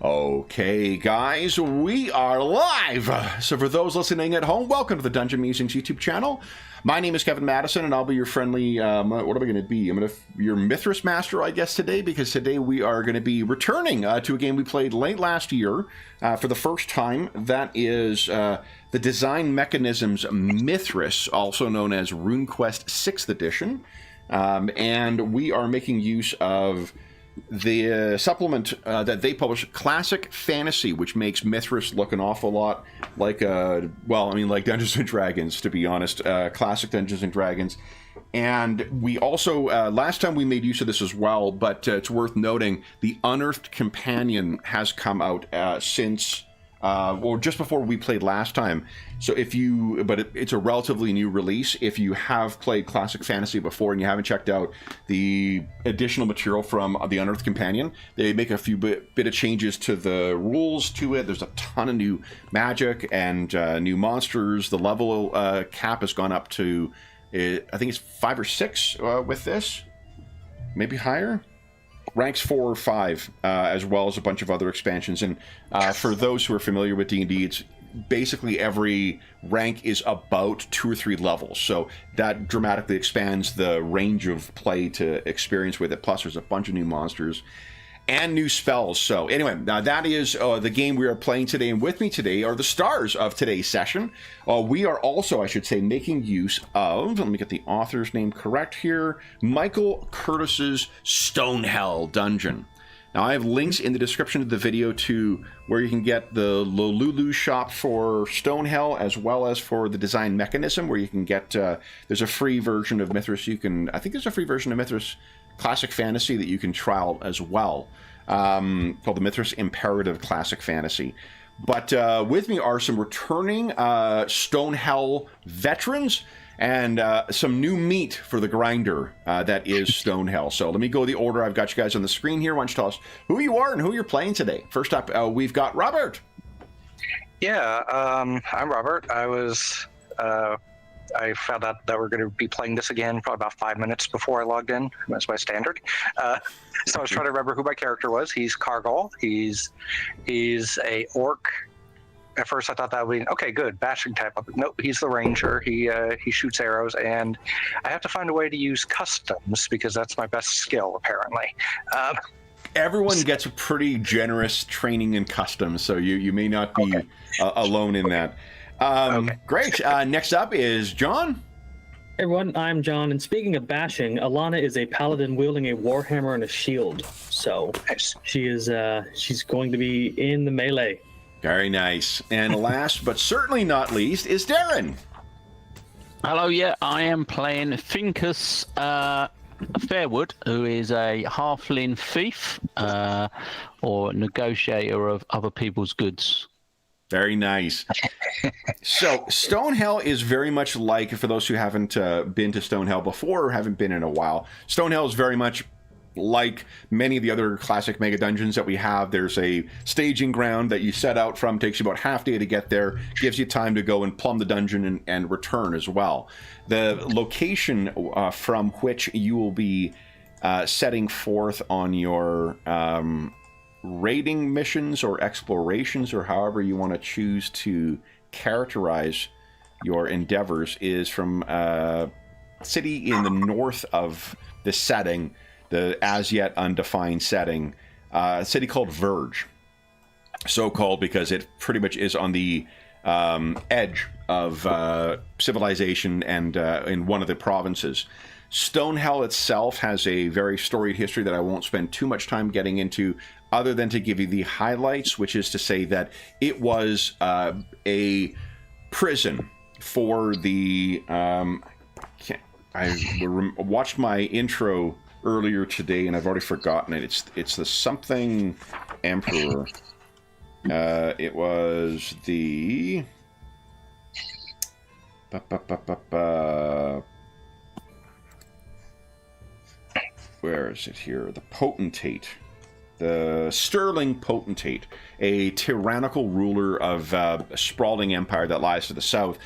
Okay, guys, we are live! So for those listening at home, welcome to the Dungeon Musings YouTube channel. My name is Kevin Madison, and I'll be your friendly, what am I going to be? I'm going to your Mythras Master, I guess, today, because today we are going to be returning to a game we played late last year for the first time. That is the Design Mechanisms Mythras, also known as Runequest 6th Edition. And we are making use of the supplement that they publish, Classic Fantasy, which makes Mythras look an awful lot like, like Dungeons & Dragons, to be honest. Classic Dungeons & Dragons. And we also, last time we made use of this as well, but it's worth noting, the Unearthed Companion has come out since... or just before we played last time. So if you, it's a relatively new release. If you have played Classic Fantasy before and you haven't checked out the additional material from the Unearthed Companion, they make a few bit of changes to the rules to it. There's a ton of new magic and new monsters. The level cap has gone up to, I think it's 5 or 6 with this, maybe higher. Ranks 4 or 5, as well as a bunch of other expansions. And for those who are familiar with D&D, it's basically every rank is about 2 or 3 levels. So that dramatically expands the range of play to experience with it. Plus, there's a bunch of new monsters and new spells. So anyway, that is the game we are playing today, and with me today are the stars of today's session. We are also, I should say, making use of, let me get the author's name correct here, Michael Curtis's Stonehell dungeon. Now, I have links in the description of the video to where you can get the Lulu shop for Stonehell, as well as for the Design Mechanism, where you can get, there's a free version of Mythras. I think there's a free version of Mythras Classic Fantasy that you can trial as well, called the Mythras Imperative Classic Fantasy. But with me are some returning Stonehell veterans and some new meat for the grinder that is Stonehell. So let me go the order. I've got you guys on the screen here. Why don't you tell us who you are and who you're playing today? First up, we've got Robert. Yeah, I'm Robert. I found out that we're going to be playing this again probably about 5 minutes before I logged in. That's my standard. So I was trying to remember who my character was. He's Cargol. He's a orc. At first I thought that would be, okay, good, bashing type. Nope, he's the ranger. He shoots arrows, and I have to find a way to use customs because that's my best skill, apparently. Everyone gets a pretty generous training in customs, so you may not be alone in that. Okay. Great. Next up is John. Hey everyone, I'm John, and speaking of bashing, Alana is a paladin wielding a warhammer and a shield. So nice. She's going to be in the melee. Very nice. And last but certainly not least is Darren. Hello, yeah, I am playing Finkus Fairwood, who is a halfling thief or negotiator of other people's goods. Very nice. So Stonehell is very much like, for those who haven't been to Stonehell before or haven't been in a while, Stonehell is very much like many of the other classic mega dungeons that we have. There's a staging ground that you set out from, takes you about half day to get there, gives you time to go and plumb the dungeon and return as well. The location from which you will be setting forth on your raiding missions or explorations, or however you want to choose to characterize your endeavors, is from a city in the north of the setting, the as yet undefined setting, a city called Verge. So called because it pretty much is on the edge of civilization and in one of the provinces. Stonehell itself has a very storied history that I won't spend too much time getting into, other than to give you the highlights, which is to say that it was a prison for the... I watched my intro earlier today, and I've already forgotten it. It's the something Emperor. It was the... Where is it here? The Potentate. The Sterling Potentate, a tyrannical ruler of a sprawling empire that lies to the south.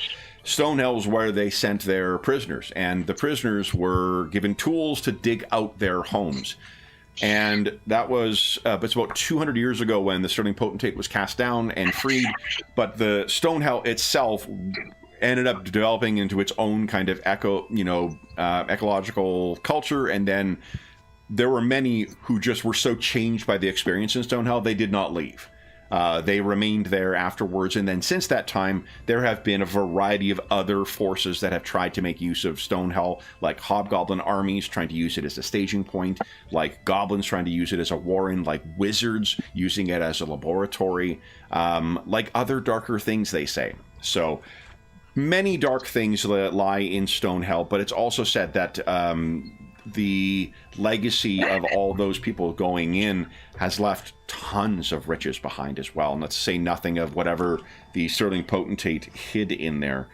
Stonehell is where they sent their prisoners, and the prisoners were given tools to dig out their homes. And that was, it's about 200 years ago when the Sterling Potentate was cast down and freed. But the Stonehell itself ended up developing into its own kind of ecological culture. And then there were many who just were so changed by the experience in Stonehell, they did not leave. They remained there afterwards, and then since that time, there have been a variety of other forces that have tried to make use of Stonehell, like hobgoblin armies trying to use it as a staging point, like goblins trying to use it as a warren, like wizards using it as a laboratory, like other darker things, they say. So many dark things lie in Stonehell, but it's also said that the legacy of all those people going in has left tons of riches behind as well. And let's say nothing of whatever the Sterling Potentate hid in there.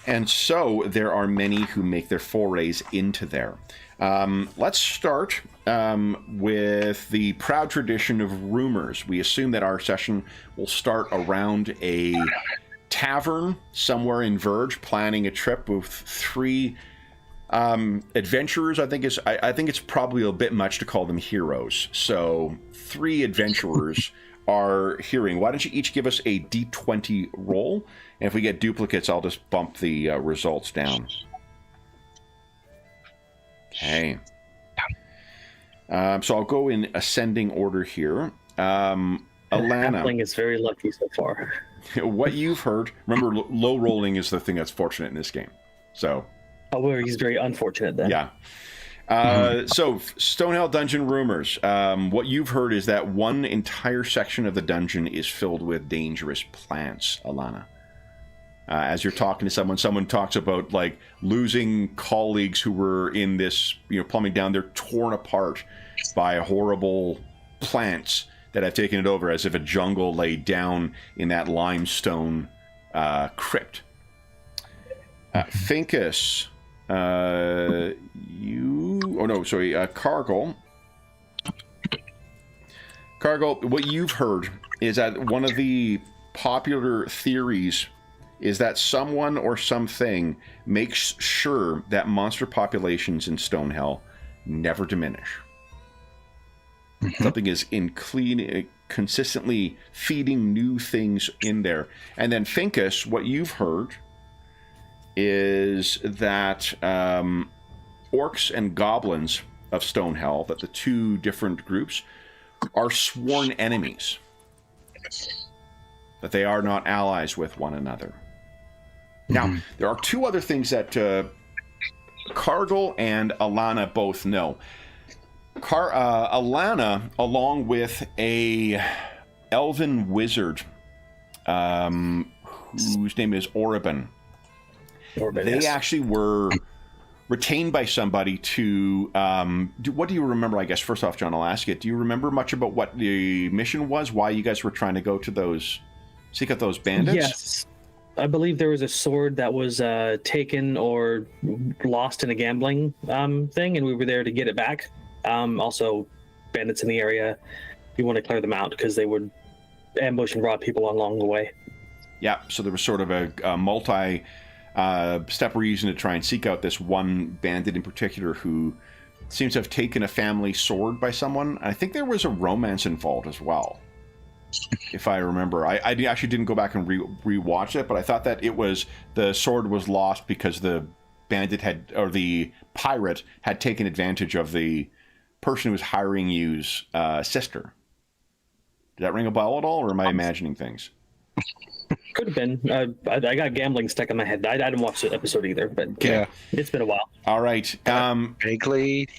And so there are many who make their forays into there. Let's start with the proud tradition of rumors. We assume that our session will start around a tavern somewhere in Verge, planning a trip with 3 adventurers. I think it's probably a bit much to call them heroes. So 3 adventurers are hearing. Why don't you each give us a d20 roll? And if we get duplicates, I'll just bump the results down. Okay. So I'll go in ascending order here. Alana. Halfling is very lucky so far. What you've heard, remember, low rolling is the thing that's fortunate in this game. So... Oh, well, he's very unfortunate then. Yeah. So, Stonehell Dungeon rumors. What you've heard is that one entire section of the dungeon is filled with dangerous plants, Alana. As you're talking to someone talks about, like, losing colleagues who were in this, plumbing down. They're torn apart by horrible plants that have taken it over, as if a jungle lay down in that limestone crypt. Finkus... Cargill, what you've heard is that one of the popular theories is that someone or something makes sure that monster populations in Stonehell never diminish. Something is consistently feeding new things in there. And then Finkus, what you've heard is that orcs and goblins of Stonehell, that the 2 different groups are sworn enemies, that they are not allies with one another. Now, there are 2 other things that Cargill and Alana both know. Alana, along with a elven wizard whose name is Oribin, they actually were retained by somebody to what do you remember? I guess first off, John, I'll ask you, do you remember much about what the mission was, why you guys were trying to go to seek out those bandits? Yes, I believe there was a sword that was taken or lost in a gambling thing, and we were there to get it back. Also, bandits in the area, you want to clear them out because they would ambush and rob people along the way. Yeah, so there was sort of a multi step reason to try and seek out this one bandit in particular who seems to have taken a family sword by someone. I think there was a romance involved as well, if I remember. I actually didn't go back and rewatch it, but I thought that the sword was lost because the bandit or the pirate had taken advantage of the person who was hiring you's sister. Did that ring a bell at all, or am I imagining things? Could have been. I got gambling stuck in my head. I didn't watch the episode either, but yeah, it's been a while. All right. Vaguely,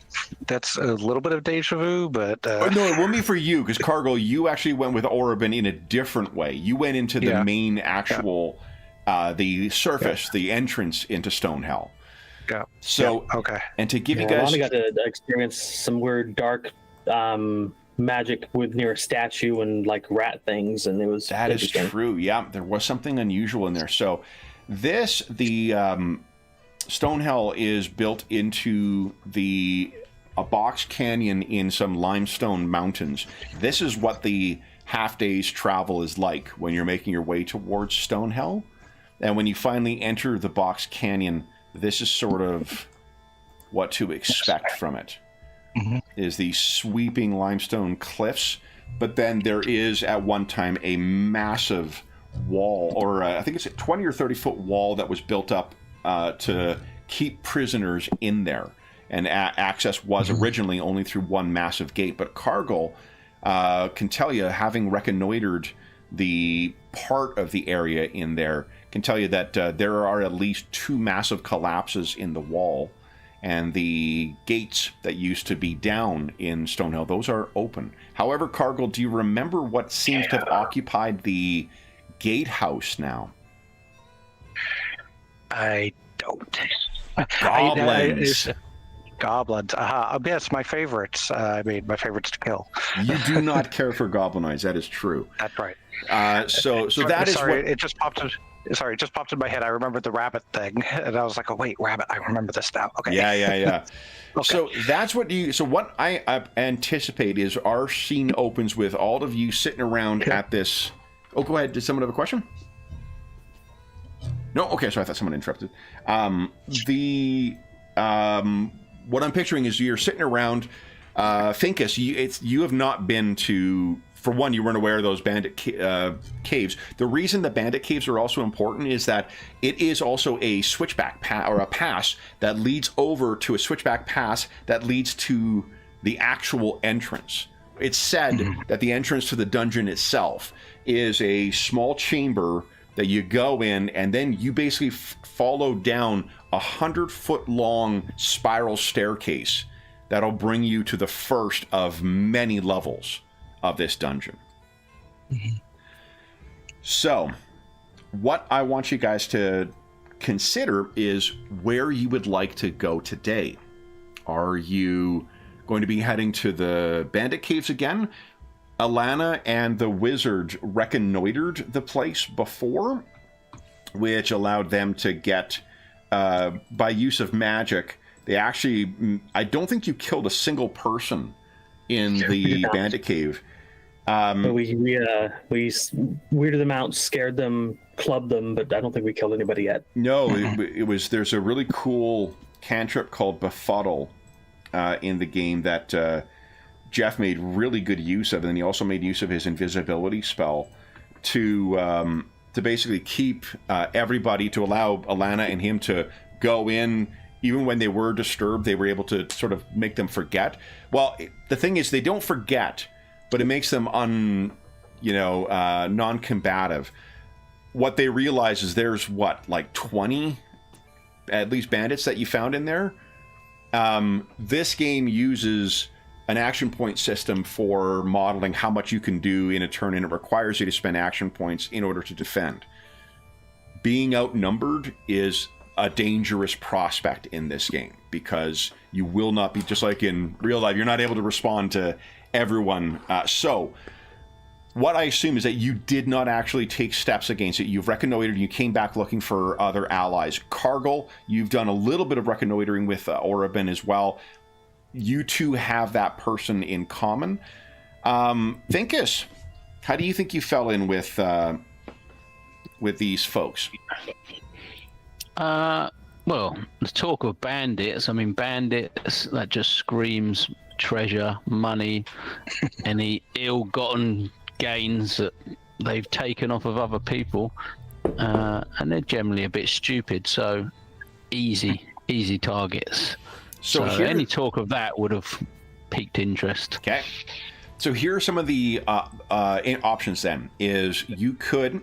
that's a little bit of deja vu, but... No, it won't be for you, because Cargill, you actually went with Oribin in a different way. You went into the main actual, the surface, the entrance into Stonehell. Yeah. So, okay. And to give you guys... I only got to experience some weird dark magic with near a statue and like rat things, and it was that is true. Yeah, there was something unusual in there. So the Stonehell is built into a box canyon in some limestone mountains. This is what the half day's travel is like when you're making your way towards Stonehell, and when you finally enter the box canyon, this is sort of what to expect from it. is the sweeping limestone cliffs. But then there is at one time a massive wall, or I think it's a 20 or 30 foot wall that was built up to keep prisoners in there. And access was originally only through one massive gate. But Cargill can tell you, having reconnoitered the part of the area in there, can tell you that there are at least 2 massive collapses in the wall. And the gates that used to be down in Stonehell, those are open. However, Cargill, do you remember what seems to have occupied the gatehouse now? I don't. Goblins. Goblins. Yes, my favorites. I mean, my favorites to kill. You do not care for goblinoids. That is true. That's right. So that is sorry, what... it just popped in. Sorry, it just popped in my head. I remembered the rabbit thing, and I was like, "Oh wait, rabbit! I remember this now." Okay. Yeah. Okay. So that's what you. So what I anticipate is our scene opens with all of you sitting around at this. Oh, go ahead. Did someone have a question? No. Okay. So I thought someone interrupted. What I'm picturing is you're sitting around. Finkus, you have not been to. For one, you weren't aware of those bandit caves. The reason the bandit caves are also important is that it is also a switchback or a pass that leads over to a switchback pass that leads to the actual entrance. It's said that the entrance to the dungeon itself is a small chamber that you go in, and then you basically follow down 100-foot long spiral staircase that'll bring you to the first of many levels of this dungeon. So what I want you guys to consider is where you would like to go today. Are you going to be heading to the bandit caves again? Alana and the wizard reconnoitered the place before, which allowed them to get, by use of magic, they actually, I don't think you killed a single person in the bandit cave. But we weirded them out, scared them, clubbed them, but I don't think we killed anybody yet. No, it was. There's a really cool cantrip called Befuddle in the game that Jeff made really good use of, and he also made use of his invisibility spell to basically keep everybody, to allow Alana and him to go in. Even when they were disturbed, they were able to sort of make them forget. Well, the thing is, they don't forget, but it makes them non-combative. What they realize is there's like 20, at least, bandits that you found in there. This game uses an action point system for modeling how much you can do in a turn, and it requires you to spend action points in order to defend. Being outnumbered is a dangerous prospect in this game, because you will not be, just like in real life, you're not able to respond to everyone. So what I assume is that you did not actually take steps against it. You've reconnoitered, you came back looking for other allies. Cargill, you've done a little bit of reconnoitering with Orabin as well. You two have that person in common. Finkus, how do you think you fell in with these folks? Well, the talk of bandits, I mean, bandits, that just screams treasure, money, any ill-gotten gains that they've taken off of other people, and they're generally a bit stupid, so easy targets. So any talk of that would have piqued interest. Okay. So here are some of the options then, is you could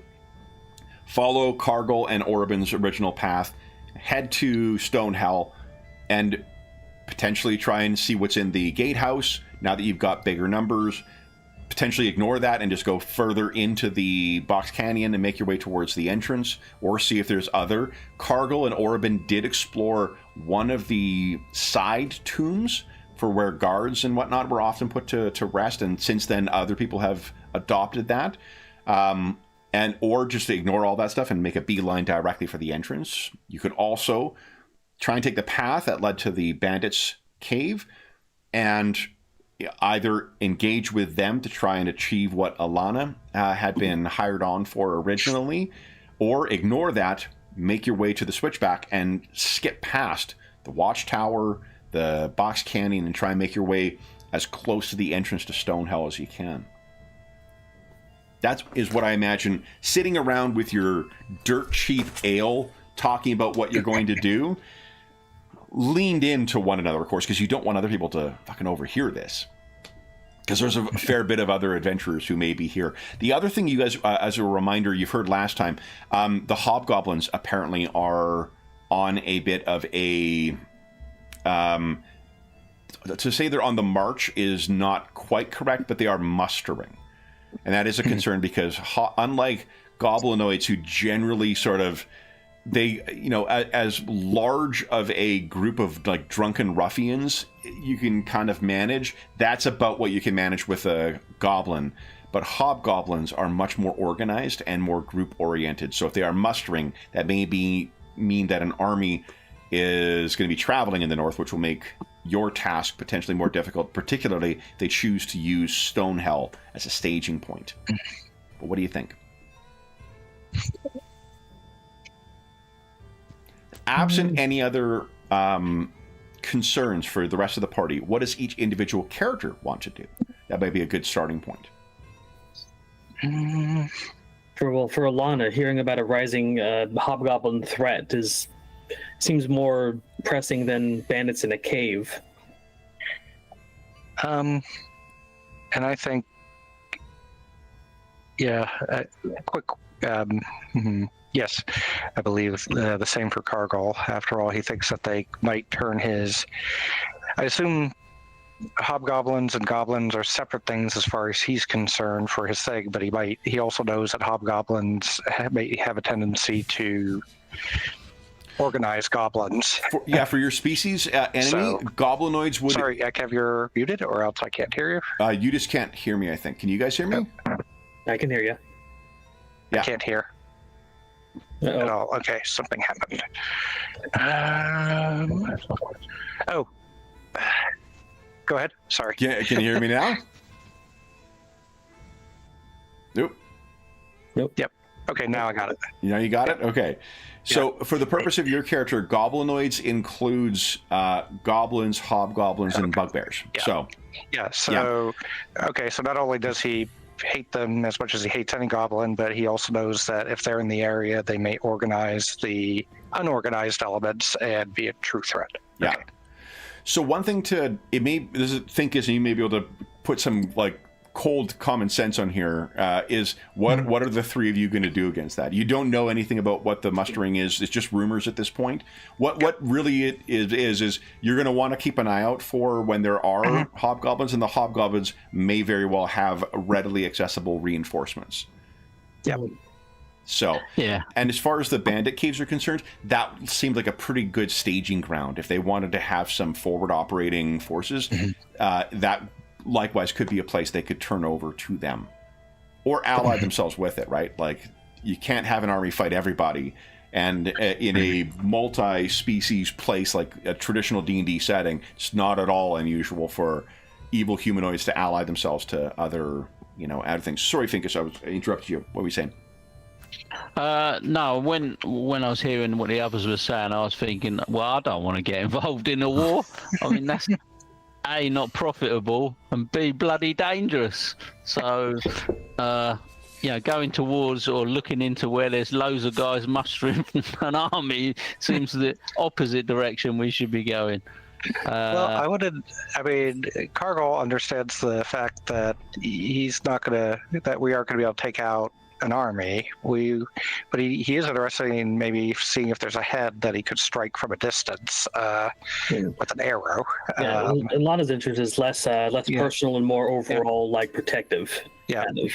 follow Cargill and Orabin's original path, head to Stonehell, and potentially try and see what's in the gatehouse now that you've got bigger numbers. Potentially ignore that and just go further into the Box Canyon and make your way towards the entrance, or see if there's other. Cargill and Orabin did explore one of the side tombs for where guards and whatnot were often put to rest, and since then other people have adopted that. Or just ignore all that stuff and make a beeline directly for the entrance. You could also try and take the path that led to the bandits' cave and either engage with them to try and achieve what Alana had been hired on for originally, or ignore that, make your way to the switchback and skip past the watchtower, the box canyon and try and make your way as close to the entrance to Stonehell as you can. That is what I imagine, sitting around with your dirt cheap ale, talking about what you're going to do, leaned into one another, of course, because you don't want other people to fucking overhear this. Because there's a fair bit of other adventurers who may be here. The other thing you guys, as a reminder, you've heard last time, the hobgoblins apparently are on a bit of a... to say they're on the march is not quite correct, but they are mustering. And that is a concern because unlike goblinoids who generally sort of, they, you know, as large of a group of like drunken ruffians you can kind of manage, that's about what you can manage with a goblin. But hobgoblins are much more organized and more group oriented. So if they are mustering, that may mean that an army is going to be traveling in the north, which will make your task potentially more difficult, particularly if they choose to use Stonehell as a staging point. But what do you think? Absent any other concerns for the rest of the party, what does each individual character want to do? That might be a good starting point. For Alana, hearing about a rising hobgoblin threat seems more pressing than bandits in a cave. And I think, yeah, quick. Yes, I believe the same for Cargol. After all, he thinks that they might turn his. I assume hobgoblins and goblins are separate things as far as he's concerned for his thing, but he also knows that hobgoblins may have a tendency to organize goblins. For your species enemy, So, goblinoids would... Sorry, Kev, you're muted, or else I can't hear you. You just can't hear me, I think. Can you guys hear me? I can hear you. Yeah. I can't hear Uh-oh. at all. Okay, something happened. Oh. Go ahead. Sorry. Can you hear me now? Nope. Yep. Okay, now I got it. You got it? Okay. So for the purpose of your character, goblinoids includes goblins, hobgoblins, and bugbears. Yeah. Okay, so not only does he hate them as much as he hates any goblin, but he also knows that if they're in the area, they may organize the unorganized elements and be a true threat. Yeah. Okay. So one thing you may be able to put some like cold common sense on here is what are the three of you going to do against that? You don't know anything about what the mustering is. It's just rumors at this point. What really it is you're going to want to keep an eye out for when there are hobgoblins, and the hobgoblins may very well have readily accessible reinforcements. Yep. So, yeah. And as far as the bandit caves are concerned, that seemed like a pretty good staging ground. If they wanted to have some forward operating forces, that likewise could be a place they could turn over to them or ally themselves with it, right? Like, you can't have an army fight everybody. And in a multi-species place like a traditional D&D setting, it's not at all unusual for evil humanoids to ally themselves to other things. Sorry, Finkus, I interrupted you. What were you saying? No, when I was hearing what the others were saying, I was thinking, well, I don't want to get involved in a war. I mean, that's A, not profitable, and B, bloody dangerous. So, going to wars or looking into where there's loads of guys mustering an army seems the opposite direction we should be going. Well, Cargol understands the fact that we aren't going to be able to take out an army. But he is interested in maybe seeing if there's a head that he could strike from a distance with an arrow. Yeah, and Lana's interest is less personal and more overall like protective. Yeah. Kind of.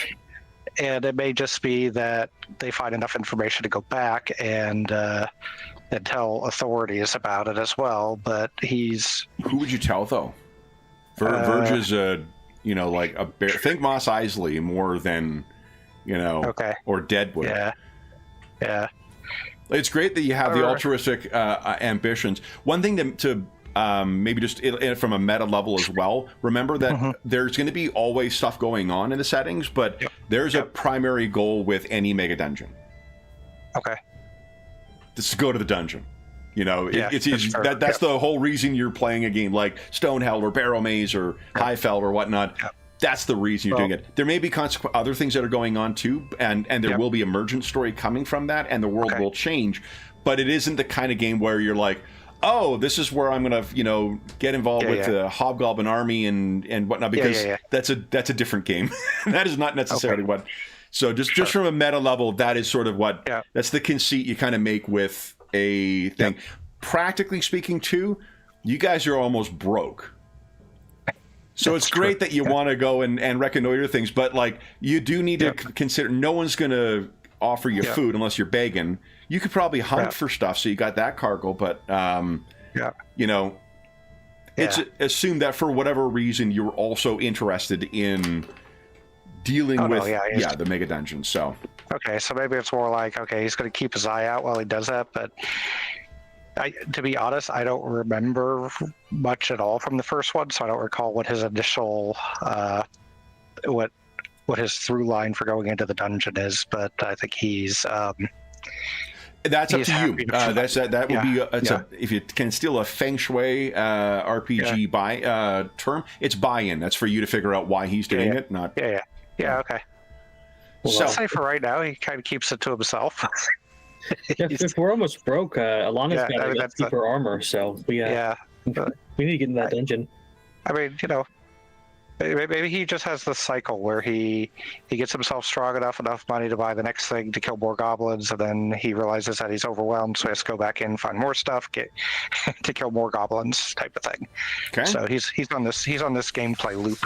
And it may just be that they find enough information to go back and tell authorities about it as well. But who would you tell though? Verge is like a bear. Think Mos Eisley more than. Okay. Or Deadwood. Yeah. It's great that you have the altruistic ambitions. One thing to maybe just from a meta level as well, remember that there's going to be always stuff going on in the settings, but there's a primary goal with any mega dungeon. Okay. Just to go to the dungeon. You know, it's easy. fair. That's the whole reason you're playing a game like Stonehell or Barrow Maze or Highfell or whatnot. That's the reason you're doing it. There may be other things that are going on too, and there will be emergent story coming from that, and the world will change. But it isn't the kind of game where you're like, oh, this is where I'm gonna, get involved with the Hobgoblin army and whatnot, because that's a different game. That is not necessarily what. So just from a meta level, that is sort of what that's the conceit you kind of make with a thing. Practically speaking, too, you guys are almost broke. So it's great that you want to go and reconnoiter things, but like you do need to consider no one's going to offer you food unless you're begging. You could probably hunt for stuff, so you got that cargo, but it's assumed that for whatever reason you're also interested in dealing with the mega dungeon. So so maybe it's more like he's going to keep his eye out while he does that, but. To be honest, I don't remember much at all from the first one, so I don't recall what his initial, what his through line for going into the dungeon is. But I think he's. That's up to you. That would be if you can steal a Feng Shui RPG term, it's buy-in. That's for you to figure out why he's doing it. Not. Okay. Well, so, I'll say for right now, he kind of keeps it to himself. If we're almost broke, Alana's got super armor, so we need to get in that dungeon. I mean, maybe he just has this cycle where he gets himself strong enough money to buy the next thing to kill more goblins, and then he realizes that he's overwhelmed, so he has to go back in, find more stuff, to kill more goblins, type of thing. Okay. So he's on this gameplay loop.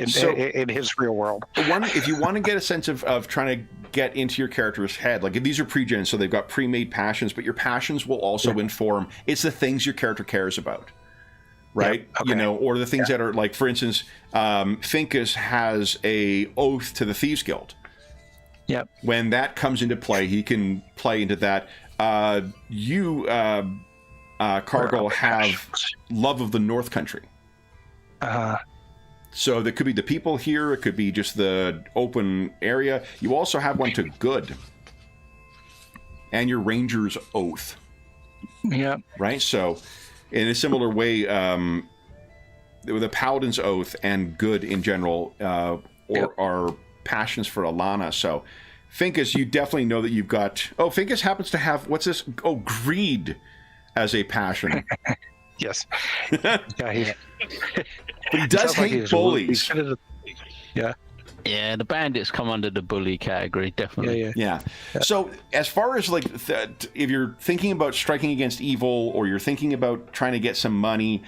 In his real world. If you want to get a sense of trying to get into your character's head, like these are pre-gens, so they've got pre-made passions, but your passions will also inform, it's the things your character cares about, right? Or the things that are, like, for instance, Finkus has a oath to the Thieves Guild. Yep. When that comes into play, he can play into that. Cargill, have love of the North Country. So there could be the people here. It could be just the open area. You also have one to good. And your Ranger's Oath. Yeah. Right? So in a similar way, the Paladin's Oath and good in general are passions for Alana. So Finkus, you definitely know that you've got... Oh, Finkus happens to have... What's this? Oh, greed as a passion. Yes. But he does hate bullies. Yeah, the bandits come under the bully category, definitely. Yeah. So as far as like, if you're thinking about striking against evil, or you're thinking about trying to get some money,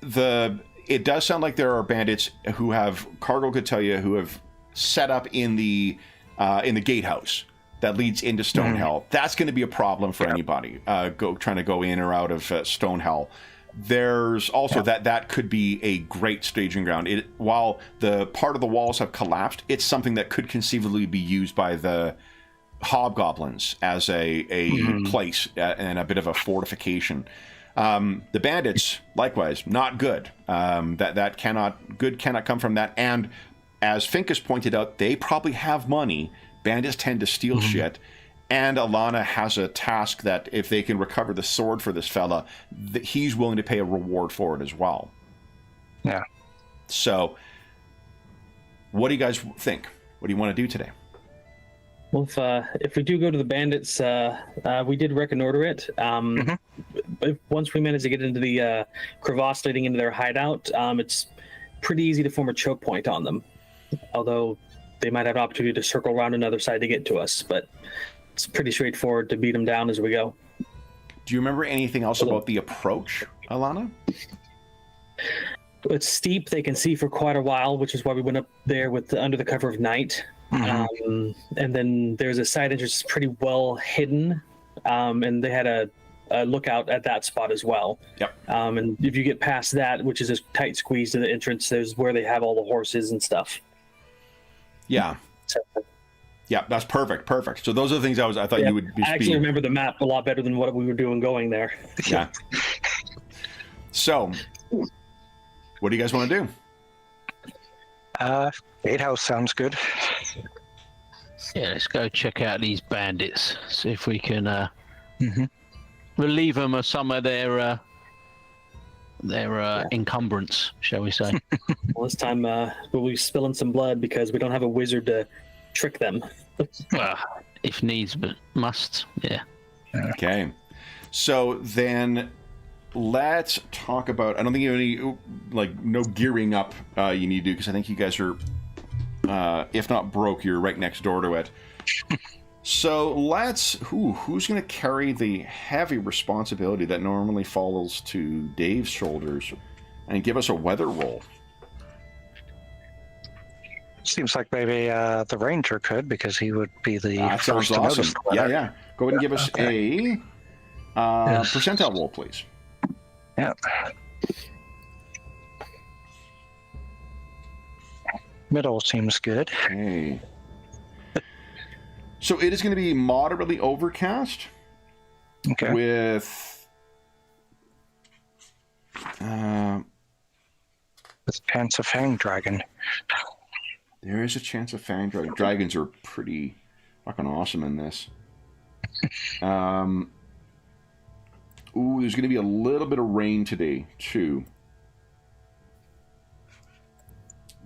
it does sound like there are bandits who have, Cargill could tell you, who have set up in the gatehouse that leads into Stonehell. That's going to be a problem for anybody trying to go in or out of Stonehell. There's also that could be a great staging ground. While the part of the walls have collapsed, it's something that could conceivably be used by the hobgoblins as a place and a bit of a fortification. The bandits, likewise, not good. Good cannot come from that. And as Finkus pointed out, they probably have money. Bandits tend to steal shit. And Alana has a task that if they can recover the sword for this fella, he's willing to pay a reward for it as well. Yeah. So, what do you guys think? What do you want to do today? Well, if we do go to the bandits, we did reconnoiter it. Once we manage to get into the crevasse leading into their hideout, it's pretty easy to form a choke point on them. Although they might have an opportunity to circle around another side to get to us, but it's pretty straightforward to beat them down as we go. Do you remember anything else about the approach, Alana? It's steep. They can see for quite a while, which is why we went up there under the cover of night. And then there's a side entrance that's pretty well hidden, and they had a lookout at that spot as well. Yep. And if you get past that, which is a tight squeeze to the entrance, there's where they have all the horses and stuff. Yeah. Yeah, that's perfect. So those are the things I thought you would be. I actually remember the map a lot better than what we were doing going there. Yeah. So, what do you guys want to do? Gatehouse sounds good. Yeah, let's go check out these bandits. See if we can relieve them of some of their encumbrance, shall we say? Well, this time we'll be spilling some blood because we don't have a wizard to trick them. If needs, but must. Yeah. Okay. So then let's talk about, I don't think you have any, like, no gearing up you need to do, because I think you guys are, if not broke, you're right next door to it. So let's, who's going to carry the heavy responsibility that normally falls to Dave's shoulders and give us a weather roll? Seems like maybe the ranger could, because he would be the That sounds first to awesome. notice the weather. Yeah. Go ahead and give us a percentile roll, please. Yeah. Middle seems good. Okay. So it is going to be moderately overcast Okay. with With chance of Fang Dragon. there is a chance of fang dragon. Dragons are pretty fucking awesome in this. There's going to be a little bit of rain today too.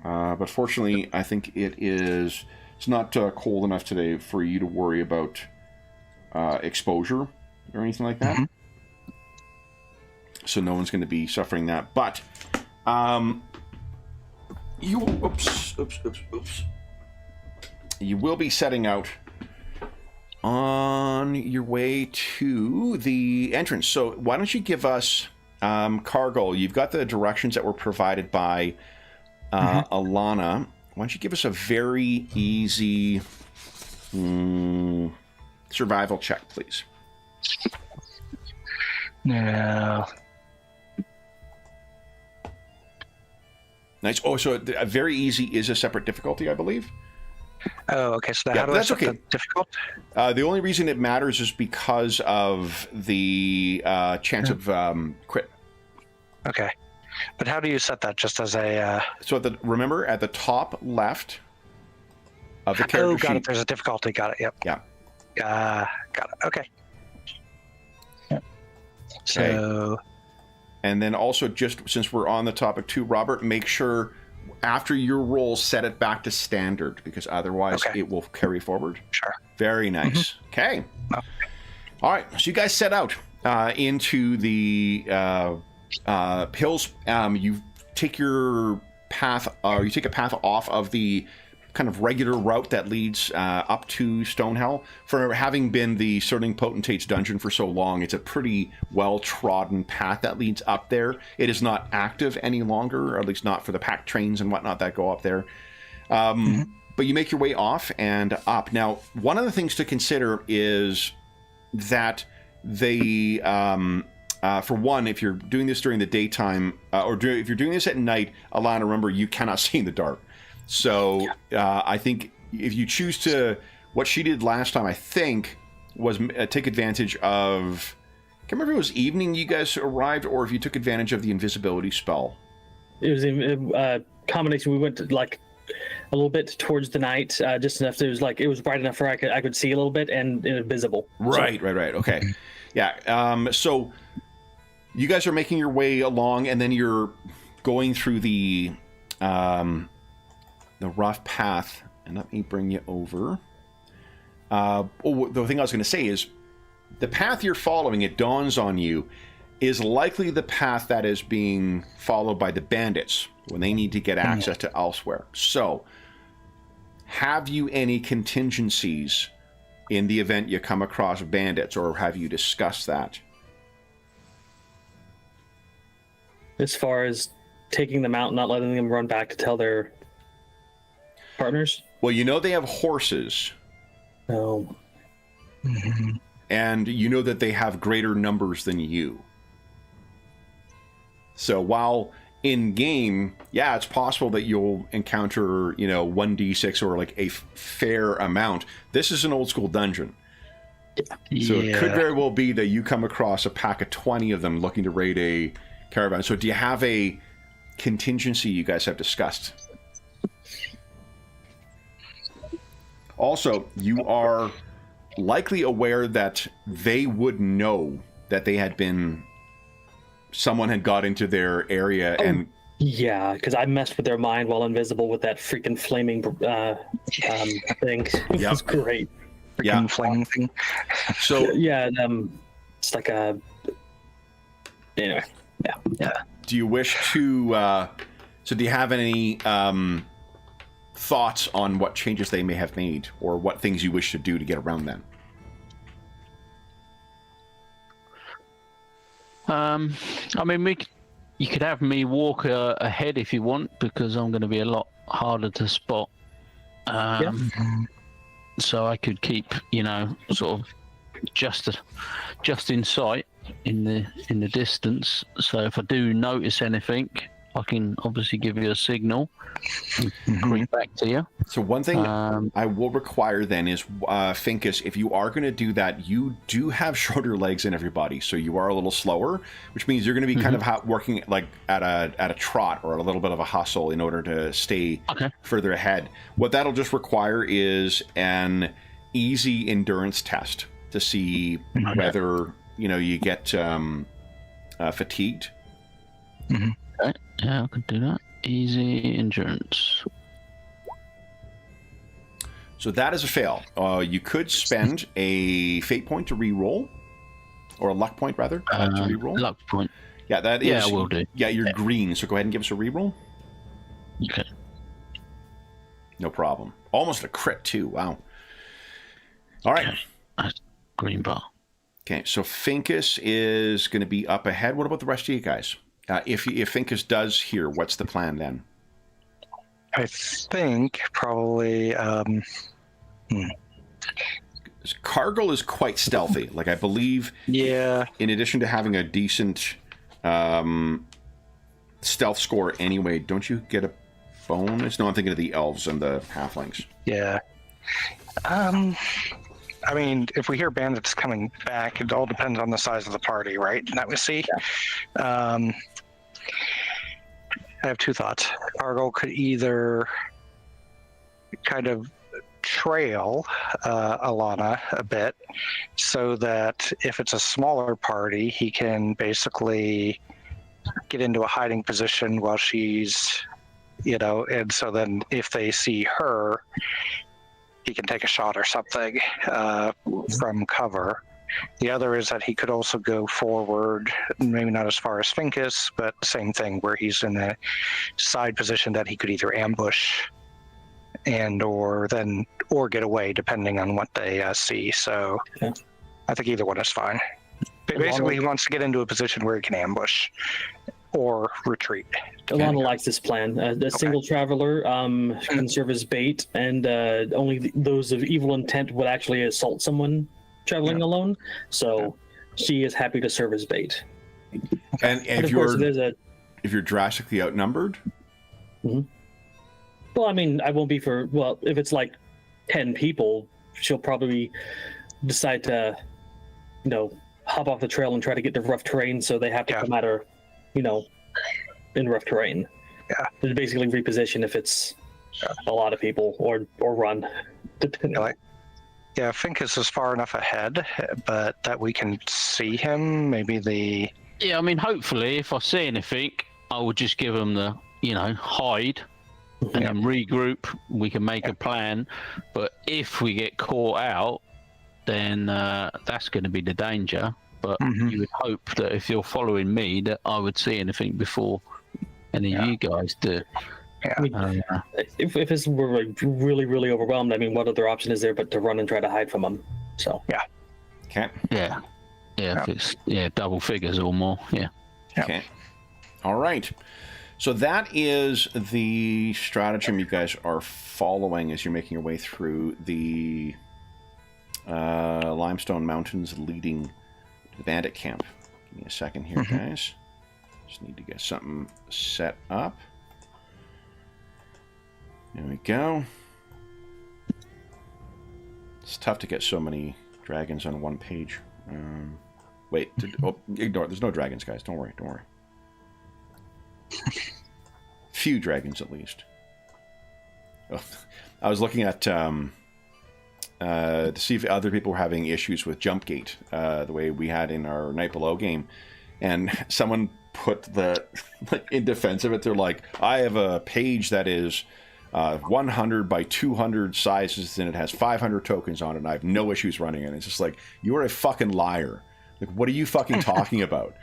But fortunately, I think it's not cold enough today for you to worry about exposure or anything like that. Mm-hmm. So no one's going to be suffering that. But you will be setting out on your way to the entrance. So why don't you give us, Cargill, you've got the directions that were provided by Alana. Why don't you give us a very easy survival check, please? No. Nice. Oh, so a very easy is a separate difficulty, I believe. Oh, okay. So Yeah, how do that's I set okay. the difficult? The only reason it matters is because of the chance of crit. Okay. But how do you set that? Just as a... So remember, at the top left of the character Oh, got sheet. it. There's a difficulty. Got it. Yep. Yeah. Got it. Okay. Yep. So... And then also, just since we're on the topic too, Robert, make sure after your roll, set it back to standard, because otherwise it will carry forward. Sure. Very nice. Mm-hmm. Okay. All right. So you guys set out into the hills. You take your path, or you take a path off of the kind of regular route that leads up to Stonehell. For having been the Sterling Potentate's dungeon for so long, it's a pretty well-trodden path that leads up there. It is not active any longer, or at least not for the pack trains and whatnot that go up there. But you make your way off and up. Now, one of the things to consider is that they... for one, if you're doing this during the daytime, if you're doing this at night, Alana, remember, you cannot see in the dark. So I think if you choose to, what she did last time, I think, was take advantage of, I can't remember if it was evening you guys arrived, or if you took advantage of the invisibility spell. It was a combination. We went to, like, a little bit towards the night, just enough. It was bright enough where I could see a little bit and invisible. Right. Okay. Yeah. So you guys are making your way along, and then you're going through the rough path. And let me bring you over. The thing I was going to say is, the path you're following, it dawns on you, is likely the path that is being followed by the bandits when they need to get access to elsewhere. So, have you any contingencies in the event you come across bandits, or have you discussed that? As far as taking them out, not letting them run back to tell their partners? Well, you know they have horses. No. And you know that they have greater numbers than you. So while in game, yeah, it's possible that you'll encounter, 1d6 or like a fair amount. This is an old school dungeon. So it could very well be that you come across a pack of 20 of them looking to raid a caravan. So do you have a contingency you guys have discussed? Also, you are likely aware that they would know that they had been... Someone had got into their area and... Yeah, because I messed with their mind while invisible with that freaking flaming thing. It Yep. was great. Freaking flame thing. So Yeah, it's like a... Anyway, yeah. do you wish to... so do you have any thoughts on what changes they may have made, or what things you wish to do to get around them? I mean, you could have me walk ahead if you want, because I'm going to be a lot harder to spot. So I could keep, sort of just in sight in the distance. So if I do notice anything, I can obviously give you a signal and creep back to you. So one thing I will require then is, Finkus, if you are going to do that, you do have shorter legs than everybody, so you are a little slower, which means you're going to be kind of working like at a trot or a little bit of a hustle in order to stay further ahead. What that'll just require is an easy endurance test to see whether you get fatigued. Okay. Yeah, I could do that. Easy endurance. So that is a fail. You could spend a fate point to re-roll, or a luck point rather, to re-roll. Luck point. Yeah, that is. Yeah, I will do. Yeah, you're green, so go ahead and give us a re-roll. Okay. No problem. Almost a crit too. Wow. All right. Green bar. Okay, so Finkus is going to be up ahead. What about the rest of you guys? If Finkus does here, what's the plan then? I think probably. Cargill is quite stealthy. Like, I believe. Yeah. In addition to having a decent stealth score anyway, don't you get a bonus? No, I'm thinking of the elves and the halflings. Yeah. I mean, if we hear bandits coming back, it all depends on the size of the party, right? That we see. Yeah. I have two thoughts. Cargill could either kind of trail Alana a bit, so that if it's a smaller party, he can basically get into a hiding position while she's, and so then if they see her, he can take a shot or something from cover. The other is that he could also go forward, maybe not as far as Finkus, but same thing, where he's in a side position that he could either ambush or get away, depending on what they see. So I think either one is fine. Basically, he wants to get into a position where he can ambush or retreat. Alana likes this plan. A single traveler can serve as bait, and only those of evil intent would actually assault someone traveling alone. So she is happy to serve as bait. And if you're drastically outnumbered? Well, I mean, I won't be if it's like 10 people, she'll probably decide to, hop off the trail and try to get to rough terrain, so they have to come at her, in rough terrain. Yeah. To basically reposition if it's a lot of people, or run. Yeah, Finkus is far enough ahead, but that we can see him. Maybe Yeah, I mean, hopefully, if I see anything, I will just give them the, hide, and then regroup. We can make a plan. But if we get caught out, then that's going to be the danger. But you would hope that if you're following me, that I would see anything before any of you guys do. Yeah. I mean, if we're like really, really overwhelmed, I mean, what other option is there but to run and try to hide from them? So Okay. Yeah. If it's double figures or more. Yeah. Okay. All right. So that is the stratagem you guys are following as you're making your way through the limestone mountains leading to the bandit camp. Give me a second here, guys. Just need to get something set up. There we go. It's tough to get so many dragons on one page. Wait, ignore it. There's no dragons, guys. Don't worry. Few dragons, at least. Oh, I was looking at to see if other people were having issues with jump gate, the way we had in our Night Below game. And someone put the, like, in defense of it, they're like, I have a page that is 100 by 200 sizes, and it has 500 tokens on it, and I have no issues running it. And it's just like, you are a fucking liar. Like, what are you fucking talking about?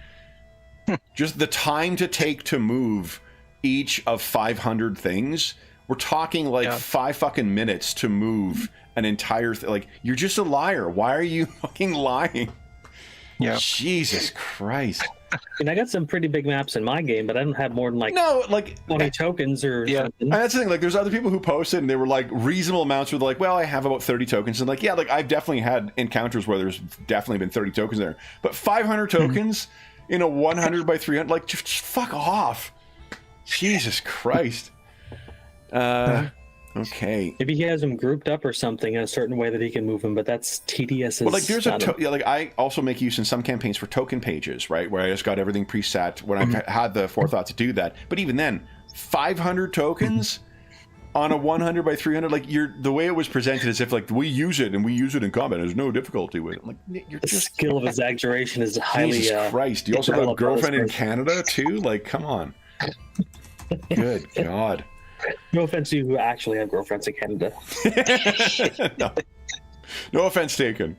Just the time to take to move each of 500 things. We're talking like 5 fucking minutes to move an entire like, you're just a liar. Why are you fucking lying? Yeah. Jesus Christ. And I got some pretty big maps in my game, but I don't have more than like 20 tokens or something. And that's the thing, like, there's other people who posted and they were like reasonable amounts where they're like, well, I have about 30 tokens. And like, yeah, like, I've definitely had encounters where there's definitely been 30 tokens there. But 500 tokens in a 100 by 300, like, just fuck off. Jesus Christ. Okay. Maybe he has them grouped up or something in a certain way that he can move them, but that's tedious. Well, like, there's like, I also make use in some campaigns for token pages, right, where I just got everything preset when I had the forethought to do that. But even then, 500 tokens on a 100 by 300, like, the way it was presented as if, like, we use it and we use it in combat. There's no difficulty with it. Like, you're the just skill of exaggeration is highly. Jesus Christ! Do you also have a girlfriend in Canada too? Like, come on. Good God. No offense to you who actually have girlfriends in Canada. No offense taken.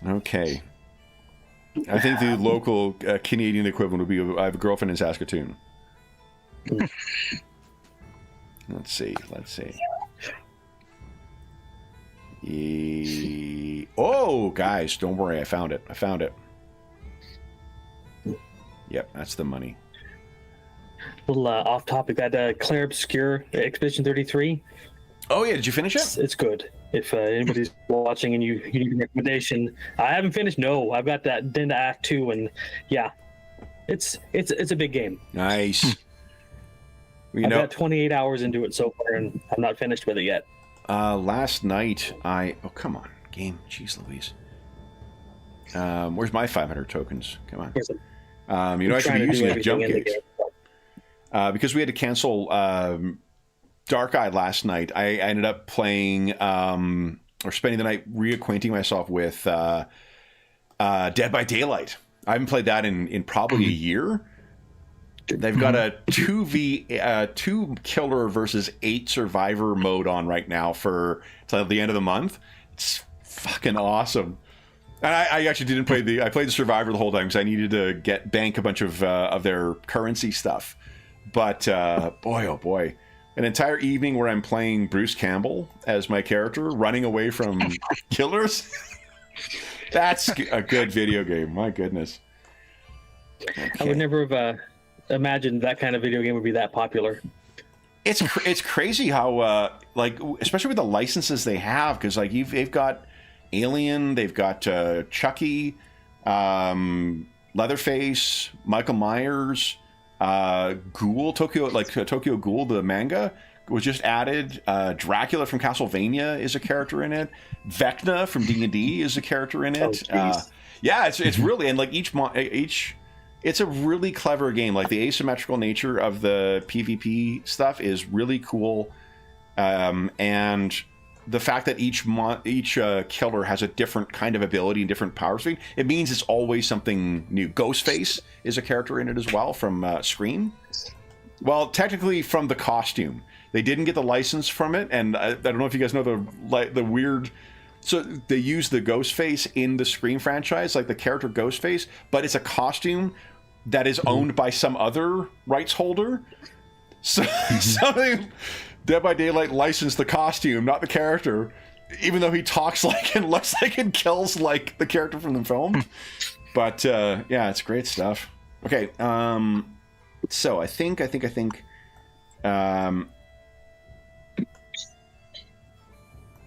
Okay. I think the local Canadian equivalent would be, I have a girlfriend in Saskatoon. Let's see. Oh, guys, don't worry. I found it. Yep, that's the money. Little off topic, that Claire Obscure Expedition 33. Oh yeah, did you finish it? It's good. If anybody's watching and you need a recommendation, I haven't finished. No, I've got that into Act 2, and yeah, it's a big game. Nice. I've got 28 hours into it so far, and I'm not finished with it yet. Last night oh, come on, game. Jeez Louise. Where's my 500 tokens? Come on. I should be using a jump gate. Because we had to cancel Dark Eye last night, I ended up playing or spending the night reacquainting myself with Dead by Daylight. I haven't played that in probably a year. They've got a 2 killer versus 8 survivor mode on right now till the end of the month. It's fucking awesome. And I actually didn't play I played the survivor the whole time because I needed to bank a bunch of their currency stuff. But boy, oh boy, an entire evening where I'm playing Bruce Campbell as my character, running away from killers. That's a good video game. My goodness. Okay. I would never have imagined that kind of video game would be that popular. It's crazy how like, especially with the licenses they have, because like they've got Alien, they've got Chucky, Leatherface, Michael Myers. Ghoul, Tokyo Ghoul, the manga, was just added. Dracula from Castlevania is a character in it. Vecna from D&D is a character in it. Yeah, it's really, and like each it's a really clever game. Like, the asymmetrical nature of the PvP stuff is really cool, and the fact that each killer has a different kind of ability and different power suite, it means it's always something new. Ghostface is a character in it as well from Scream. Well, technically from the costume. They didn't get the license from it, and I don't know if you guys know the weird... So they use the Ghostface in the Scream franchise, like the character Ghostface, but it's a costume that is owned by some other rights holder. So something... Dead by Daylight licensed the costume, not the character, even though he talks like and looks like and kills like the character from the film. But yeah, it's great stuff. Okay, so I think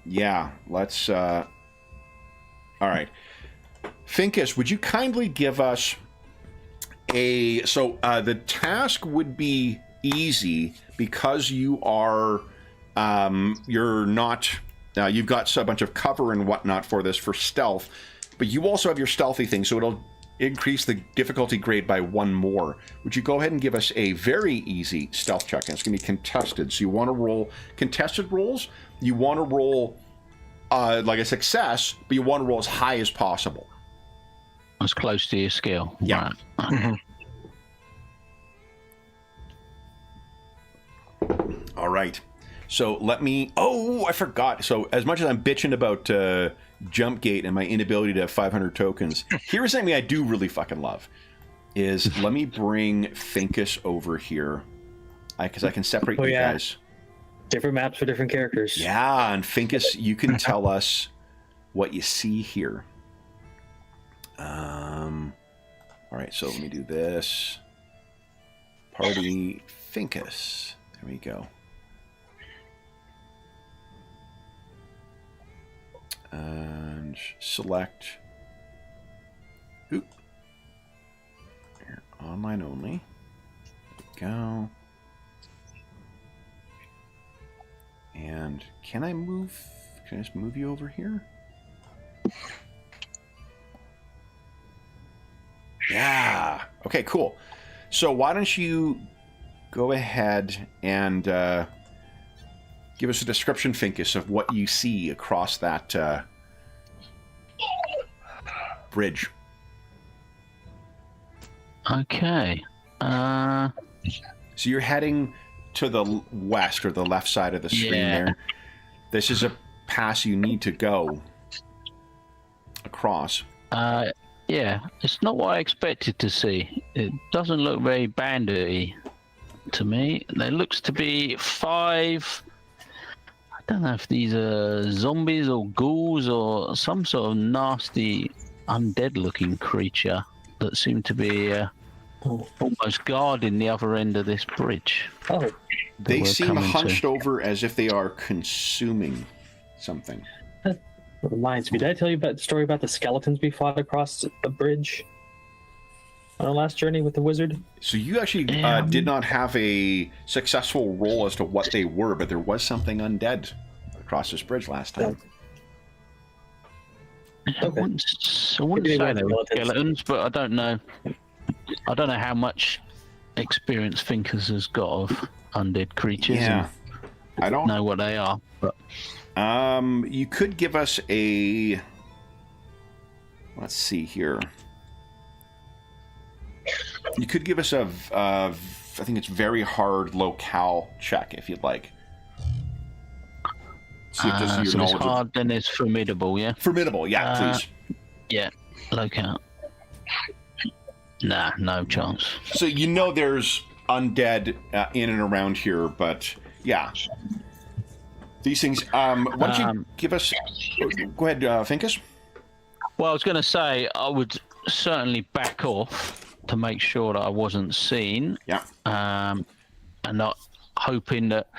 yeah, let's all right. Finkus, would you kindly give us the task would be easy because you are you're not you've got a bunch of cover and whatnot for stealth, but you also have your stealthy thing, so increase the difficulty grade by 1 more. Would you go ahead and give us a very easy stealth check? And it's going to be contested. So you want to roll contested rolls. You want to roll like a success, but you want to roll as high as possible. As close to your skill. Yeah. Right. All right. So let me... Oh, I forgot. So as much as I'm bitching about jump gate and my inability to have 500 tokens, here's something I do really fucking love. Is let me bring Finkus over here. Because I can separate you guys. Different maps for different characters. Yeah, and Finkus, you can tell us what you see here. All right, so let me do this. Party Finkus. There we go. And select. Oop. Here, online only. There we go. And can I just move you over here? Yeah. Okay, cool. So why don't you go ahead and give us a description, Finkus, of what you see across that bridge. Okay. So you're heading to the west or the left side of the screen there. This is a pass you need to go across. Yeah, it's not what I expected to see. It doesn't look very bandity to me. There looks to be 5... I don't know if these are zombies or ghouls or some sort of nasty undead-looking creature that seem to be almost guarding the other end of this bridge. Oh. They seem hunched over as if they are consuming something. Reminds me, did I tell you about the story about the skeletons we fought across a bridge on our last journey with the wizard? So you actually did not have a successful roll as to what they were, but there was something undead across this bridge last time. I wouldn't say they were skeletons, but I don't know. I don't know how much experience Finkus has got of undead creatures. Yeah, I don't know what they are. But you could give us a... Let's see here. You could give us a I think it's very hard locale check if you'd like. See if this is your so it's hard, then it's formidable, yeah? Formidable, yeah, please. Yeah, locale. Nah, no chance. So you know there's undead in and around here, but yeah. These things, why don't you give us... Go ahead, Finkus. Well, I was going to say, I would certainly back off to make sure that I wasn't seen. Yeah. And not hoping that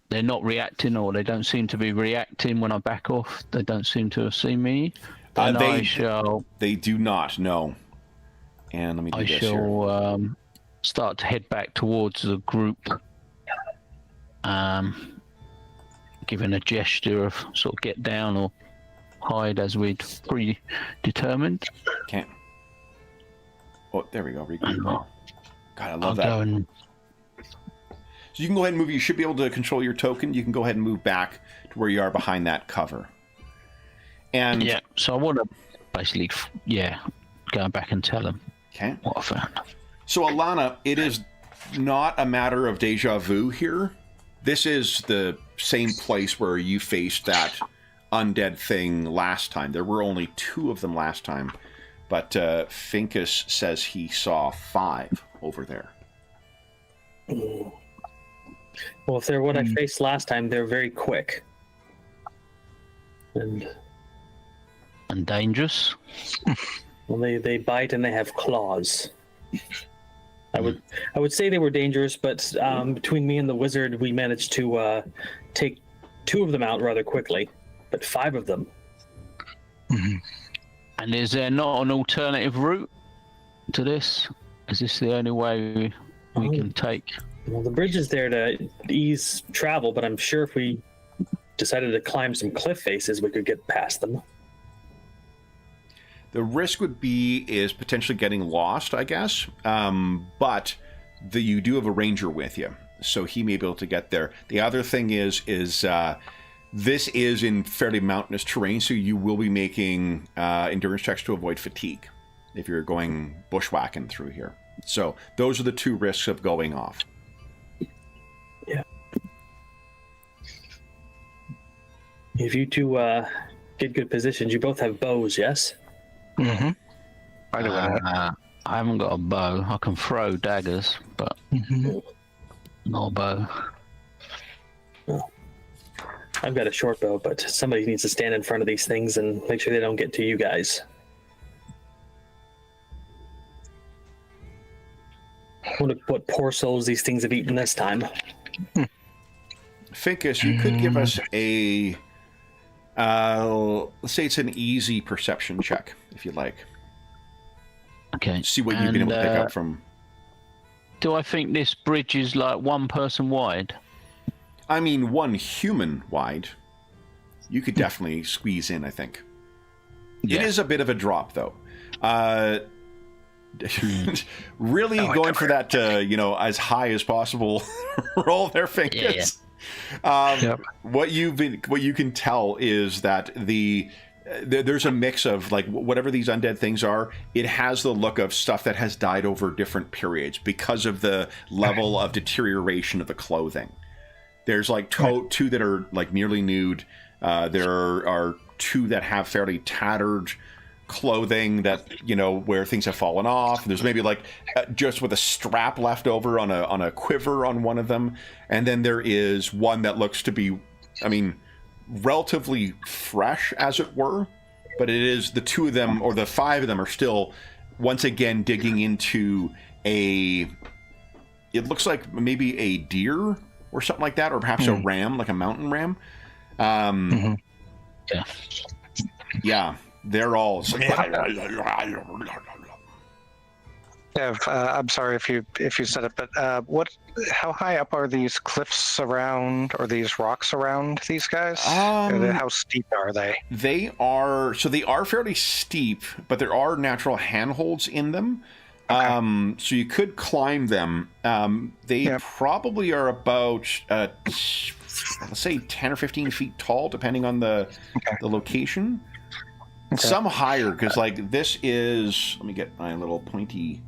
they're not reacting, or they don't seem to be reacting when I back off. They don't seem to have seen me. They do not, no. And let me do this here. I shall start to head back towards the group. Giving a gesture of sort of get down or hide as we'd predetermined. Okay. Oh, there we go. God, I love that. So you can go ahead and move. You should be able to control your token. You can go ahead and move back to where you are behind that cover. And yeah, so I want to basically, go back and tell them what I found. So Alana, it is not a matter of deja vu here. This is the same place where you faced that undead thing last time. There were only 2 of them last time, but Finkus says he saw 5 over there. Well, if they're what I faced last time, they're very quick. And dangerous? Well, they bite and they have claws. I would say they were dangerous, but between me and the wizard, we managed to take 2 of them out rather quickly, but 5 of them. Mm-hmm. And is there not an alternative route to this? Is this the only way we can take? Well, the bridge is there to ease travel, but I'm sure if we decided to climb some cliff faces, we could get past them. The risk would be is potentially getting lost, I guess. But you do have a ranger with you, so he may be able to get there. The other thing is this is in fairly mountainous terrain, so you will be making endurance checks to avoid fatigue if you're going bushwhacking through here. So those are the two risks of going off. Yeah. If you two get good positions, you both have bows, yes? Mm-hmm. I do. I haven't got a bow. I can throw daggers, but not a bow. Well, I've got a short bow, but somebody needs to stand in front of these things and make sure they don't get to you guys. I wonder what poor souls these things have eaten this time. Finkus, you could give us a... let's say it's an easy perception check, if you'd like. Okay. See what you've been able to pick up from... Do I think this bridge is like one person wide? I mean, one human wide. You could definitely squeeze in, I think. Yeah. It is a bit of a drop, though. Really going for that, as high as possible roll their fingers. What you can tell is that there's a mix of, like, whatever these undead things are, it has the look of stuff that has died over different periods because of the level of deterioration of the clothing. There's like two that are like nearly nude. There are two that have fairly tattered clothing that, where things have fallen off. There's maybe like just with a strap left over on a quiver on one of them. And then there is one that looks to be, relatively fresh, as it were. But it is the two of them, or the five of them, are still once again digging into it looks like maybe a deer or something like that, or perhaps a ram, like a mountain ram. Yeah, they're all... I'm sorry if you said it, but how high up are these cliffs around, or these rocks around these guys? How steep are they? They are fairly steep, but there are natural handholds in them. Okay. So you could climb them. They probably are about, let's say 10 or 15 feet tall, depending on the location. Okay. Some higher, because like this is, let me get my little pointy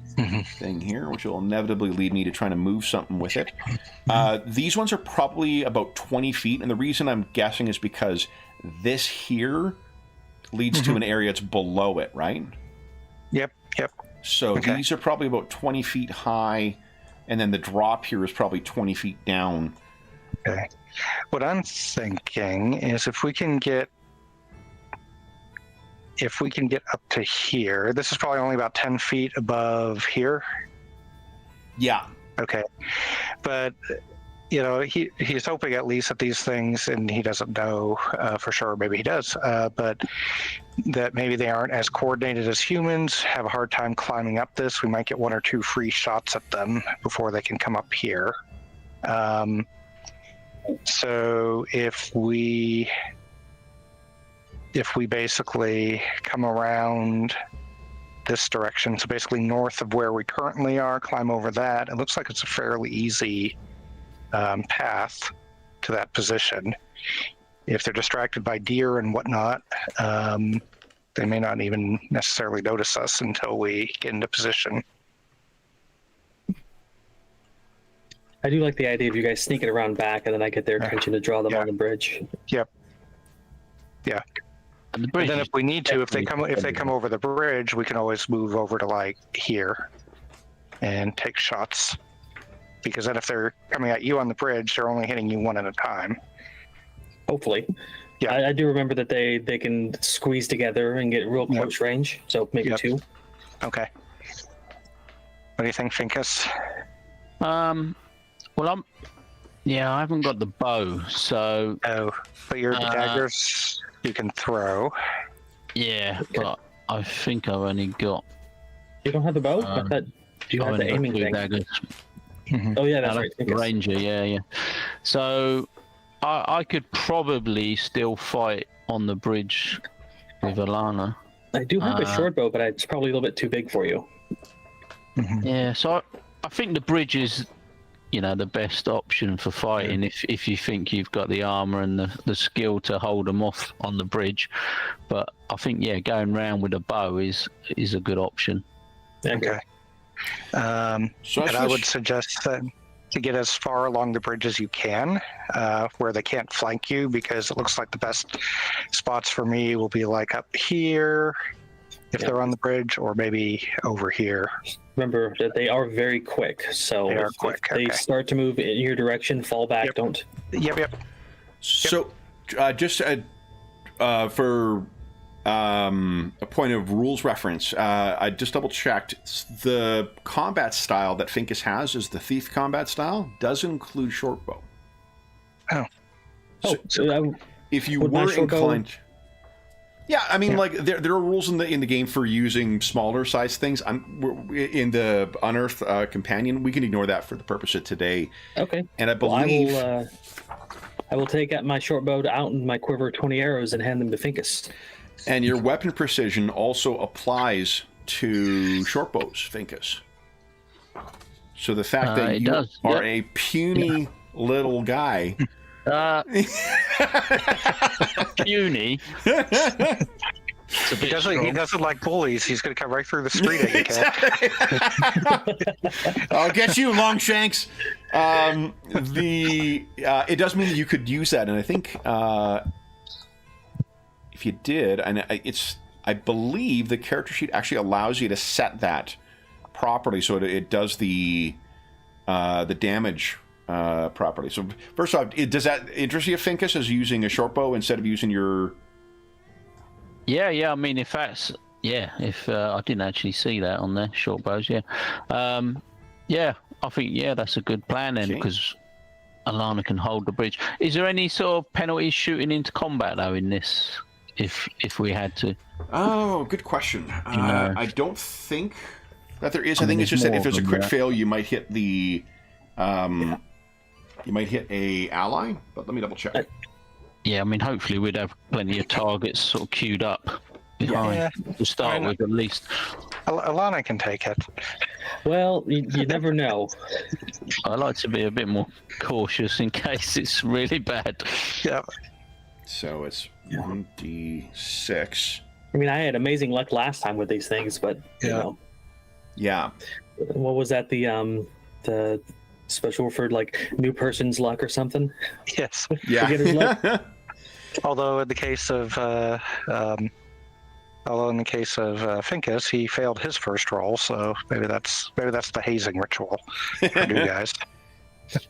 thing here, which will inevitably lead me to trying to move something with it. These ones are probably about 20 feet, and the reason I'm guessing is because this here leads to an area that's below it, right? Yep. So these are probably about 20 feet high, and then the drop here is probably 20 feet down. Okay. What I'm thinking is if we can get up to here, this is probably only about 10 feet above here. Yeah. Okay. But, he's hoping at least that these things, and he doesn't know for sure, maybe he does, but that maybe they aren't as coordinated as humans, have a hard time climbing up this. We might get one or two free shots at them before they can come up here. So if we basically come around this direction, so basically north of where we currently are, climb over that, it looks like it's a fairly easy path to that position. If they're distracted by deer and whatnot, they may not even necessarily notice us until we get into position. I do like the idea of you guys sneaking around back, and then I get their attention to draw them on the bridge. Yep. Yeah. And then if we need to, if they come over the bridge, we can always move over to like here and take shots. Because then if they're coming at you on the bridge, they're only hitting you one at a time. Hopefully. Yeah. I do remember that they can squeeze together and get real close range, so maybe two. Okay. What do you think, Finkus? Well, I haven't got the bow, so... Oh, but your daggers you can throw. Yeah, but I think I've only got... You don't have the bow? I thought you had the aiming thing. Daggers. Oh, yeah, that's right. Ranger, yeah. So, I could probably still fight on the bridge with Alana. I do have a short bow, but it's probably a little bit too big for you. Yeah, so I think the bridge is, the best option for fighting if you think you've got the armor and the skill to hold them off on the bridge. But I think, going round with a bow is a good option. Okay. And I would suggest that to get as far along the bridge as you can, where they can't flank you, because it looks like the best spots for me will be like up here, if they're on the bridge, or maybe over here. Remember that they are very quick, so They are if quick, they okay. start to move in your direction, fall back, Yep. don't. Yep. So, just for a point of rules reference, I just double checked. The combat style that Finkus has is the thief combat style. Does include short bow. So If you Would my were short bow- inclined, yeah, I mean, like there are rules in the game for using smaller size things. In the Unearthed Companion. We can ignore that for the purpose of today. okay. And I Well, believe. I will take out my short bow out in my quiver 20 arrows and hand them to Finkus. And your weapon precision also applies to short bows, Finkus. So the fact that It you does, are a puny little guy. Puny. It's a bit He strong. doesn't like bullies. He's going to come right through the street at you, Cat. I'll get you, Longshanks. It does mean that you could use that, and I think if you did, and I believe the character sheet actually allows you to set that properly, so it does the damage properly. So first off, does that interest you, Finkus, as using a short bow instead of using your? Yeah. I mean, if I didn't actually see that on there, short bows. I think that's a good plan then, because Alana can hold the bridge. Is there any sort of penalties shooting into combat though in this? If we had to. Oh, good question. I don't think that there is. I think it's just that if there's a crit fail, you might hit the. You might hit a ally, but let me double check. Yeah, I mean, hopefully we'd have plenty of targets sort of queued up behind to start with, at least. Alana can take it. Well, you never know. I like to be a bit more cautious in case it's really bad. Yeah. So it's 1d6. I mean, I had amazing luck last time with these things, but you know, Yeah. what was that? The special word for like new person's luck or something? Yes. Yeah. Beginner's luck? Although in the case of Finkus, he failed his first roll, so maybe that's the hazing ritual for new guys. Let's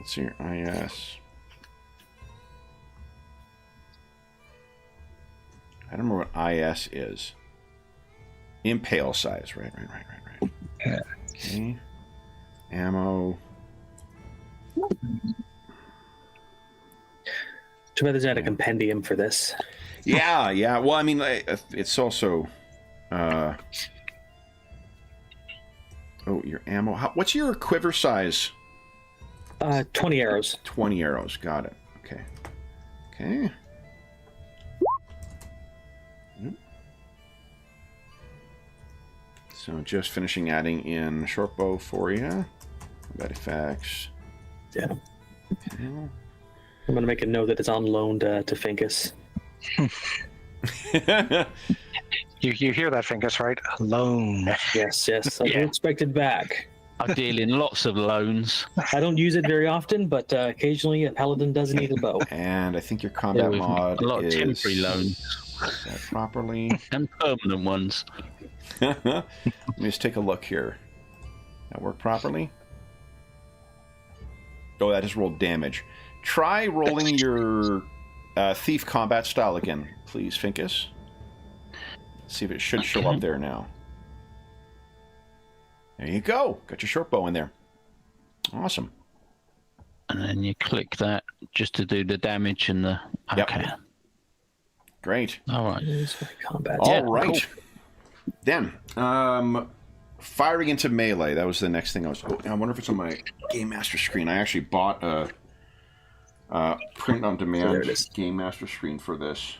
see your IS. I don't remember what IS is. Impale size, right. Yeah. Okay. Ammo. Too bad there's not a compendium for this. Yeah. Well, I mean, it's also. Oh, your ammo. What's your quiver size? 20 arrows. 20 arrows. Got it. Okay. So just finishing adding in short bow for you. Combat effects. Yeah. Okay. I'm going to make a note that it's on loan to Finkus. You hear that, Finkus, right? Alone. Yes. I Yeah. expect it back. I deal in lots of loans. I don't use it very often, but occasionally a paladin does need a bow. And I think your combat With mod a lot of is temporary loans set properly. and permanent ones. Let me just take a look here. That work properly? Oh, that just rolled damage. Try rolling your thief combat style again, please, Finkus. See if it should show up there now. There you go. Got your short bow in there. Awesome. And then you click that just to do the damage and the... Yep. Okay. Great. All right. Use my combat. All right. Then, firing into melee. That was the next thing I was... Oh, I wonder if it's on my Game Master screen. I actually bought a print-on-demand There it is. Game Master screen for this.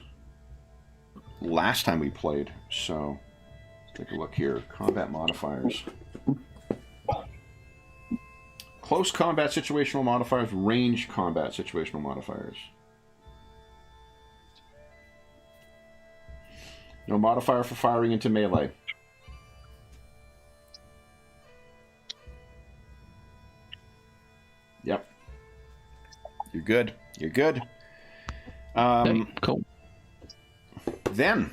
last time we played. So let's take a look here. Combat modifiers. Close combat situational modifiers, range combat situational modifiers. No modifier for firing into melee. Yep. You're good. You're good. Okay, cool. Then.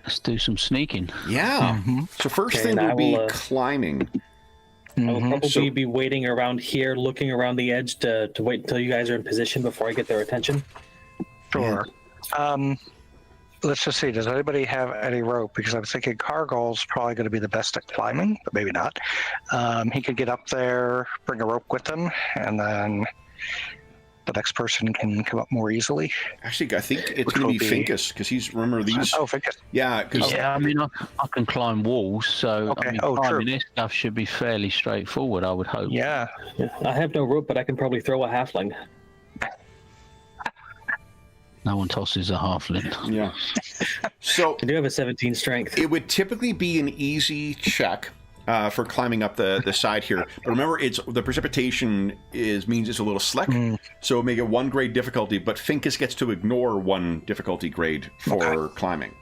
Let's do some sneaking. Yeah. So first Okay, thing and will I be will, climbing. I will probably So- be waiting around here, looking around the edge to wait until you guys are in position before I get their attention. Sure. Let's just see. Does anybody have any rope? Because I'm thinking Cargill's probably going to be the best at climbing, but maybe not. He could get up there, bring a rope with him, and then the next person can come up more easily. Actually, I think it's Which going will to be be- Finkus, because he's, remember these? Oh, Finkus. Yeah, because Yeah, I mean, I can climb walls, so Okay. I mean, Oh, climbing true. this stuff should be fairly straightforward, I would hope. Yeah. Yeah, I have no rope, but I can probably throw a halfling. No one tosses a halfling. yeah. So I do have a 17 strength. it would typically be an easy check for climbing up the side here. But remember, it's the precipitation means it's a little slick, so make it 1 grade difficulty. But Finkus gets to ignore 1 difficulty grade for climbing.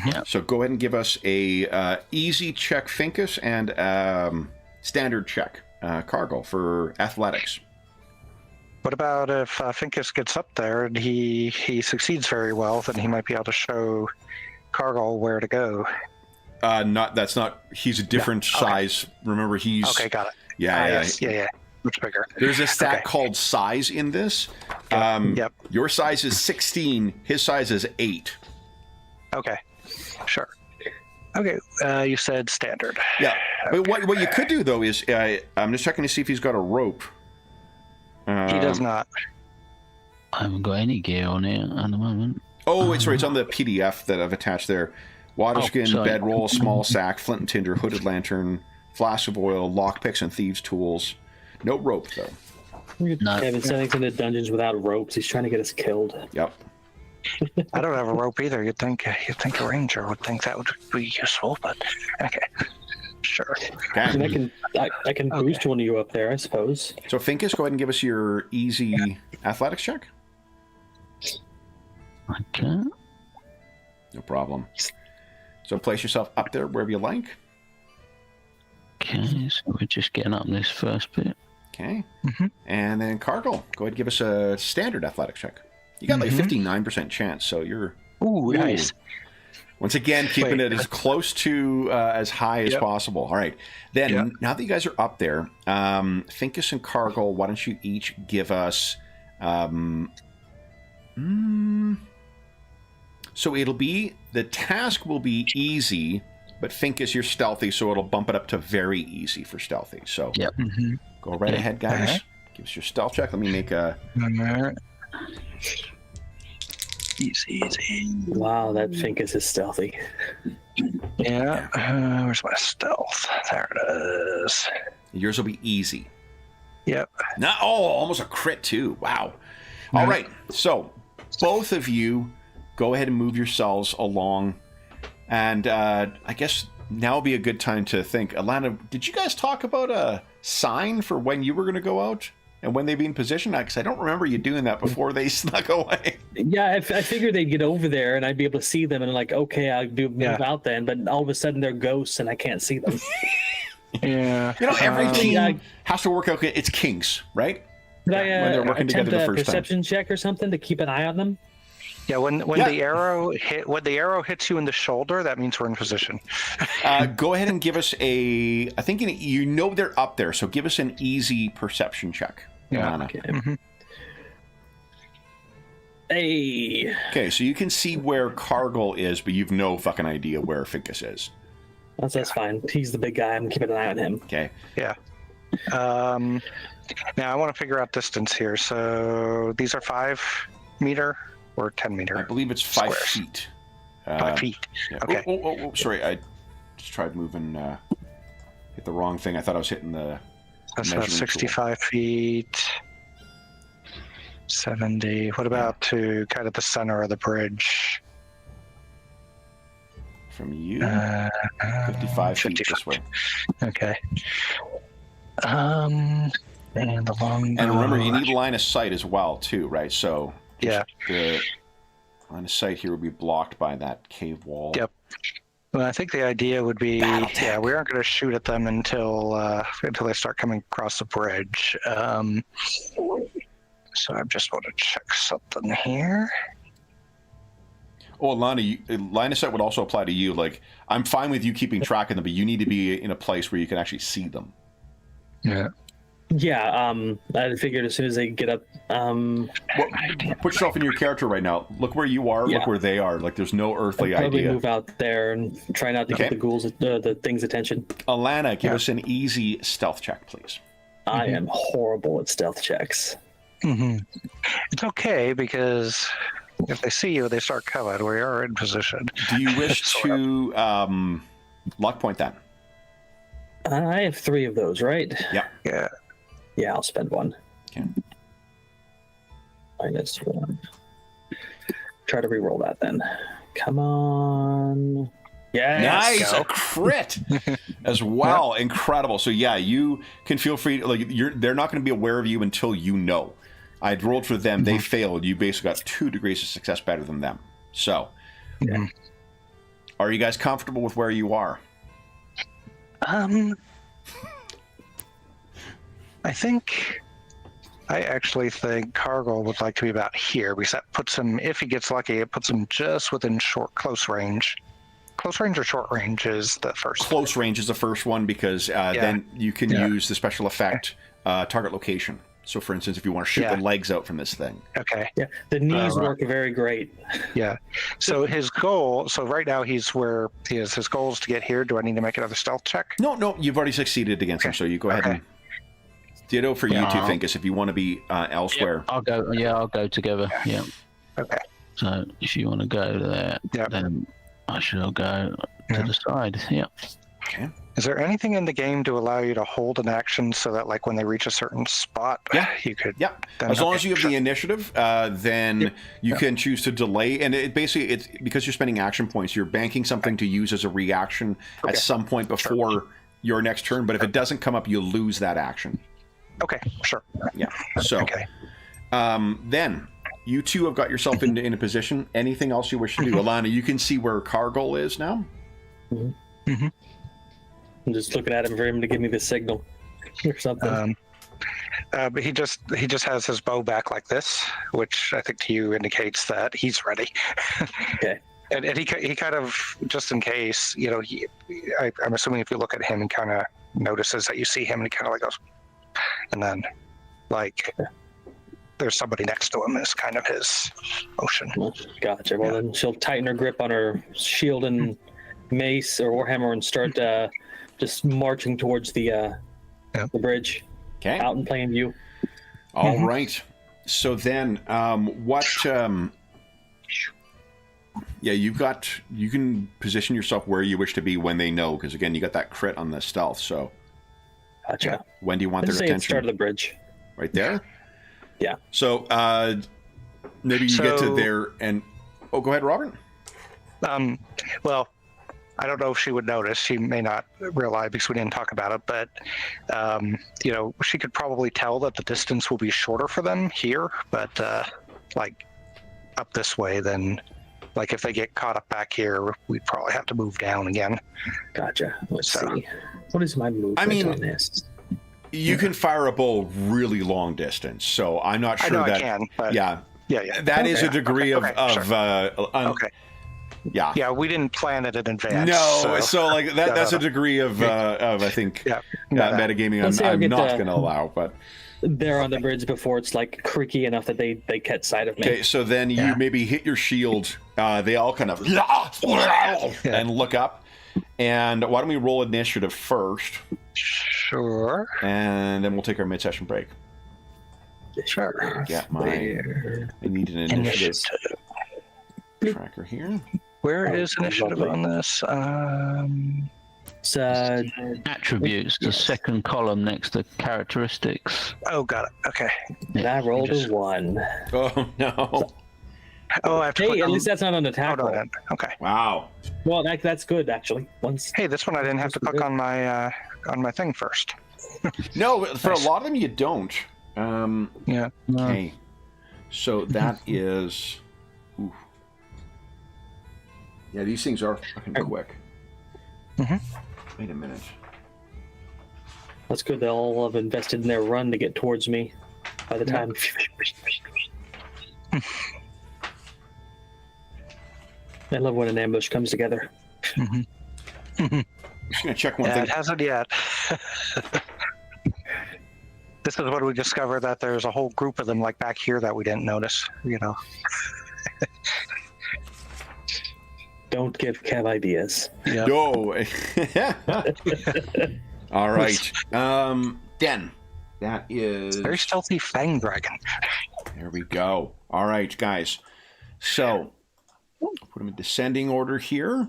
Yeah. So go ahead and give us a easy check, Finkus, and standard check, Cargill, for athletics. What about if Finkus gets up there and he succeeds very well, then he might be able to show Cargill where to go. That's not. He's a different size. Remember, he's Okay, got it. Yeah, Yes, yeah. Much bigger. There's a stat Okay. called size in this. Yep. Your size is 16. His size is 8. Okay. Sure. Okay. You said standard. Yeah. But what you could do though is I'm just checking to see if he's got a rope. He does not. I haven't got any gear on it at the moment. Oh, it's right. It's on the PDF that I've attached there. Waterskin, sorry. bedroll, small sack, flint and tinder, hooded lantern, flask of oil, lockpicks and thieves' tools. No rope though. No. Kevin sending us into dungeons without ropes. He's trying to get us killed. Yep. I don't have a rope either. You'd think a ranger would think that would be useful, but okay. Sure. And Okay. I can boost one of you up there, I suppose. So Finkus, go ahead and give us your easy athletics check. Okay. No problem. So place yourself up there wherever you like. Okay, so we're just getting up this first bit. Okay. And then Cargill, go ahead and give us a standard athletics check. You got like a 59% chance, so you're Ooh, nice. once again keeping Wait. it as close to as high as Yep. possible. All right. Then Yep. now that you guys are up there, Finkus and Cargill, why don't you each give us so it'll be the task will be easy, but Finkus, you're stealthy, so it'll bump it up to very easy for stealthy. So Yep. go right Yeah. ahead, guys. Alright. Give us your stealth check. Let me make a Alright. Easy. Wow, that Finkus is stealthy. Yeah. Where's my stealth? There it is. yours will be easy. Yep. Almost a crit too. Wow. All right. So both of you go ahead and move yourselves along. And I guess now would be a good time to think. Alana, did you guys talk about a sign for when you were going to go out and when they'd be in position? Because I don't remember you doing that before they snuck away. Yeah, I figured they'd get over there and I'd be able to see them and like, okay, I'll move out then. But all of a sudden they're ghosts and I can't see them. Yeah. You know, every team yeah. has to work out. It's kinks, right? Could when I they're working attempt together the a first time. perception check or something to keep an eye on them? Yeah. When Yeah. the arrow hits you in the shoulder, that means we're in position. Go ahead and give us a. I think you know they're up there, so give us an easy perception check. Yeah. Alana. Okay. Hey, Okay, so you can see where Cargill is, but you've no fucking idea where Finkus is. that's fine. He's the big guy. I'm keeping an eye on him. Okay. Yeah. Now I want to figure out distance here. So these are 5 meter or 10 I meter. believe it's 5 Squares. feet. 5 feet. Yeah. Okay. Oh, sorry. I just tried moving. Hit the wrong thing. I thought I was hitting the. That's about measuring tool. 65 feet. 70. What about to kind of the center of the bridge? From you, 55 feet this way. Okay. And the long. And remember, you need line of sight as well, too, right? So Yeah. the line of sight here would be blocked by that cave wall. Yep. Well, I think the idea would be, yeah, we aren't going to shoot at them until they start coming across the bridge. So I just want to check something here. Oh, Lana, line of sight would also apply to you. Like, I'm fine with you keeping track of them, but you need to be in a place where you can actually see them. Yeah. Yeah, I figured as soon as they get up. Put yourself in your character right now. Look where you are. Yeah. Look where they are. Like, there's no earthly I'd probably idea. move out there and try not to get the ghouls, the thing's attention. Alana, give us an easy stealth check, please. I am horrible at stealth checks. Mm-hmm. It's okay because if they see you, they start coming. We are in position. Do you wish to luck point that? I have 3 of those, right? Yeah. Yeah. Yeah, I'll spend 1. Okay. -1. Try to re-roll that then. Come on. Yeah. Nice, a crit as well. Incredible. So yeah, you can feel free. Like they're not going to be aware of you until you know. I'd rolled for them. They failed. You basically got 2 degrees of success better than them. So, are you guys comfortable with where you are? I actually think Cargill would like to be about here because that puts him, if he gets lucky, it puts him just within close range. Close range or short range is the first? Close range is the first one because then you can use the special effect target location. So, for instance, if you want to shoot the legs out from this thing. Okay. Yeah, the knees work very great. Yeah. So his goal, so right now he's where he is. His goal is to get here. Do I need to make another stealth check? No, you've already succeeded against him, so you go ahead and ditto for you two, Finkus, if you want to be elsewhere. I'll go. Yeah, I'll go together. Yeah. Okay. So if you want to go there, then I shall go to the side. Yeah. Okay. Is there anything in the game to allow you to hold an action so that, like, when they reach a certain spot, you could? Yeah. As long as you have the initiative, then you can choose to delay. And it basically, it's because you're spending action points, you're banking something to use as a reaction at some point before your next turn. But if it doesn't come up, you lose that action. Okay. Sure. Yeah. So, then you two have got yourself in a position. Anything else you wish to do, Alana? You can see where Cargill is now. I'm just looking at him for him to give me the signal or something. But he just has his bow back like this, which I think to you indicates that he's ready. Okay. And he kind of, just in case, you know, I'm assuming if you look at him, he kind of notices that you see him, and he kind of like goes, and then like there's somebody next to him is kind of his motion. Gotcha. Well, then she'll tighten her grip on her shield and mace or warhammer and start just marching towards the bridge. Okay. Out in plain view. All right. So then, you can position yourself where you wish to be when they know, because again, you got that crit on the stealth. So, gotcha. When do you want their Say attention? At the start of the bridge. Right there. Yeah. So maybe you get to there and go ahead, Robert. Well, I don't know if she would notice. She may not realize because we didn't talk about it, but you know, she could probably tell that the distance will be shorter for them here, but like up this way, then like if they get caught up back here, we'd probably have to move down again. Gotcha. Let's see. What is my movement on this? You can fire a bow really long distance, so I'm not sure I that. I can, but yeah. That is a degree of Yeah, we didn't plan it in advance. No, so like that's a degree of I think metagaming I'm not going to allow, but they're on the bridge before it's like creaky enough that they catch sight of me. Okay, so then you maybe hit your shield. They all kind of and look up. And why don't we roll initiative first? Sure. And then we'll take our mid-session break. Sure. I need an initiative tracker here. Where is initiative on this? It's, Attributes, the yes. second column next to characteristics. Oh, got it. Okay. and I rolled just- a 1. Oh no! Oh, I have to Hey, click at on... least that's not an Oh, attack no, I roll. didn't. Okay. Wow. Well, that's good actually. Once Hey, this one I didn't have to click on my thing first. No, for Nice. a lot of them you don't. Yeah. Okay. So that is. Ooh. Yeah, these things are fucking quick. Mhm. Wait a minute. that's good. They'll all have invested in their run to get towards me by the time. I love when an ambush comes together. I'm just gonna check one Yeah, thing. it hasn't yet. This is when we discover that there's a whole group of them like back here that we didn't notice, you know. Don't give Kev ideas. Yeah. No. All right. Den. That is. Very stealthy fang dragon. There we go. All right, guys. So, put them in descending order here.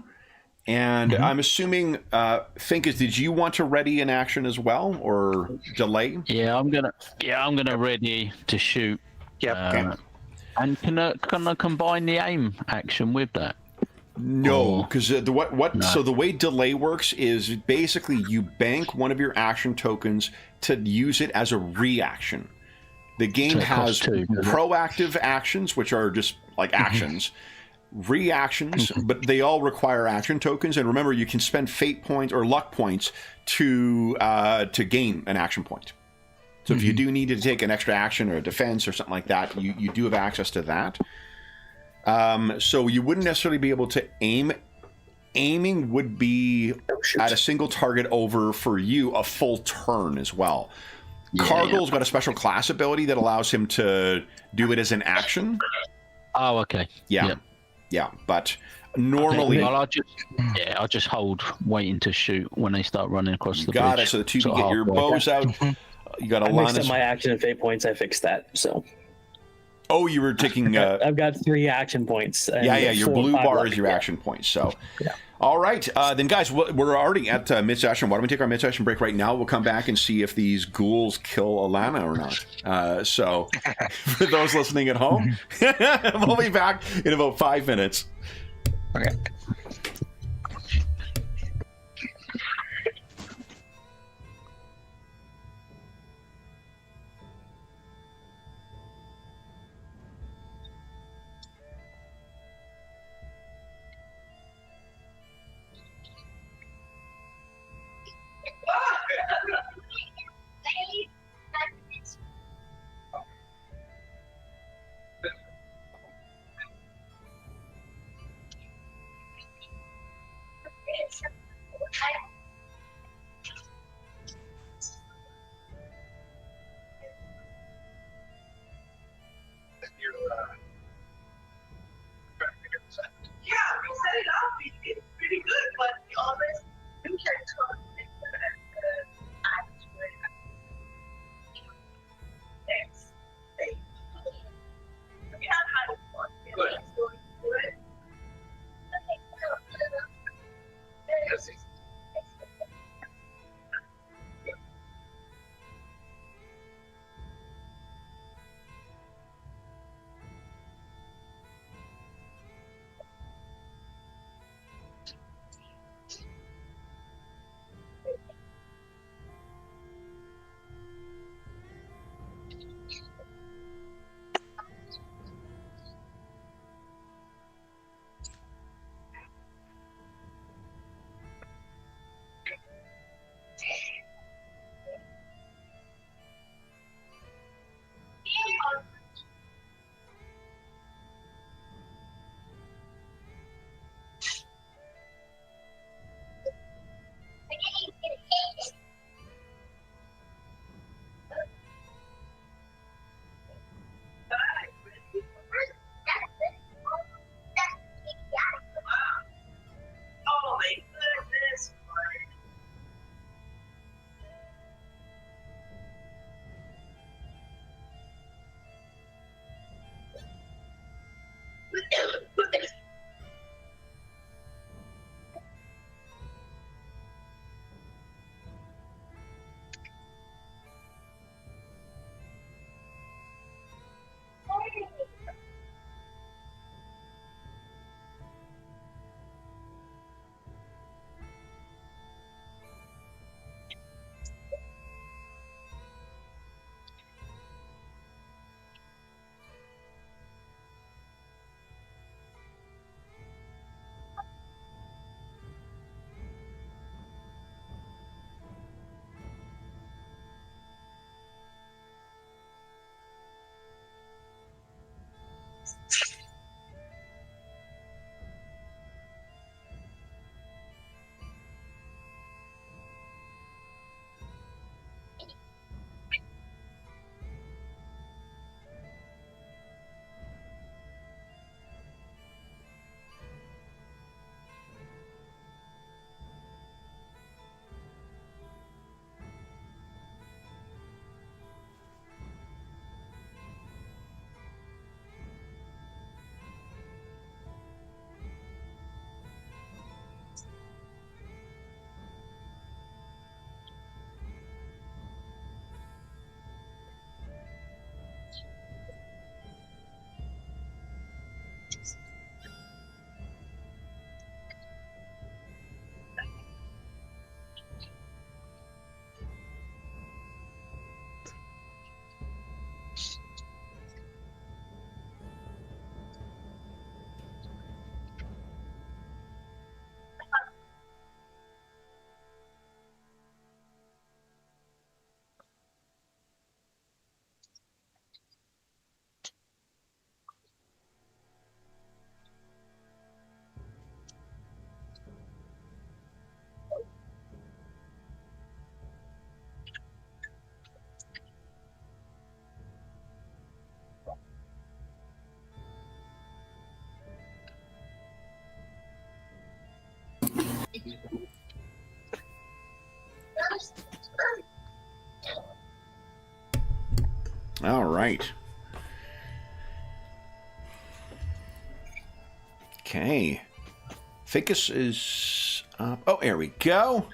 And I'm assuming, Finkus, did you want to ready an action as well, or delay? Yeah, I'm gonna ready to shoot. Yep. Okay. And can I combine the aim action with that? No, because No. So the way delay works is basically you bank one of your action tokens to use it as a reaction. The game So it has costs 2, does it? proactive actions, which are just like actions, reactions, but they all require action tokens. And remember, you can spend fate points or luck points to gain an action point. So if you do need to take an extra action or a defense or something like that, you do have access to that. So you wouldn't necessarily be able to aim. Aiming would be at a single target over for you a full turn as well. Cargill's got a special class ability that allows him to do it as an action. Oh, okay. Yeah. But normally, Well, I'll just hold, waiting to shoot when they start running across the got bridge. it. So the two, you Sort of get your halfway. bows out. You got I mixed up Alana's. my action and fate points. I fixed that. So Oh, you were taking. I've got 3 action points. And Yeah. Your 4 and blue 5 bar left. is your action point. So. Yeah. All right, then, guys, we're already at mid-session. Why don't we take our mid-session break right now? We'll come back and see if these ghouls kill Alana or not. So, for those listening at home, we'll be back in about 5 minutes. Okay. All right. Okay. Finkus is up. Oh, there we go.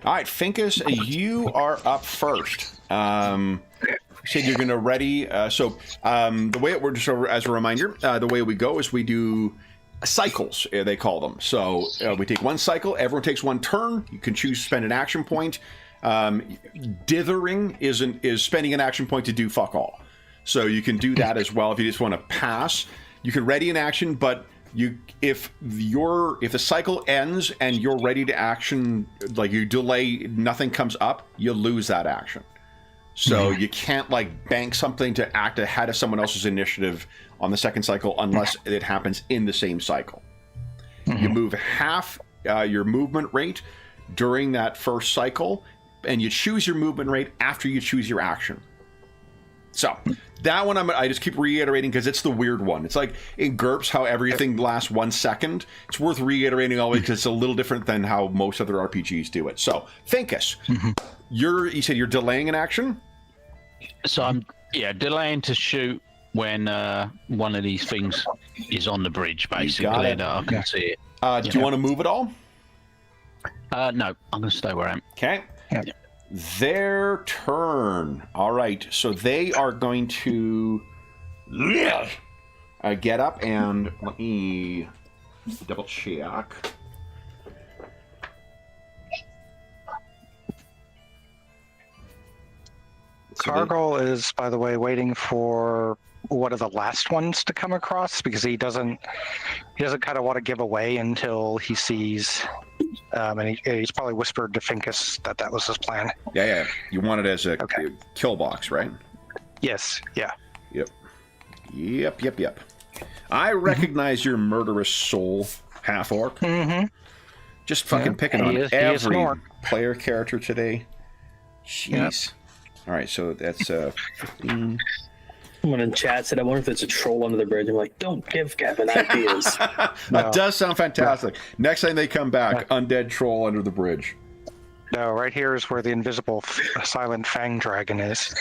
All right, Finkus, you are up first. You said you're going to ready. The way it works, just as a reminder, the way we go is we do cycles, they call them. So we take one cycle. Everyone takes one turn. You can choose to spend an action point. Dithering is spending an action point to do fuck all. So you can do that as well if you just want to pass. You can ready an action, but if the cycle ends and you're ready to action, like you delay, nothing comes up, you lose that action. So you can't like bank something to act ahead of someone else's initiative on the second cycle unless it happens in the same cycle. You move half your movement rate during that first cycle, and you choose your movement rate after you choose your action. So that one I just keep reiterating because it's the weird one. It's like in GURPS how everything lasts 1 second. It's worth reiterating always because it's a little different than how most other RPGs do it. So Finkus, you said you're delaying an action? So I'm delaying to shoot when one of these things is on the bridge, basically, that I can see it. Do you want to move at all? No, I'm going to stay where I am. Okay. Yeah. Their turn. All right. So they are going to get up and let me double check. Cargill is, by the way, waiting for one of the last ones to come across because he doesn't kind of want to give away until he sees, and he's probably whispered to Finkus that was his plan. Yeah. You want it as a kill box, right? Yes. Yeah. Yep. I recognize your murderous soul, half orc. Just fucking picking on every player character today. Jeez. All right, so that's 15. Someone in chat said, I wonder if there's a troll under the bridge. I'm like, don't give Kevin ideas. That does sound fantastic. Next time they come back, undead troll under the bridge. No, right here is where the invisible silent fang dragon is.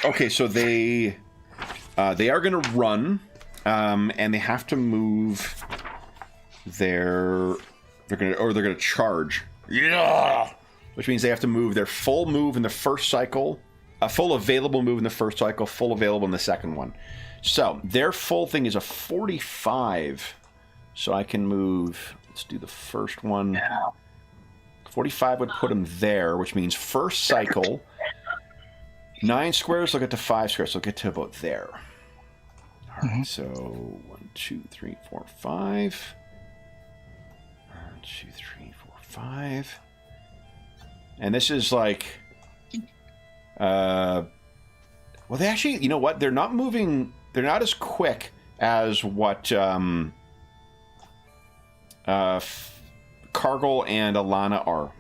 Okay, so they are going to run, and they have to move they're going to charge. Yeah! Which means they have to move their full move in the first cycle, a full available move in the first cycle, full available in the second one. So their full thing is a 45. So I can move, let's do the first one. 45 would put them there, which means first cycle, 9 squares, they'll get to 5 squares, so they'll get to about there. All right, so 1, 2, 3, 4, 5. 1, 2, 3, 4, 5. And this is like, well, they actually, you know what? They're not moving. They're not as quick as what Cargill and Alana are.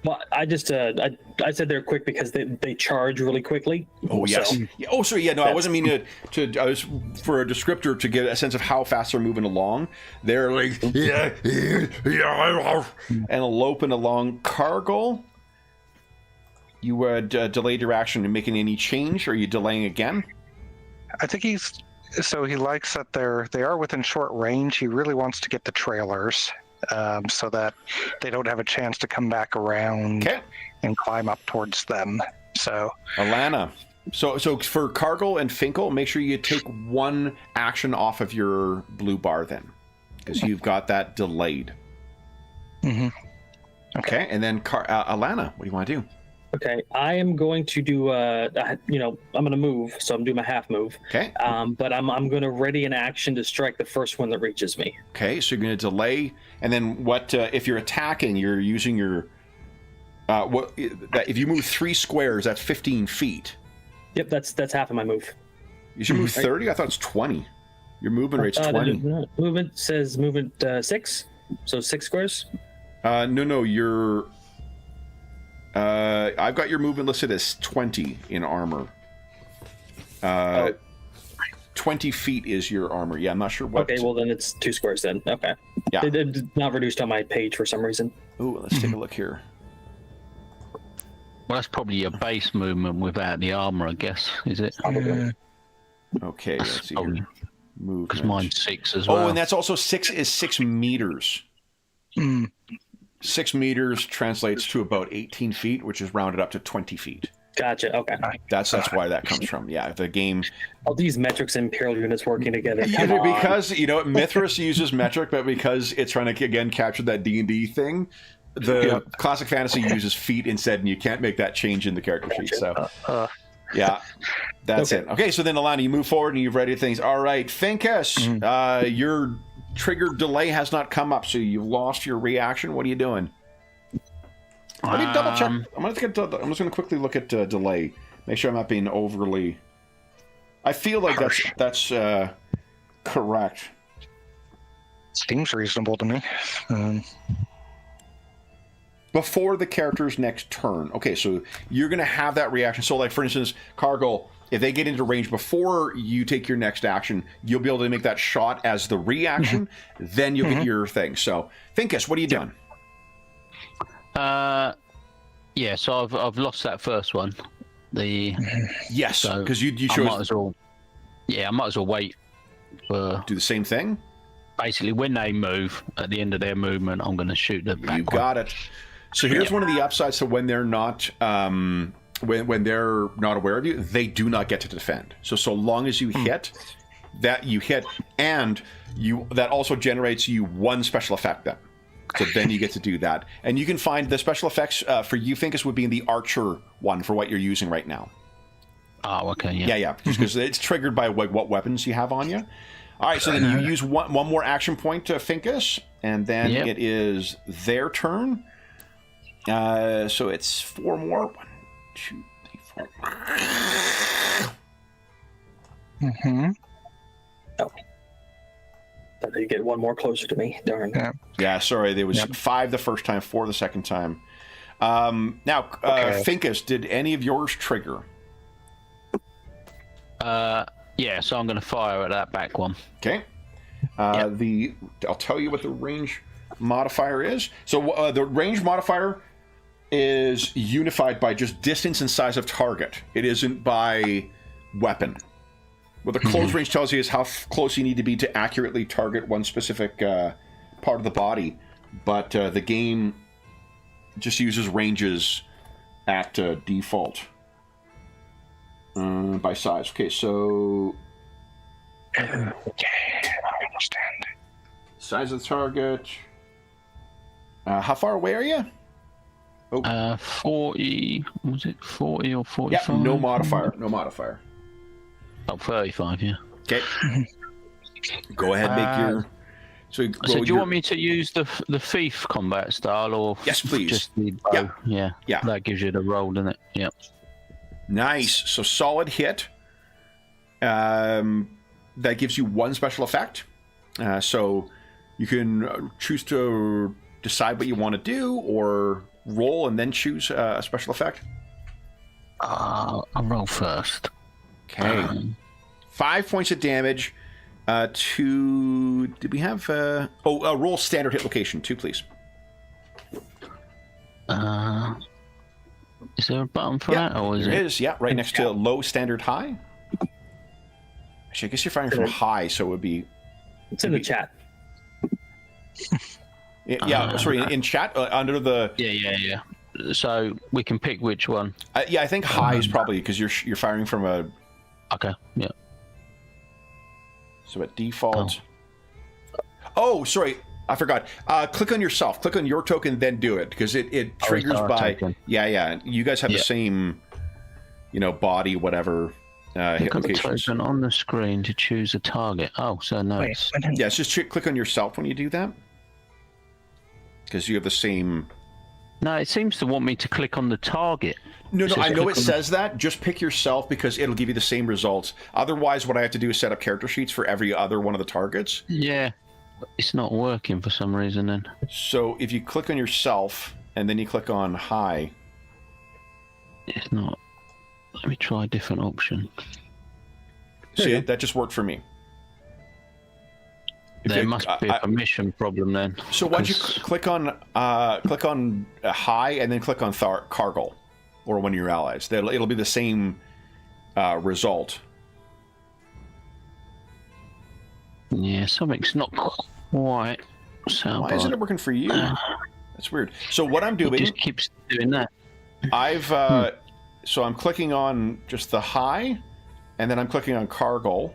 Well, I just I said they're quick because they charge really quickly. Oh yes. So, sorry. Yeah. No, I wasn't meaning to. I was for a descriptor to get a sense of how fast they're moving along. They're like and loping along. Cargill, you would delayed your action in making any change, or are you delaying again? I think he likes that they are within short range. He really wants to get the trailers. So that they don't have a chance to come back around and climb up towards them. So Alana. So for Cargill and Finkel, make sure you take one action off of your blue bar then, because you've got that delayed. Okay, and then Alana, what do you want to do? Okay, I am going to do I'm going to move, so I'm doing my half move. Okay. But I'm going to ready an action to strike the first one that reaches me. Okay, so you're going to delay, and then what? If you're attacking, you're using your if you move 3 squares, that's 15 feet. Yep, that's half of my move. You should move 30. I thought it's 20. Your movement rate's 20. Movement says movement 6, so 6 squares. No, you're. I've got your movement listed as 20 in armor. 20 feet is your armor. Yeah, I'm not sure what. Okay, well then it's 2 squares then. Okay. Yeah. It's not reduced on my page for some reason. Ooh, let's take a look here. Well, that's probably your base movement without the armor, I guess. Is it? Okay, let's see here. Movement. Because mine's 6 as well. Oh, and that's also 6 meters. 6 meters translates to about 18 feet, which is rounded up to 20 feet. Gotcha. Okay. That's why that comes from. Yeah, the game. All these metrics and Imperial units working together. Because Mythras uses metric, but because it's trying to again capture that D&D thing, the classic fantasy uses feet instead, and you can't make that change in the character sheet. So, yeah, that's it. Okay, so then Alana, you move forward and you've ready things. All right, Finkus, your trigger delay has not come up, so you've lost your reaction. What are you doing? Let me double check. I'm just going to quickly look at delay. Make sure I'm not being overly. I feel like that's correct. Seems reasonable to me. Before the character's next turn. Okay, so you're going to have that reaction. So, like, for instance, Cargill, if they get into range before you take your next action, you'll be able to make that shot as the reaction. Then you'll get your thing. So, Finkus, what are you doing? Yeah, so I've lost that first one. Yes, because you chose. I might as well wait for. Do the same thing. Basically, when they move at the end of their movement, I'm going to shoot them back. You got it. So here's one of the upsides. So when they're not, when they're not aware of you, they do not get to defend. So long as you hit, and that also generates you one special effect then. So then you get to do that. And you can find the special effects for you, Finkus, would be in the Archer one for what you're using right now. Oh, okay, yeah. Yeah, because it's triggered by what weapons you have on you. All right, so then you use one more action point to Finkus, and then it is their turn. So it's 4 more. 1, 2, 3, 4. Oh. Thought they'd get one more closer to me. Darn. Yeah, sorry. There was 5 the first time, 4 the second time. Now, Finkus, did any of yours trigger? Yeah, so I'm going to fire at that back one. Okay. I'll tell you what the range modifier is. So the range modifier is unified by just distance and size of target. It isn't by weapon. What the close range tells you is how close you need to be to accurately target one specific part of the body. But the game just uses ranges at default by size. Okay, so... Okay, I understand. Size of the target. How far away are you? 40... Was it 40 or 45? Yeah, no modifier. No modifier. Oh, 35, yeah. Okay. Go ahead, make your... So do you want me to use the thief combat style, or yes, please. Just the bow? Yeah. That gives you the roll, doesn't it? Yeah. Nice. So solid hit. That gives you one special effect. So you can choose to decide what you want to do, or roll and then choose a special effect. I'll roll first. Okay. 5 points of damage. Did we have roll standard hit location 2, please? Is there a button for that, or is there is, right next to low, standard, high. Actually, I guess you're firing from high, so it would be. It's in the chat. Sorry, in chat under the. Yeah. So we can pick which one. I think high is probably because you're firing from a. Okay. Yeah. So at default. Oh, sorry. I forgot. Click on yourself. Click on your token, then do it, because it triggers by. Token. Yeah. You guys have the same, body, whatever. Hit locations. Token on the screen to choose a target. Oh, so no. It's just click on yourself when you do that, because you have the same. No, it seems to want me to click on the target. No, I know it says that. Just pick yourself, because it'll give you the same results. Otherwise, what I have to do is set up character sheets for every other one of the targets. Yeah, it's not working for some reason then. So if you click on yourself, and then you click on high. It's not. Let me try a different option. See, that just worked for me. There must be a permission problem then. So once you click on high and then click on Cargill or one of your allies, it'll be the same result. Yeah, something's not quite. Why isn't it working for you? That's weird. So what I'm doing, it just keeps doing that. So I'm clicking on just the high, and then I'm clicking on Cargill.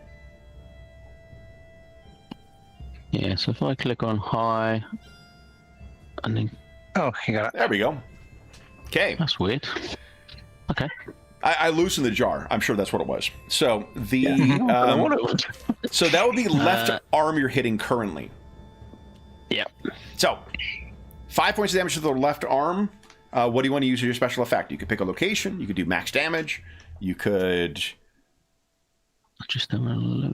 Yeah, so if I click on high, and then... Oh, you got it. There we go. Okay. That's weird. Okay. I loosened the jar. I'm sure that's what it was. So so that would be left arm you're hitting currently. Yeah. So 5 points of damage to the left arm. What do you want to use as your special effect? You could pick a location. You could do max damage. You could... Just have a look.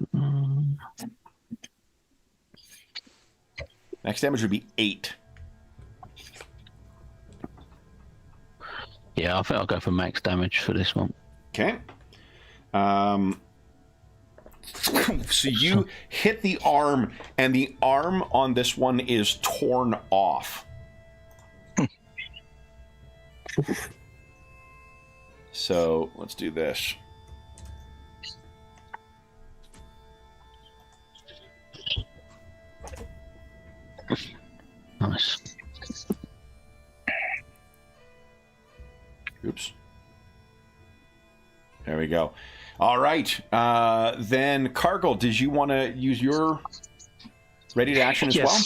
Max damage would be 8. Yeah, I think I'll go for max damage for this one. Okay. So you hit the arm, and the arm on this one is torn off. So let's do this. Nice. Oops. There we go. All right. Then Cargill, did you want to use your ready to action as well?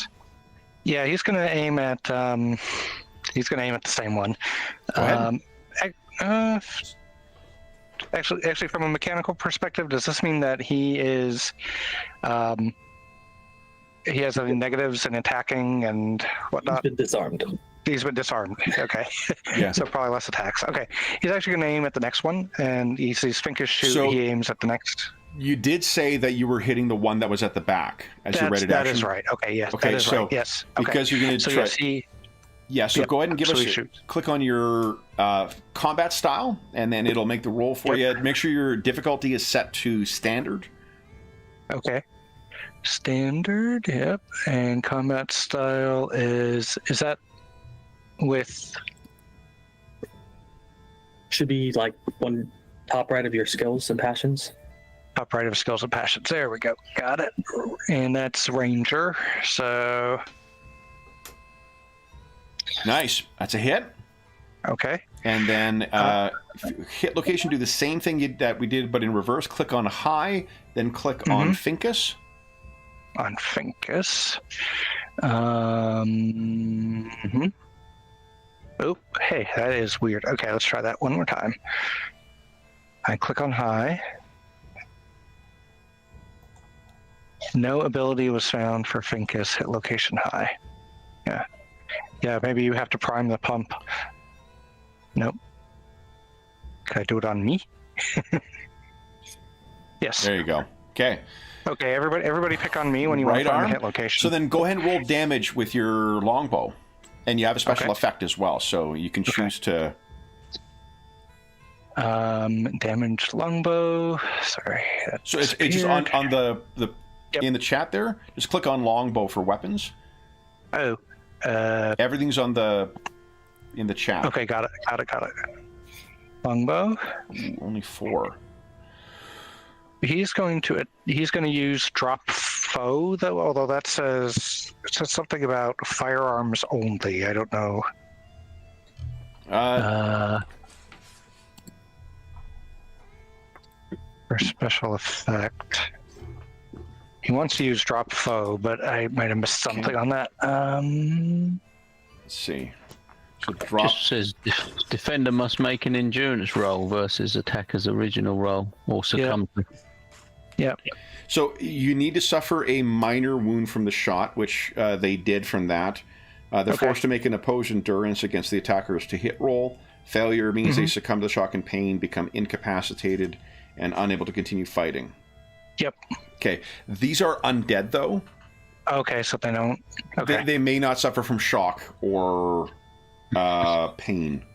Yeah, he's going to aim at the same one. Go ahead. Actually, from a mechanical perspective, does this mean that he is he has any negatives in attacking and whatnot? He's been disarmed. He's been disarmed. Okay. Yeah. So probably less attacks. Okay. He's actually going to aim at the next one, and he sees Finkish shoot. So he aims at the next. You did say that you were hitting the one that was at the back as your ready to action. That is right. Okay. Yes. Okay. That is So right. Yes. Okay. because you're going to try. Yes, So go ahead and give us. Click on your combat style, and then it'll make the roll for you. Make sure your difficulty is set to standard. Okay. Standard. Yep. And combat style is that with? Should be like one top right of your skills and passions. Top right of skills and passions. There we go. Got it. And that's Ranger. So. Nice. That's a hit. Okay. And then hit location, do the same thing that we did, but in reverse. Click on high, then click on Finkus. On Finkus. Oh, hey, that is weird. Okay, let's try that one more time. I click on high. No ability was found for Finkus. Hit location high. Yeah. Yeah, maybe you have to prime the pump. Nope. Can I do it on me? Yes. There you go. Okay. Okay, everybody pick on me when you want to find the hit location. So then go ahead and roll damage with your longbow. And you have a special effect as well, so you can choose to... Damage longbow. Sorry. So it's just on the in the chat there. Just click on longbow for weapons. Oh. Everything's in the chat. Okay, got it. Longbow. Only 4. He's going to use drop foe though, although it says something about firearms only. I don't know. For special effect, he wants to use drop foe, but I might have missed something on that. Let's see. So drop. Just says defender must make an endurance roll versus attacker's original roll or succumb. Yeah. So you need to suffer a minor wound from the shot, which they did from that. They're forced to make an opposed endurance against the attacker's to hit roll. Failure means they succumb to the shock and pain, become incapacitated, and unable to continue fighting. Yep. Okay. These are undead, though. Okay, so they don't... Okay. They may not suffer from shock or pain.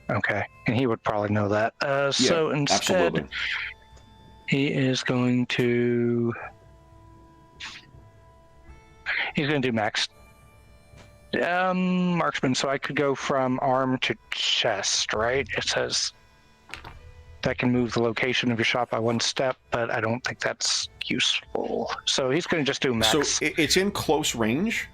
Okay, and he would probably know that. So instead... Absolutely. He is going to... He's going to do max marksman, so I could go from arm to chest, right? It says that can move the location of your shot by 1 step, but I don't think that's useful. So he's going to just do max. So it's in close range.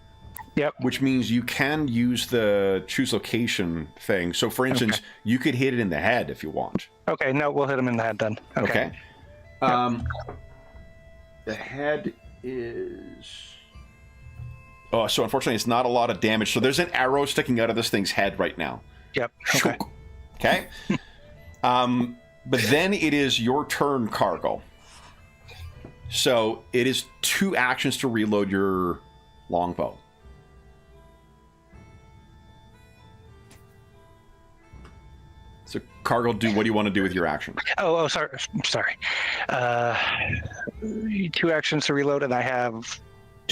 Yep. Which means you can use the choose location thing. So, for instance, you could hit it in the head if you want. Okay, no, we'll hit him in the head then. Okay. The head is... Oh, so unfortunately, it's not a lot of damage. So there's an arrow sticking out of this thing's head right now. Yep. Okay. Okay. But then it is your turn, Cargo. So it is 2 actions to reload your longbow. So, Cargo, what do you want to do with your action? Oh, sorry. 2 actions to reload, and I have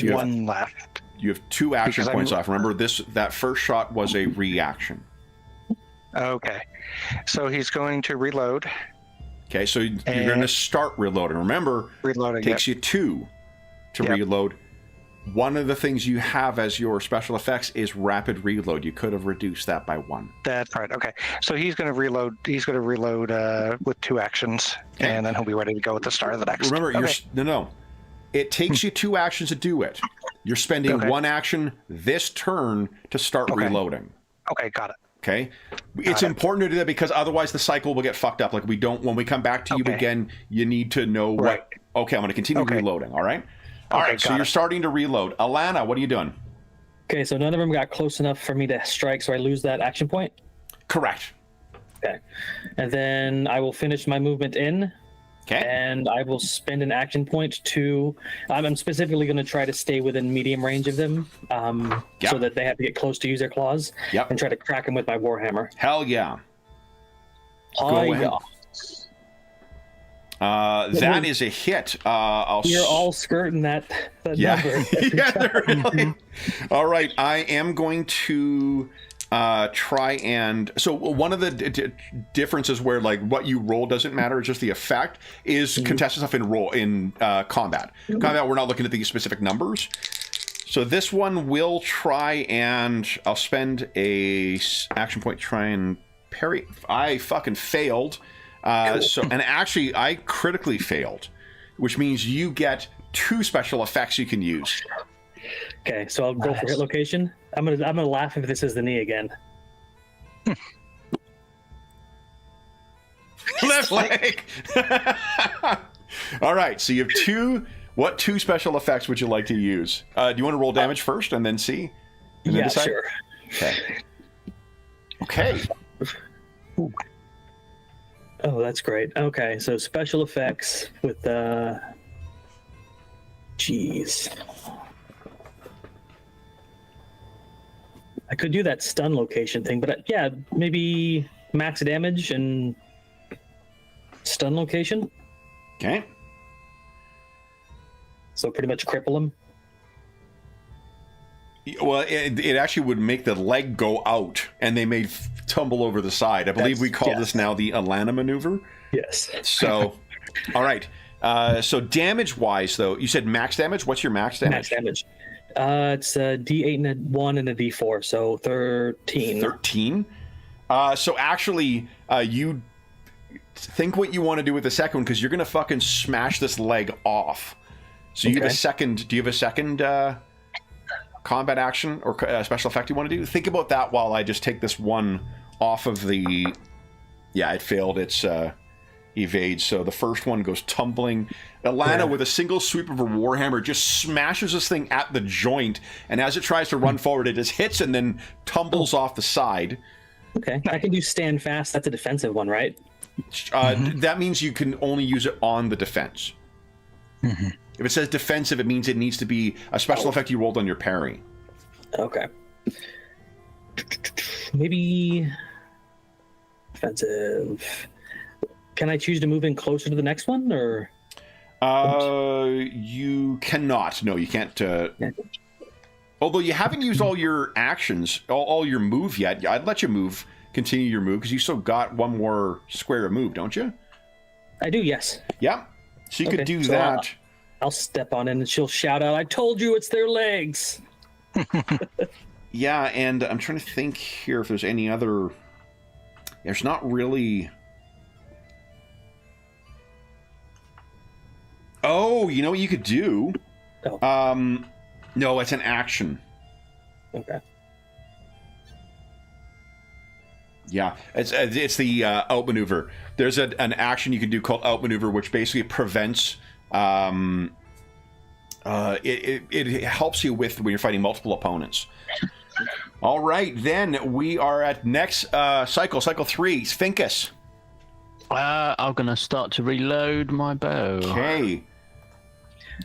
1 left. You have 2 action points off. Remember, that first shot was a reaction. Okay. So he's going to reload. Okay, so you're going to start reloading. Remember, reloading, it takes you 2 to reload. One of the things you have as your special effects is rapid reload. You could have reduced that by 1. That's right. Okay, so he's going to reload. He's going to reload with 2 actions, and then he'll be ready to go at the start of the next. Remember, no. It takes you 2 actions to do it. You're spending 1 action this turn to start reloading. Okay, got it. Okay, it's important to do that because otherwise the cycle will get fucked up. Like when we come back to you again, you need to know what. Okay, I'm going to continue reloading. All right. All right, so you're starting to reload. Alana, what are you doing? Okay, so none of them got close enough for me to strike, so I lose that action point? Correct. Okay. And then I will finish my movement in. Okay. And I will spend an action point to... I'm specifically going to try to stay within medium range of them so that they have to get close to use their claws and try to crack them with my Warhammer. Hell yeah. Go ahead. That is a hit. You're all skirting that number. Yeah, all right, I am going to try and... So one of the differences where like what you roll doesn't matter, it's just the effect, is contested stuff in combat. Combat, we're not looking at these specific numbers. So this one will try and... I'll spend a action point to try and parry. I fucking failed. And actually, I critically failed, which means you get 2 special effects you can use. Okay, so I'll go for hit location. I'm gonna laugh if this is the knee again. Left leg. All right, so you have 2. What 2 special effects would you like to use? Do you want to roll damage first and then see? And then decide? Sure. Okay. Ooh. Oh, that's great. Okay, so special effects with Jeez. I could do that stun location thing, but yeah, maybe max damage and stun location. Okay. So pretty much cripple him. Well, it actually would make the leg go out, and they may tumble over the side. I believe we call this now the Alana maneuver. Yes. So, all right. So damage-wise, though, you said max damage. What's your max damage? Max damage. It's a D8 and a 1 and a D4, so 13. 13? So actually, you think what you want to do with the second one, because you're going to fucking smash this leg off. So you have a second... Do you have a second... combat action or special effect you want to do? Think about that while I just take this one off of the... Yeah, it failed its evade, so the first one goes tumbling. Alana, with a single sweep of her Warhammer, just smashes this thing at the joint, and as it tries to run forward, it just hits and then tumbles off the side. Okay, I can do stand fast. That's a defensive one, right? That means you can only use it on the defense. If it says defensive, it means it needs to be a special effect you rolled on your parry. Okay. Maybe defensive. Can I choose to move in closer to the next one, or? You cannot. No, you can't. Although you haven't used all your actions, all your move yet. I'd let you continue your move, because you still got one more square to move, don't you? I do, yes. Yeah. So you could do that. I'll step on in and she'll shout out, "I told you it's their legs." Yeah, and I'm trying to think here if there's any other... There's not really... Oh, you know what you could do? Oh. No, it's an action. Okay. Yeah, it's the outmaneuver. There's an action you can do called outmaneuver, which basically prevents... it helps you with when you're fighting multiple opponents. All right, then we are at next cycle 3, Finkus. I'm going to start to reload my bow. Okay.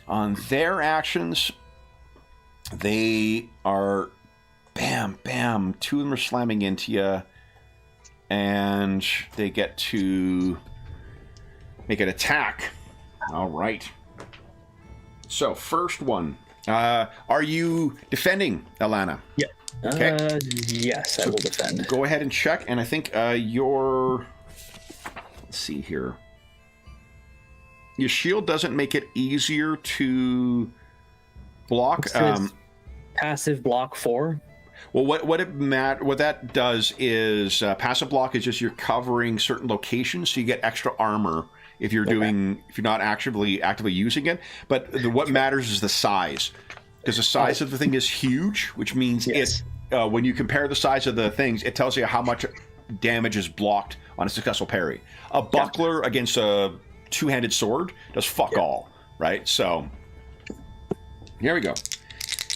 On their actions, they are bam, bam. 2 of them are slamming into you, and they get to make an attack. All right. So, first one. Are you defending, Alana? Yeah. Okay. Yes, I will defend. Go ahead and check, and I think your... Let's see here. Your shield doesn't make it easier to block. Passive block 4. Well, what that does is passive block is just you're covering certain locations, so you get extra armor if you're if you're not actively using it. But what matters is the size, because the size of the thing is huge, which means when you compare the size of the things, it tells you how much damage is blocked on a successful parry. A buckler against a two-handed sword does fuck all, right? So here we go.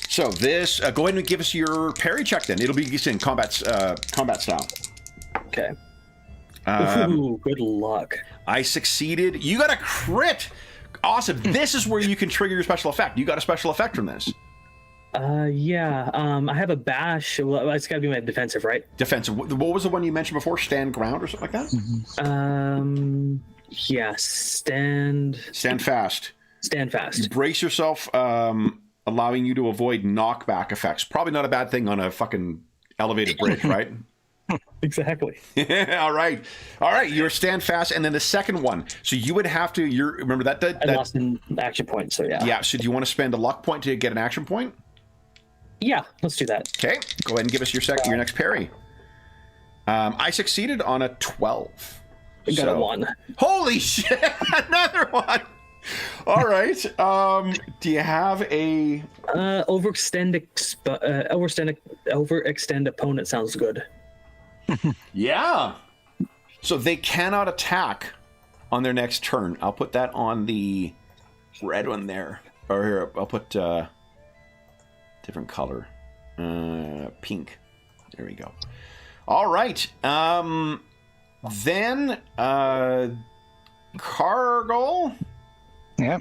So this, go ahead and give us your parry check then. It'll be in combat style. Okay. Ooh, good luck. I succeeded. You got a crit. Awesome. This is where you can trigger your special effect. You got a special effect from this. Yeah. I have a bash. Well, it's got to be my defensive, right? Defensive. What was the one you mentioned before? Stand ground or something like that? Yeah. Stand fast. Stand fast. You brace yourself, allowing you to avoid knockback effects. Probably not a bad thing on a fucking elevated bridge, right? Exactly. All right. You're stand fast, and then the second one. So you would have to. Remember that I lost an action point. So yeah. Yeah. So do you want to spend a luck point to get an action point? Yeah. Let's do that. Okay. Go ahead and give us your next parry. I succeeded on a 12. We got a 1. Holy shit! Another one. All right. Do you have a overextend opponent sounds good. Yeah. So they cannot attack on their next turn. I'll put that on the red one there. Or here, I'll put different color. Pink. There we go. All right. Then Cargill. Yeah.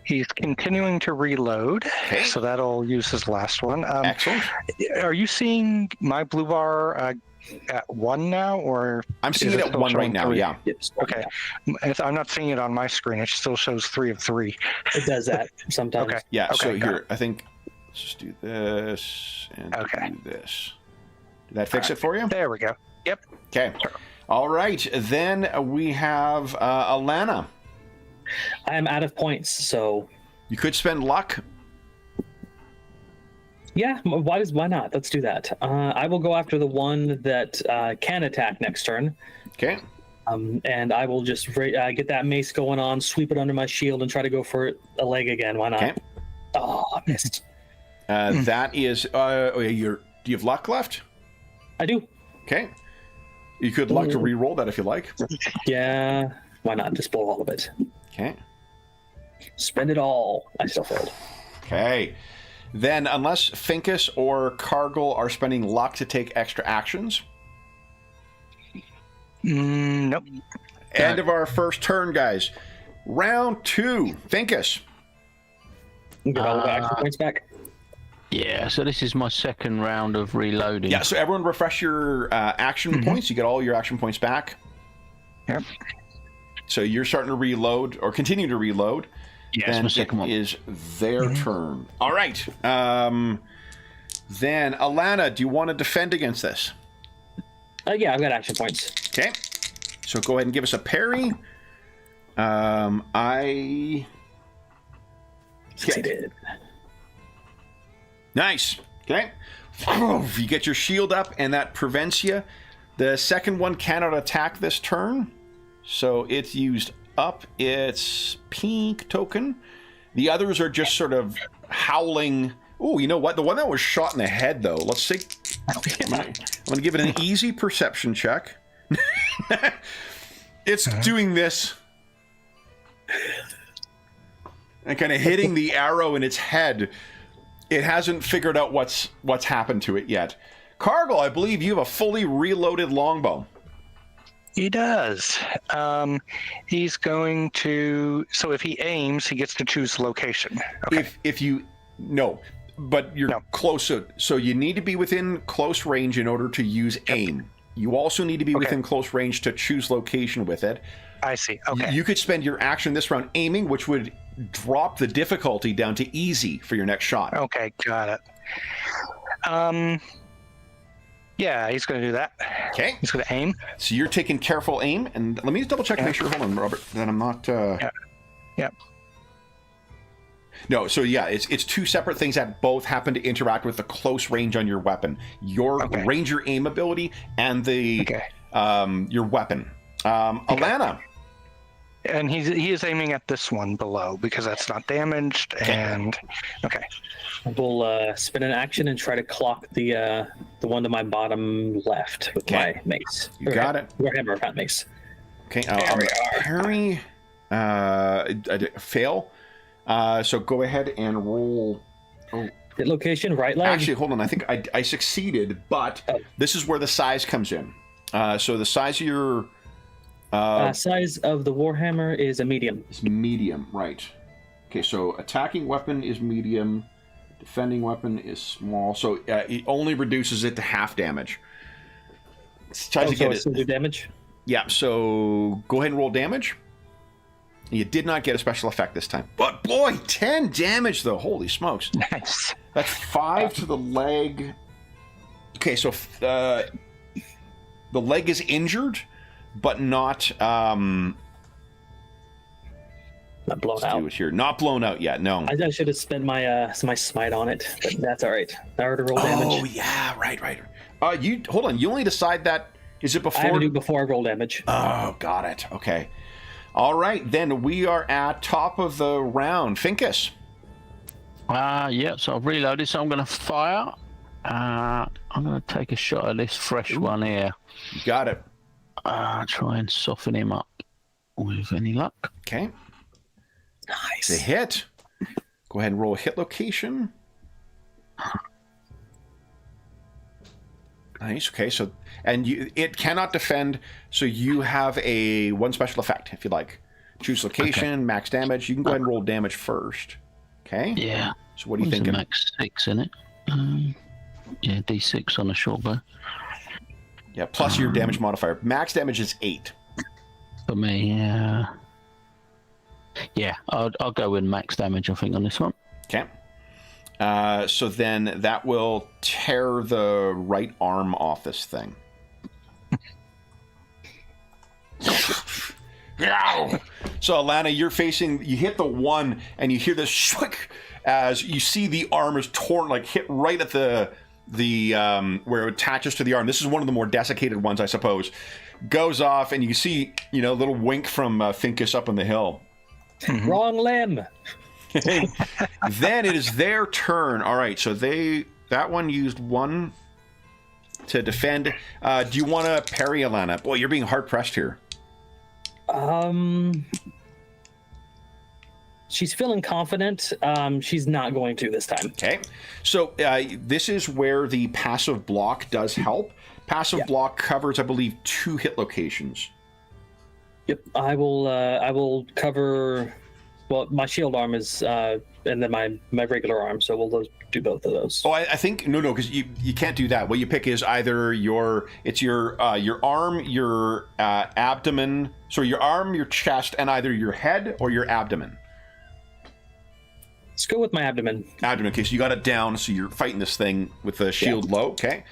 He's continuing to reload, so that'll use his last one. Excellent. Are you seeing my blue bar at 1 now, or I'm seeing it at 1 right now? 3? Yeah. Okay. I'm not seeing it on my screen. It still shows 3 of 3. It does that sometimes. Okay. Yeah. Okay, So here, it. I think let's just do this and Okay. do this. Did that fix it for you? There we go. Yep. Okay. Sure. All right. Then we have Alana. I am out of points, so You could spend luck. yeah. Why not? Let's do that. I will go after the one that can attack next turn. Okay. And I will just get that mace going on, sweep it under my shield, and try to go for a leg again. Why not? Okay. Oh, I missed. That is. Do you have luck left? I do. Okay. You could luck to re-roll that if you like. Yeah. Why not? Just blow all of it. Okay. Spend it all. I still failed. Okay. Then, unless Finkus or Cargill are spending luck to take extra actions. Nope. End of our first turn, guys. Round 2. Finkus. Get all the action points back. Yeah, so this is my second round of reloading. Yeah, so everyone refresh your action points. You get all your action points back. Yep. So you're starting to reload, or continue to reload. Yeah, it's my second one. It is their turn. All right. Then, Alana, do you want to defend against this? Yeah, I've got action points. Okay. So go ahead and give us a parry. I Succeeded. Nice. Okay. You get your shield up, and that prevents you. The second one cannot attack this turn, so it's used up its pink token. The others are just sort of howling. Oh, you know what? The one that was shot in the head, though. Let's see. I'm gonna give it an easy perception check. It's doing this and kind of hitting the arrow in its head. It hasn't figured out what's happened to it yet. Cargill, I believe you have a fully reloaded longbow. He does. He's going to. So if he aims, he gets to choose location. Okay. If you no, but you're close. So you need to be within close range in order to use aim. You also need to be within close range to choose location with it. I see. Okay. You could spend your action this round aiming, which would drop the difficulty down to easy for your next shot. Okay, got it. Yeah, he's going to do that. Okay. He's going to aim. So you're taking careful aim, and let me just double check, make sure. Hold on, Robert, that I'm not. Yep. No, so yeah, it's two separate things that both happen to interact with the close range on your weapon. Your ranger aim ability and the your weapon. Alana. And he is aiming at this one below because that's not damaged. And We'll spin an action and try to clock the one to my bottom left with my mace. You got it. Warhammer, not mace. Okay, parry. Fail. So go ahead and roll. Oh. Hit location, right leg. Actually, hold on. I think I succeeded, but this is where the size comes in. So the size of your size of the Warhammer is a medium. It's medium, right? Okay, so attacking weapon is medium, defending weapon is small. So it only reduces it to half damage. Tries to get it. So damage. Yeah. So go ahead and roll damage. You did not get a special effect this time. But boy, 10 damage though. Holy smokes. Nice. That's 5 to the leg. Okay, so the leg is injured, but not not blown out. Do it here. Not blown out yet, no. I should have spent my smite on it, but that's all right. I already rolled damage. Oh yeah, right. You hold on. You only decide that. Is it before? I have to do before I roll damage. Oh, got it. Okay. All right, then we are at top of the round. Finkus. Yeah, so I've reloaded, so I'm going to fire. I'm going to take a shot at this fresh one here. You got it. Try and soften him up with any luck. Okay. Nice. It's a hit. Go ahead and roll a hit location. Nice. Okay. So, and it cannot defend. So you have one special effect if you like. Choose location, max damage. You can go ahead and roll damage first. Okay. Yeah. So what are you thinking? Max 6 in it. Yeah, D6 on a short bow. Yeah. Plus your damage modifier. Max damage is 8. For me, yeah. I'll go with max damage. I think on this one. Okay. So then that will tear the right arm off this thing. So Alana, you hit the one, and you hear this shwick as you see the arm is torn, like hit right at the where it attaches to the arm. This is one of the more desiccated ones, I suppose. Goes off, and you see, a little wink from Finkus up on the hill. Wrong limb. Then it is their turn. All right, so that one used 1 to defend. Do you want to parry, Alana? Boy, you're being hard pressed here. She's feeling confident. She's not going to this time. Okay, so this is where the passive block does help. Passive block covers, I believe, 2 hit locations. Yep, I will cover. Well, my shield arm is, and then my regular arm. So we'll do both of those. Oh, I think no, because you can't do that. What you pick is either your arm, your abdomen. So your arm, your chest, and either your head or your abdomen. Let's go with my abdomen. Abdomen. Okay, so you got it down. So you're fighting this thing with the shield low. Okay.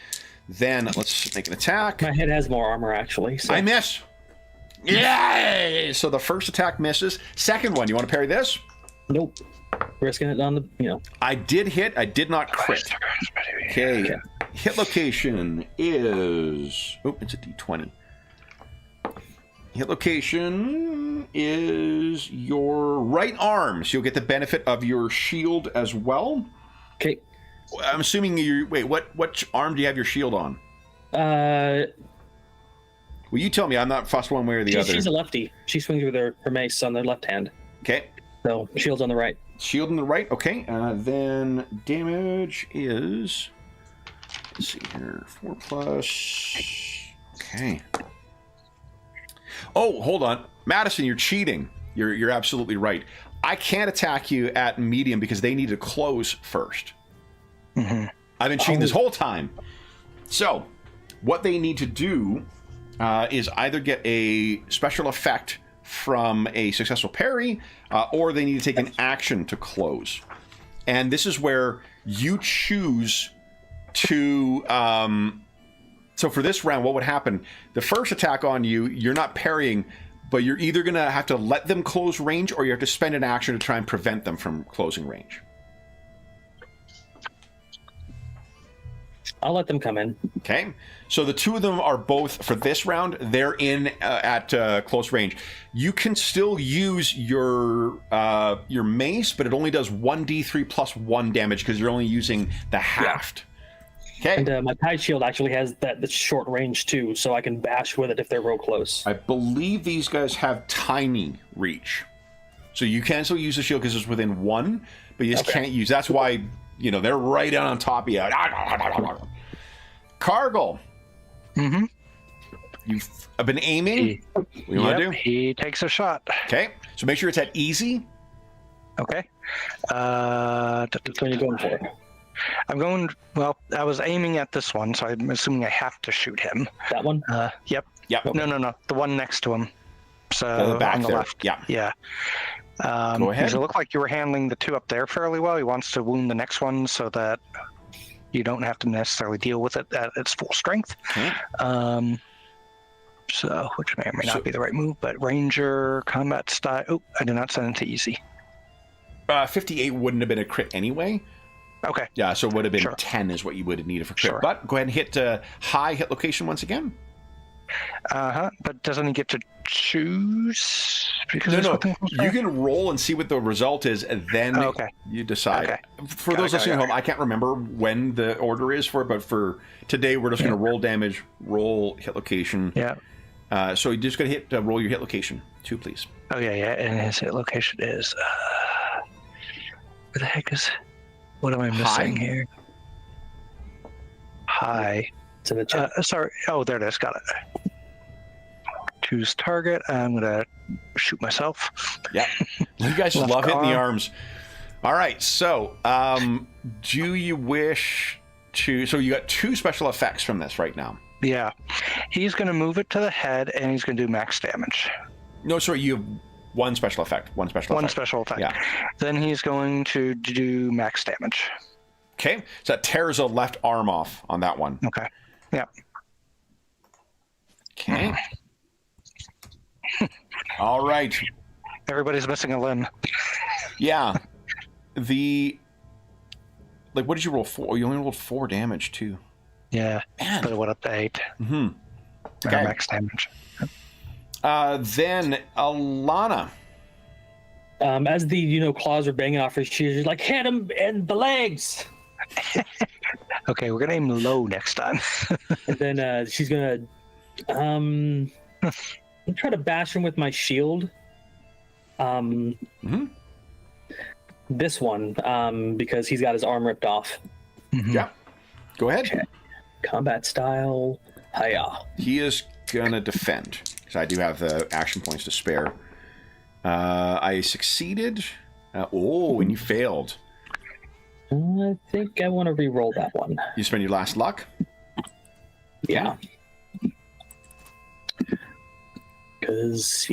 Then let's make an attack. My head has more armor, actually. So. I miss. Yay! So the first attack misses. Second one, you want to parry this? Nope. risking it on the, I did hit. I did not crit. Okay. Hit location is... Oh, it's a D20. Hit location is your right arm, so you'll get the benefit of your shield as well. Okay. I'm assuming you... Wait, what arm do you have your shield on? Well, you tell me. I'm not fussed one way or the other. She's a lefty. She swings with her mace on the left hand. Okay. So shield's on the right. Shield on the right. Okay. Then damage is... Let's see here. 4+... Okay. Oh, hold on. Madison, you're cheating. You're absolutely right. I can't attack you at medium because they need to close first. Mm-hmm. I've been cheating this whole time. So, what they need to do is either get a special effect from a successful parry, or they need to take an action to close. And this is where you choose to... So for this round, what would happen? The first attack on you, you're not parrying, but you're either going to have to let them close range, or you have to spend an action to try and prevent them from closing range. I'll let them come in. Okay. So the two of them are both, for this round, they're in at close range. You can still use your mace, but it only does 1d3 plus 1 damage because you're only using the haft. Yeah. Okay. And my tide shield actually has that short range too, so I can bash with it if they're real close. I believe these guys have tiny reach. So you can still use the shield because it's within 1, but you just can't use... That's why, they're right down on top of you. Cargill. Mm-hmm. You've been aiming. What do you want to do? He takes a shot. Okay. So make sure it's at easy. Okay. Which one are you going for? I'm going... Well, I was aiming at this one, so I'm assuming I have to shoot him. That one? Yep. Yep. No. The one next to him. So the back on the there. left. Yeah. Yeah. Go ahead. Does it look like you were handling the two up there fairly well? He wants to wound the next one so that you don't have to necessarily deal with it at its full strength. Okay. So, which may or may not be the right move, but Ranger, combat style... Oh, I did not send it to easy. 58 wouldn't have been a crit anyway. Okay. Yeah, so it would have been 10 is what you would have needed for crit. Sure. But go ahead and hit high hit location once again. But doesn't he get to choose? Because No. You can roll and see what the result is, and then you decide. Okay. For those listening at home, I can't remember when the order is for it, but for today, we're just going to roll damage, roll hit location. Yeah. So you just got to hit roll your hit location. 2, please. Oh, yeah. And his hit location is... where the heck is... What am I missing here? High. It's in the chat. Sorry. Oh, there it is. Got it. Choose target. I'm going to shoot myself. Yeah. You guys just love hitting the arms. All right. So, do you wish to... So you got 2 special effects from this right now. Yeah. He's going to move it to the head, and he's going to do max damage. No, sorry. You have 1 special effect. One special effect. Yeah. Then he's going to do max damage. Okay. So that tears a left arm off on that one. Okay. Yeah. Okay. All right. Everybody's missing a limb. Yeah. What did you roll for? You only rolled 4 damage too. Yeah. Man. But it went up to 8. Mm-hmm. Okay. Max damage. Then Alana. As the claws are banging off her, she's like, hit him in the legs. Okay, we're gonna aim low next time. And then she's gonna try to bash him with my shield. This one, because he's got his arm ripped off. Mm-hmm. Yeah. Go ahead. Okay. Combat style. Hiya. He is gonna defend. So I do have the action points to spare. I succeeded. And you failed. I think I want to re-roll that one. You spend your last luck? Yeah. Because,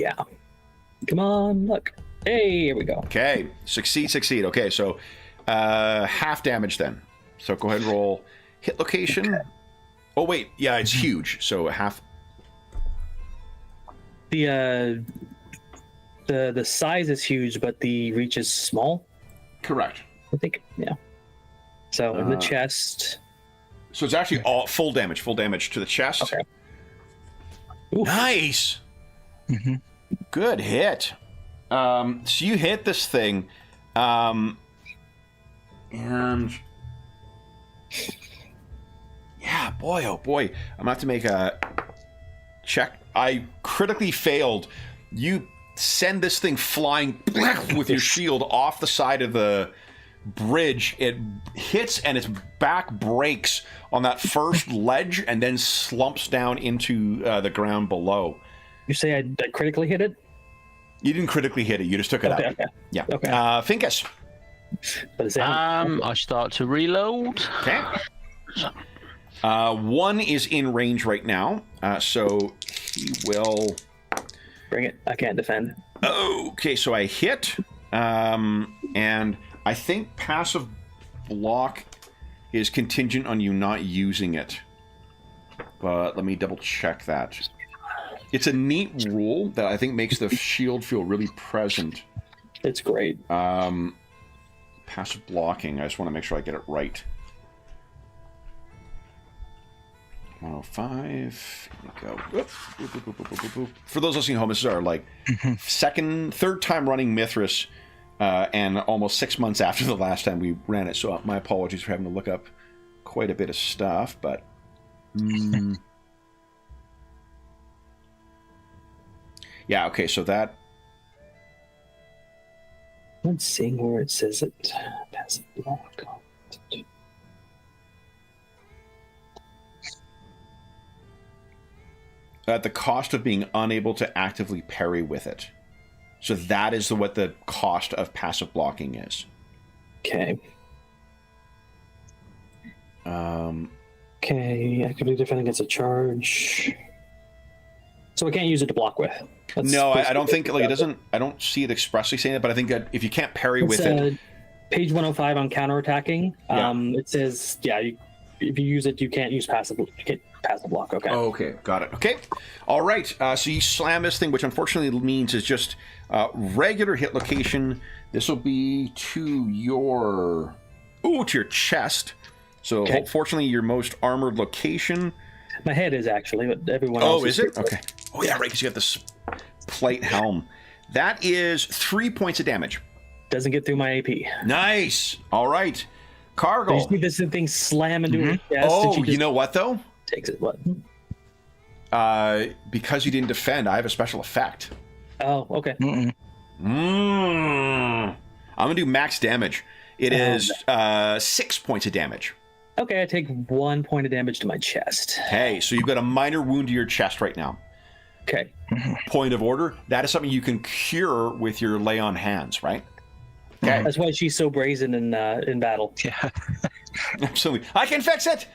come on, look. Hey, here we go. Okay. Succeed. Okay, so half damage then. So go ahead and roll hit location. Okay. Oh, wait. Yeah, it's huge. So half... The size is huge, but the reach is small. Correct. I think, yeah. So in the chest. So it's actually all full damage to the chest. Okay. Oof. Nice. Good hit. So you hit this thing, and yeah, boy, oh boy, I'm gonna have to make a check. I critically failed. You send this thing flying with your shield off the side of the bridge. It hits and its back breaks on that first ledge and then slumps down into the ground below. You say I critically hit it? You didn't critically hit it. You just took it out. Okay. Yeah. Okay. Finkus. What is that? I start to reload. Okay. One is in range right now, so he will. Bring it. I can't defend. Okay, so I hit, and I think passive block is contingent on you not using it. But let me double check that. It's a neat rule that I think makes the shield feel really present. It's great. Passive blocking. I just want to make sure I get it right. 105. Here we go. Whoop, whoop, whoop, whoop, whoop, whoop, whoop. For those listening at home, this is our third time running Mythras, and almost 6 months after the last time we ran it. So my apologies for having to look up quite a bit of stuff, but. Yeah, okay, so that... Let's see where it says it. Passive block. At the cost of being unable to actively parry with it. So that is what the cost of passive blocking is. Okay. Okay, actively defending against a charge. So I can't use it to block with. No, I don't think, like, it doesn't, I don't see it expressly saying it, but I think that if you can't parry with it... Page 105 on counterattacking, it says, if you use it, you can't use passive block, okay. Oh, okay, got it. Okay, all right, so you slam this thing, which unfortunately means is just regular hit location. This will be to your chest. So fortunately, your most armored location. My head is actually, but everyone else is it? Okay. Oh, yeah, right, because you have this plate helm. That is 3 points of damage. Doesn't get through my AP. Nice. All right. Cargo. You just need this thing slam into her chest. Oh, you know what, though? Takes it, what? Because you didn't defend, I have a special effect. Oh, okay. I'm going to do max damage. It is 6 points of damage. Okay, I take 1 point of damage to my chest. Okay, so you've got a minor wound to your chest right now. Okay. Point of order. That is something you can cure with your lay on hands, right? Okay. That's why she's so brazen in battle. Yeah. Absolutely. I can fix it!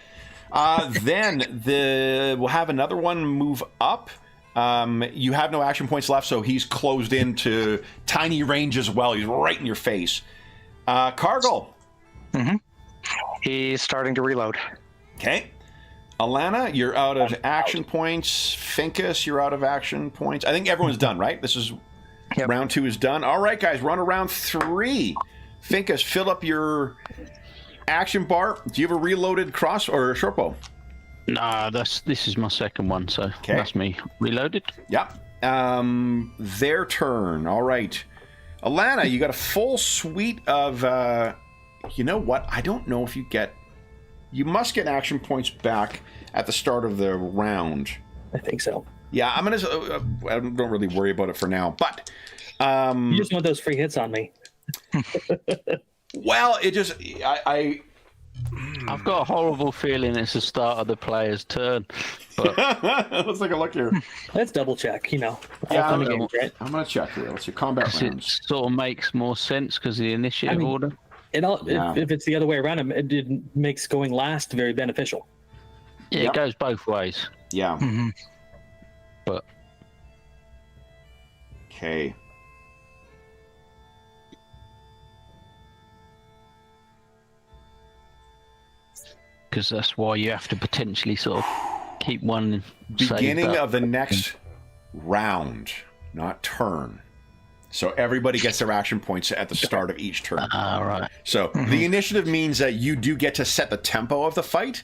Then we'll have another one move up. You have no action points left, so he's closed into tiny range as well. He's right in your face. Cargill. He's starting to reload. Okay. Alana, you're out of action points. Finkus, you're out of action points. I think everyone's done, right? This is round 2 is done. All right, guys, run around 3. Finkus, fill up your action bar. Do you have a reloaded cross or a short bow? Nah, this is my second one, so that's me reloaded. Yeah. Their turn. All right. Alana, you got a full suite of... you know what? I don't know if you get... You must get action points back at the start of the round. I think so. Yeah, I'm going to... I don't really worry about it for now, but... you just want those free hits on me. Well, it just... I've got a horrible feeling it's the start of the player's turn. But... Let's take a look here. Let's double check, Yeah, I'm going to check here. Let's see. Combat rounds. It sort of makes more sense because of the initiative order. If it's the other way around, it makes going last very beneficial. Yeah, it goes both ways. Yeah. But okay. Because that's why you have to potentially sort of keep one. Beginning of the next round, not turn. So everybody gets their action points at the start of each turn. All right. So the initiative means that you do get to set the tempo of the fight.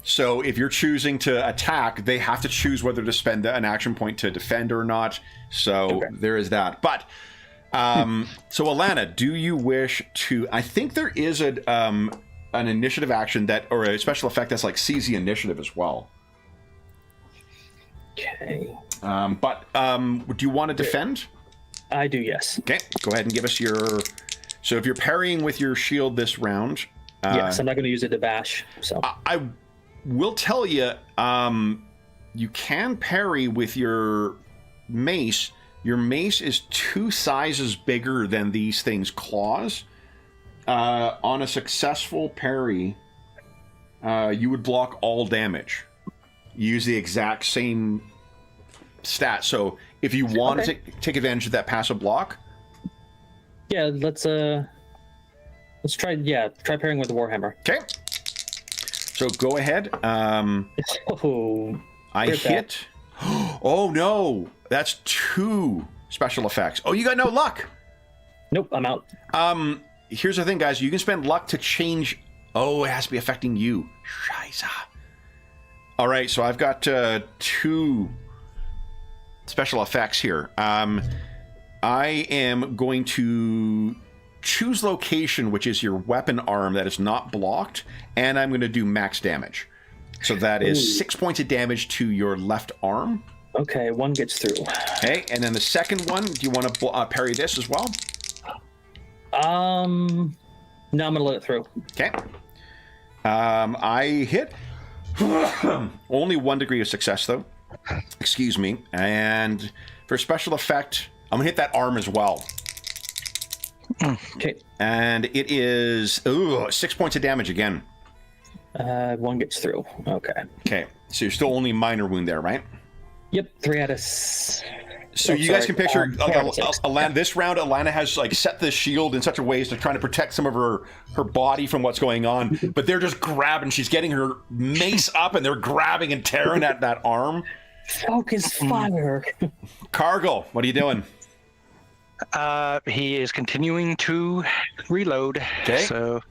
So if you're choosing to attack, they have to choose whether to spend an action point to defend or not. So there is that. But so Alana, do you wish to? I think there is an initiative action that, or a special effect that's like seize the initiative as well. Okay. But do you want to defend? I do, yes. Okay, go ahead and give us your. So if you're parrying with your shield this round, Yes, I'm not going to use it to bash. So I will tell you, you can parry with your mace. Your mace is 2 sizes bigger than these things' claws. On a successful parry, you would block all damage. You use the exact same stat. So if you want to take advantage of that passive block, yeah, let's try parrying with the warhammer. okay. So go ahead. Oh, I hit. Oh no, that's 2 special effects. Oh, you got no luck. nope, I'm out. Here's the thing, guys. You can spend luck to change. Oh, it has to be affecting you. Scheiße. All right, so I've got 2 special effects here. I am going to choose location, which is your weapon arm that is not blocked, and I'm going to do max damage. So that is 6 points of damage to your left arm. Okay, 1 gets through. Okay, and then the second one, do you want to parry this as well? No, I'm gonna let it through. Okay. I hit. Only 1 degree of success, though. Excuse me. And for special effect, I'm going to hit that arm as well. Okay. And it is 6 points of damage again. 1 gets through. Okay. Okay. So you're still only minor wound there, right? Yep, 3 out of. So you guys can picture, like, 4 out of 6. Alana, this round, Alana has like set the shield in such a way as to trying to protect some of her body from what's going on, but they're just grabbing. She's getting her mace up, and they're grabbing and tearing at that arm. Focus fire. Cargill, what are you doing? He is continuing to reload. Okay. So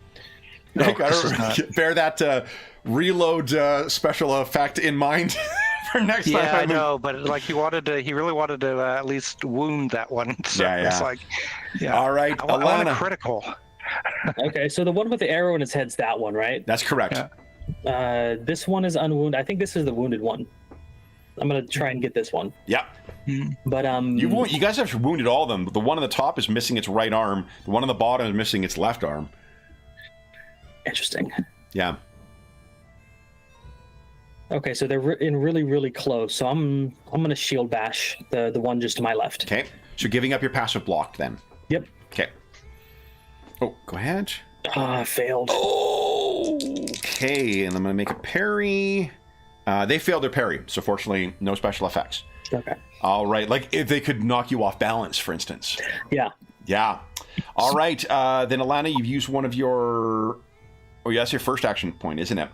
No, this is not- bear that reload special effect in mind for next time. yeah, I know, but like he really wanted to at least wound that one. So Yeah, it's yeah. like, yeah. All right, I want a Alana. critical. Okay, so the one with the arrow in its head's that one, right? That's correct. Yeah. This one is unwounded. I think this is the wounded one. I'm gonna try and get this one. Yeah. But You guys have wounded all of them. The one on the top is missing its right arm. The one on the bottom is missing its left arm. interesting. Yeah. Okay, so they're in really, really close. So I'm gonna shield bash the one just to my left. Okay. So giving up your passive block then. Yep. Okay. Oh, go ahead. Failed. Okay, and I'm going to make a parry. They failed their parry, so fortunately, no special effects. Okay. All right, like if they could knock you off balance, for instance. Yeah. Yeah. All right, then Alana, you've used one of your... Oh, yeah, that's your first action point, isn't it?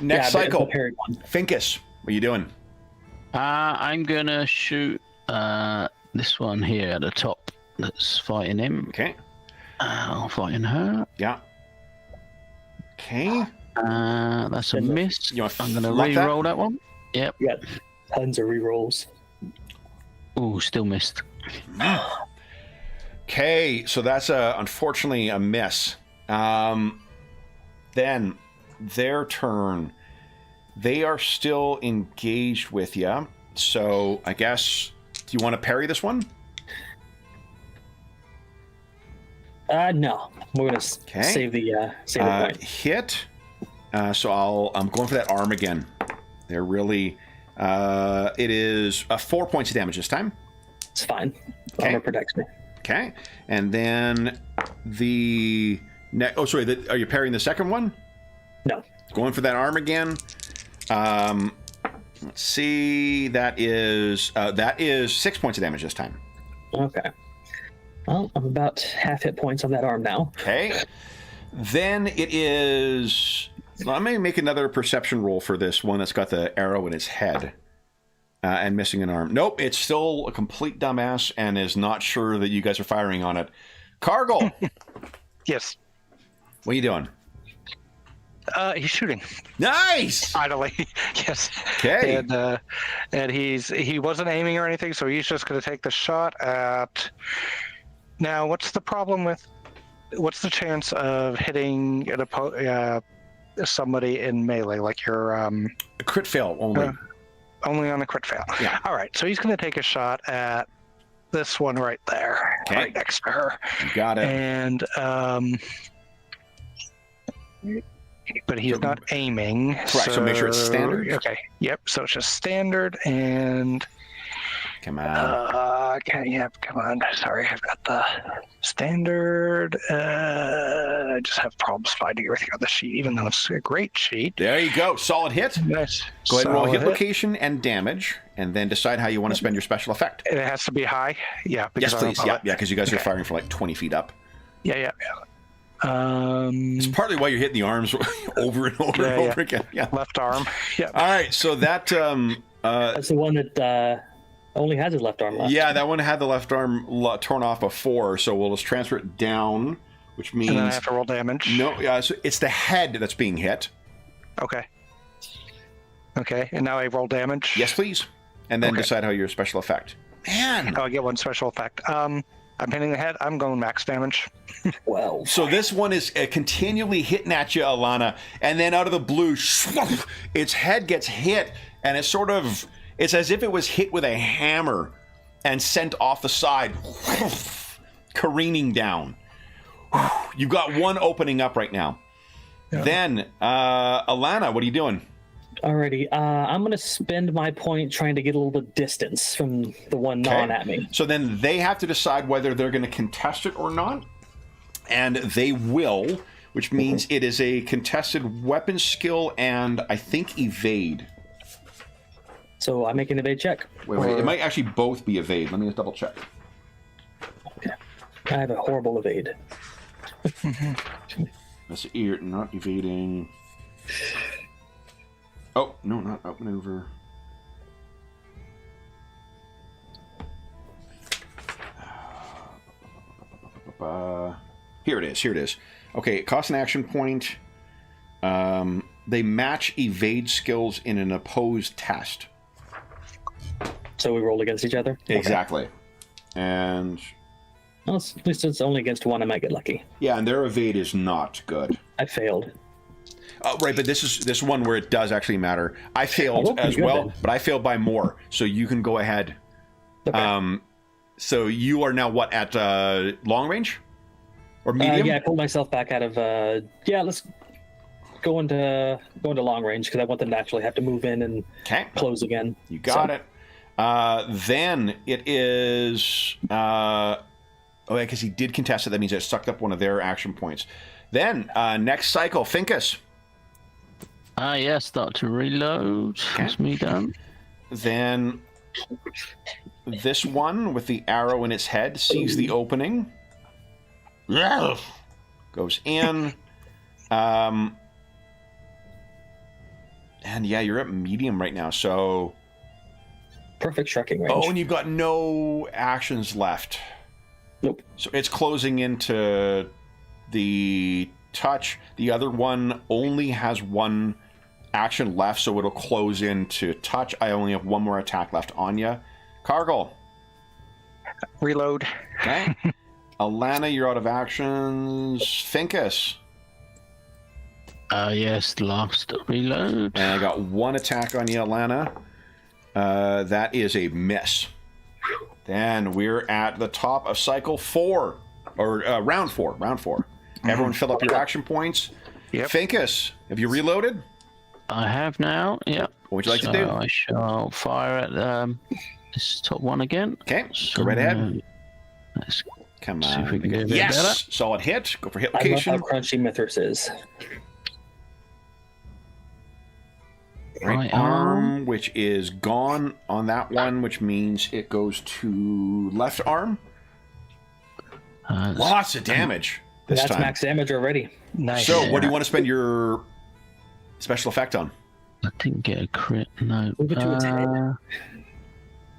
Next Yeah, cycle. the parried one. Finkus, what are you doing? I'm gonna shoot this one here at the top that's fighting him. Okay. Fighting her. Yeah. Okay. That's a miss. You wanna I'm gonna lock that? re-roll that one. Yep. Yeah. Tons of rerolls. Ooh, still missed. Okay, so that's unfortunately a miss. Then their turn. They are still engaged with you. So I guess, do you want to parry this one? No. We're gonna save the point. Hit. So I'm going for that arm again. They're really. It is 4 points of damage this time. It's fine. Okay. Armor protects me. Okay, and then the oh, sorry. Are you parrying the second one? No. Going for that arm again. Let's see. That is 6 points of damage this time. Okay. Well, I'm about half hit points on that arm now. Okay. Then it is. Let me make another perception roll for this one that's got the arrow in its head. and missing an arm. Nope, it's still a complete dumbass and is not sure that you guys are firing on it. Cargill! Yes. What are you doing? He's shooting. Nice! Finally, yes. Okay. And he wasn't aiming or anything, so he's just going to take the shot at. Now, what's the chance of hitting somebody in melee, like your A crit fail only. only on a crit fail? Yeah. All right, so he's going to take a shot at this one right there, Okay. right next to her. You got it. And but he's not aiming. Correct, so make sure it's standard. Okay. Yep. So it's just standard and. Come on. Come on. Sorry, I've got the standard. I just have problems finding everything on the sheet, even though it's a great sheet. There you go. Solid hit. Nice. Go ahead and roll Solid hit location and damage, and then decide how you want to spend your special effect. It has to be high. Yeah. Yes, because I'm please. above Yeah, it. yeah, because you guys are firing for like 20 feet up. Yeah. It's partly why you're hitting the arms over and over and over again. Yeah. Left arm. Yeah. All right, so that That's the one that only has his left arm left. yeah, that one had the left arm torn off before, so we'll just transfer it down, which means And then I have to roll damage. no. Yeah, so it's the head that's being hit. Okay. And now I roll damage. Yes, please, and then Okay. decide how your special effect. Man, Oh, I get one special effect. I'm hitting the head. I'm going max damage. Well, so this one is continually hitting at you, Alana, and then out of the blue, its head gets hit, and it's as if it was hit with a hammer and sent off the side, careening down. You've got one opening up right now. Yeah. Then, Alana, what are you doing? alrighty. I'm going to spend my point trying to get a little bit distance from the one gnawing at me. So then they have to decide whether they're going to contest it or not. And they will, which means it is a contested weapon skill and I think evade. So I make an evade check. Wait. It might actually both be evade. Let me just double check. Okay. I have a horrible evade. That's not evading. Oh, no, not outmaneuver. Here it is. Okay, it costs an action point. They match evade skills in an opposed test. So we roll against each other? Exactly. And Well, at least it's only against one. I might get lucky. yeah, and their evade is not good. I failed. Right, but this is one where it does actually matter. I failed pretty as good well, then. but I failed by more, so you can go ahead. Okay. So you are now what at long range or medium? Yeah, I pulled myself back out of. Let's go into long range because I want them to actually have to move in and Okay, close again. you got it. Then it is. Oh, yeah, because he did contest it. That means it sucked up one of their action points. Then next cycle, Finkus. Yeah, start to reload. That's me done. Then this one with the arrow in its head sees the opening. Goes in. And yeah, you're at medium right now, so. Perfect striking range. Oh, and you've got no actions left. Nope. So it's closing into the touch. The other one only has one action left, so it'll close into touch. I only have one more attack left on you. Cargill. Reload. Okay. Alana, you're out of actions. Finkus. Yes, last reload. And I got one attack on you, Alana. That is a miss. Then we're at the top of cycle 4. Or round 4. Everyone fill up your action points. Yep. Finkus, have you reloaded? I have now, yep. What would you like to do? I shall fire at this top one again. Okay, go right ahead. Let's Come see if we on. can do a bit Yes! better. Solid hit. Go for hit I love location. how crunchy Mythras is. Right arm, which is gone on that one, which means it goes to left arm. Lots of damage this That's time. max damage already. Nice. So, what do you want to spend your special effect on? I didn't get a crit, no. Move it to its head.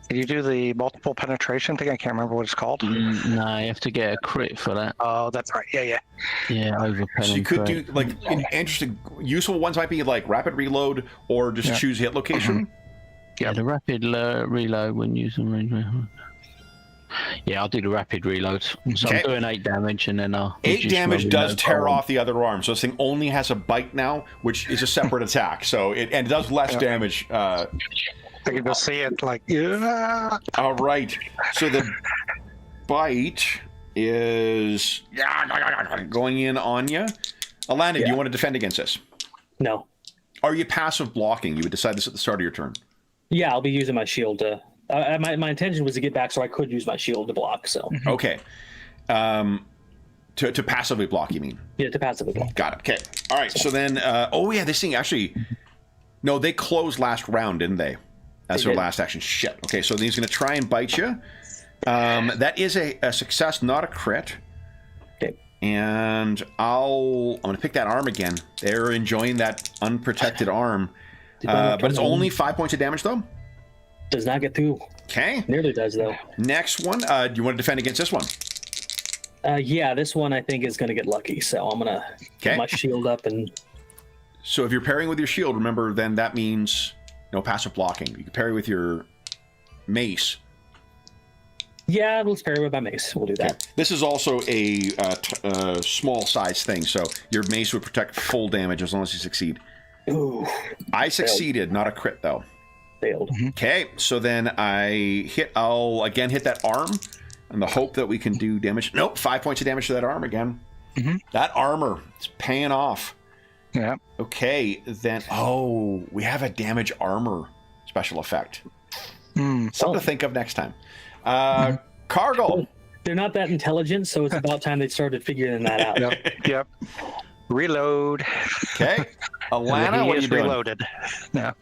Can you do the multiple penetration thing? I can't remember what it's called. No, you have to get a crit for that. Oh, that's right. Yeah. Yeah, over So you could do like interesting, useful ones might be like rapid reload or just choose hit location. Yeah, the rapid reload when using reload. Yeah, I'll do the rapid reload. So I'm doing 8 damage and then I'll... 8 damage does tear off the other arm, so this thing only has a bite now, which is a separate attack. So it does less damage. I can just see it like, yeah. All right. So the bite is going in on you. Alana, do you want to defend against this? No. Are you passive blocking? You would decide this at the start of your turn. Yeah, I'll be using my shield to... my intention was to get back so I could use my shield to block, so... Okay. To passively block, you mean? Yeah, to passively block. Got it. Okay. All right. So then... this thing actually... No, they closed last round, didn't they? That's their last action. Shit. Okay, so he's going to try and bite you. That is a success, not a crit. Okay. And I'm going to pick that arm again. They're enjoying that unprotected arm. But it's only 5 points of damage, though. Does not get through. Okay. Nearly does, though. Next one. Do you want to defend against this one? Yeah, this one I think is going to get lucky, so I'm going to get my shield up and... So if you're pairing with your shield, remember, then that means no passive blocking. You can parry with your mace. Yeah, let's parry with my mace. We'll do that. Okay. This is also a small size thing, so your mace would protect full damage as long as you succeed. Ooh. I succeeded, not a crit, though. Failed. Okay, so then I'll again hit that arm in the hope that we can do damage. Nope, 5 points of damage to that arm again. That armor is paying off. Yeah. Okay, then... Oh, we have a damage armor special effect. Something to think of next time. Cargill. They're not that intelligent, so it's about time they started figuring that out. Yep. Reload. Okay. Alana, what are you doing? Reloaded. Yeah.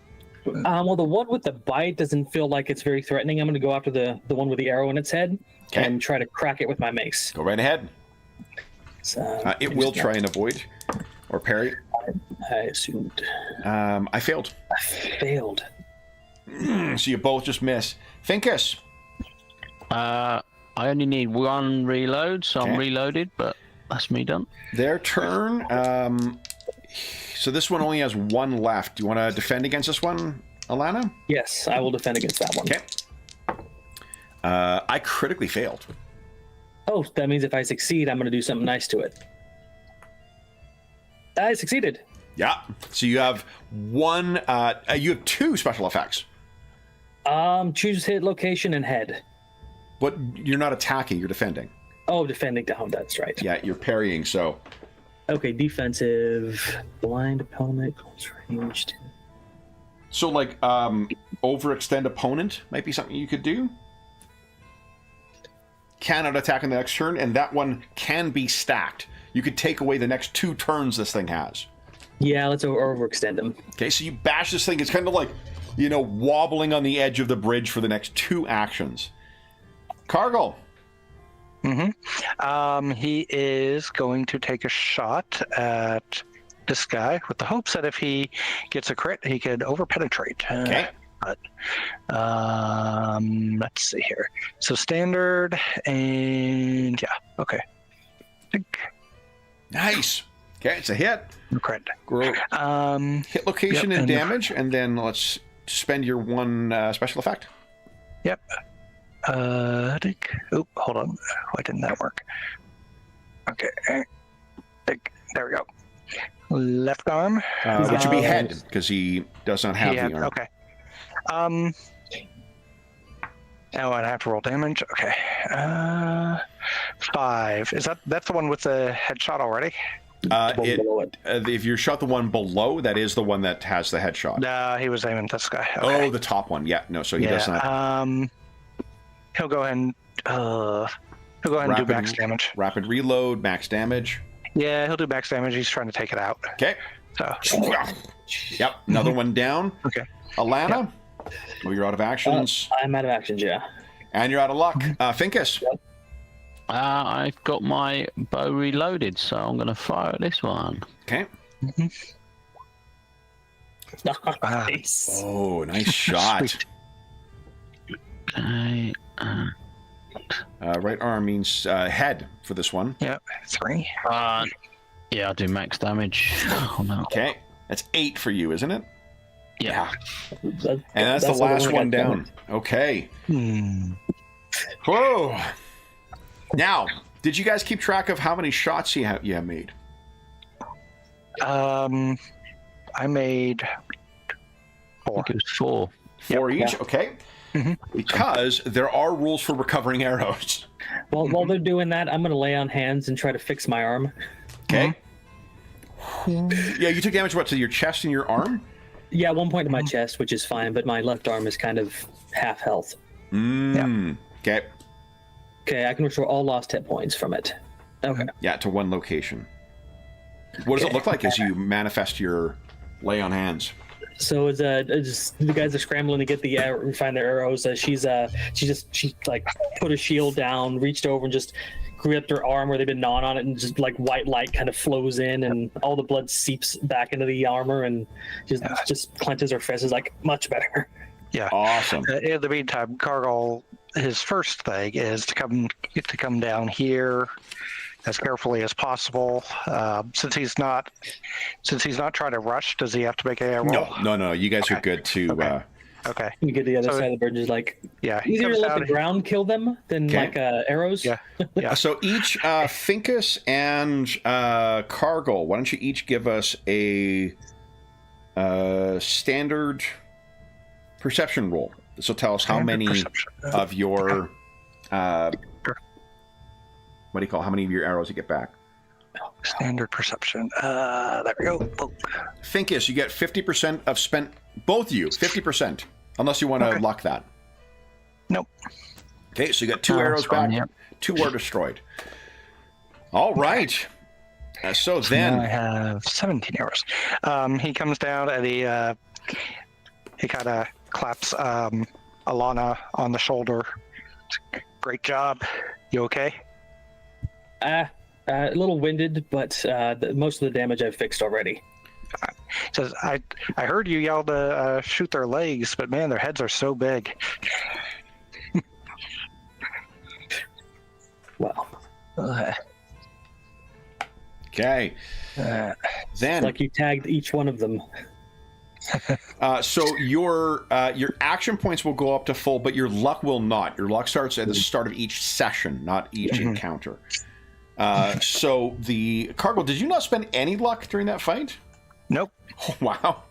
Well, the one with the bite doesn't feel like it's very threatening. I'm going to go after the one with the arrow in its head and try to crack it with my mace. Go right ahead. So, it will try and avoid or parry. I assumed. I failed. I failed. So you both just miss. Finkus. I only need 1 reload, so I'm reloaded, but that's me done. Their turn. So this one only has 1 left. Do you want to defend against this one, Alana? Yes, I will defend against that one. Okay. I critically failed. Oh, that means if I succeed, I'm going to do something nice to it. I succeeded. Yeah. So you have 1. You have 2 special effects. Choose hit location and head. But you're not attacking. You're defending. Oh, defending down. That's right. Yeah, you're parrying. So. Okay, defensive. Blind opponent. Close ranged. So like overextend opponent might be something you could do. Cannot attack on the next turn, and that one can be stacked. You could take away the next 2 turns this thing has. Yeah, let's overextend them. Okay, so you bash this thing. It's kind of like, wobbling on the edge of the bridge for the next 2 actions. Cargill. He is going to take a shot at this guy with the hopes that if he gets a crit, he could overpenetrate. Okay. But let's see here. So standard and okay. Nice. Okay, it's a hit. Crit. Great. Hit location and damage, and then let's spend your 1 special effect. Yep. Oh, hold on. Why didn't that work? Okay. There we go. Left arm. Which would be head, because he does not have the arm. Okay. Oh, and I have to roll damage. Okay. 5. That's the one with the headshot already? If you shot the one below, that is the one that has the headshot. No, he was aiming at this guy. Okay. Oh, the top one. Yeah, no, so he does not. He'll go ahead and do max damage. Rapid reload, max damage. Yeah, he'll do max damage. He's trying to take it out. Okay. So. Yep, another one down. Okay. Alana, you're out of actions. I'm out of actions, yeah. And you're out of luck. Finkus. Yep. I've got my bow reloaded, so I'm going to fire at this one. Okay. Nice. Oh, nice shot. Okay. Right arm means head for this one. Yeah, 3. Yeah, I'll do max damage. Oh, no. Okay, that's 8 for you, isn't it? Yeah. And that's the the last one I one got down. Okay. Hmm. Whoa. Now, did you guys keep track of how many shots you have made? I made 4. I think it was 4. 4 each. Yeah. Okay. Mhm. Because there are rules for recovering arrows. Well, while they're doing that, I'm gonna lay on hands and try to fix my arm. Okay. Yeah, you took damage, what, to your chest and your arm? Yeah, 1 point to my chest, which is fine, but my left arm is kind of half health. Okay. Okay, I can restore all lost hit points from it. Okay. Yeah, to one location. What does it look like as you manifest your lay on hands? So as the guys are scrambling to get find their arrows, she like put a shield down, reached over and just gripped her arm where they've been gnawing on it, and just like white light kind of flows in, and all the blood seeps back into the armor, and just clenches her fist. Is like much better. Yeah. Awesome. In the meantime, Cargill, his first thing is to come down here as carefully as possible. Since he's not trying to rush, does he have to make a roll? No. You guys are good to. Okay. Okay. You get the other So- side of the bird, just like Yeah. He easier to comes let the down. ground kill them than Okay. like arrows. Yeah. Yeah. So each Finkus and Cargill, why don't you each give us a standard perception roll? This will tell us how Standard many perception. of your Sure. what do you call how many of your arrows you get back? Standard perception. There we go. Oh. Finkus, you get 50% of spent. Both of you 50%, unless you want to Okay. luck that. Nope. Okay, so you got 2 Oh, arrows that's fine, back. yep. 2 were destroyed. All right. So Now I then, have 17 arrows. He comes down and he kind of claps Alana on the shoulder. Great job. You okay? A little winded, but most of the damage I've fixed already. Says I heard you yell to shoot their legs, but man, their heads are so big. Wow. okay. Then, Like you tagged each one of them. so your action points will go up to full, but your luck will not. Your luck starts at the start of each session, not each encounter. So the Cargill, did you not spend any luck during that fight? Nope. Oh, wow.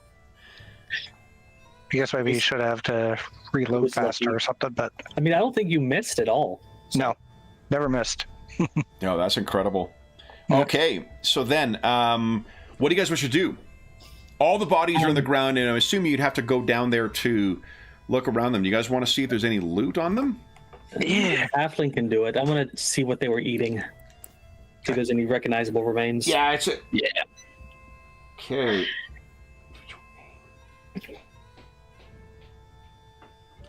I guess maybe you should have to reload was faster lucky. or something, but I mean, I don't think you missed at all. no, never missed. No, that's incredible. Okay, so then, what do you guys wish to do? All the bodies are on the ground, and I'm assuming you'd have to go down there to look around them. Do you guys want to see if there's any loot on them? Yeah. Halfling can do it. I want to see what they were eating. See if there's any recognizable remains. Yeah, it's a... Yeah. Okay.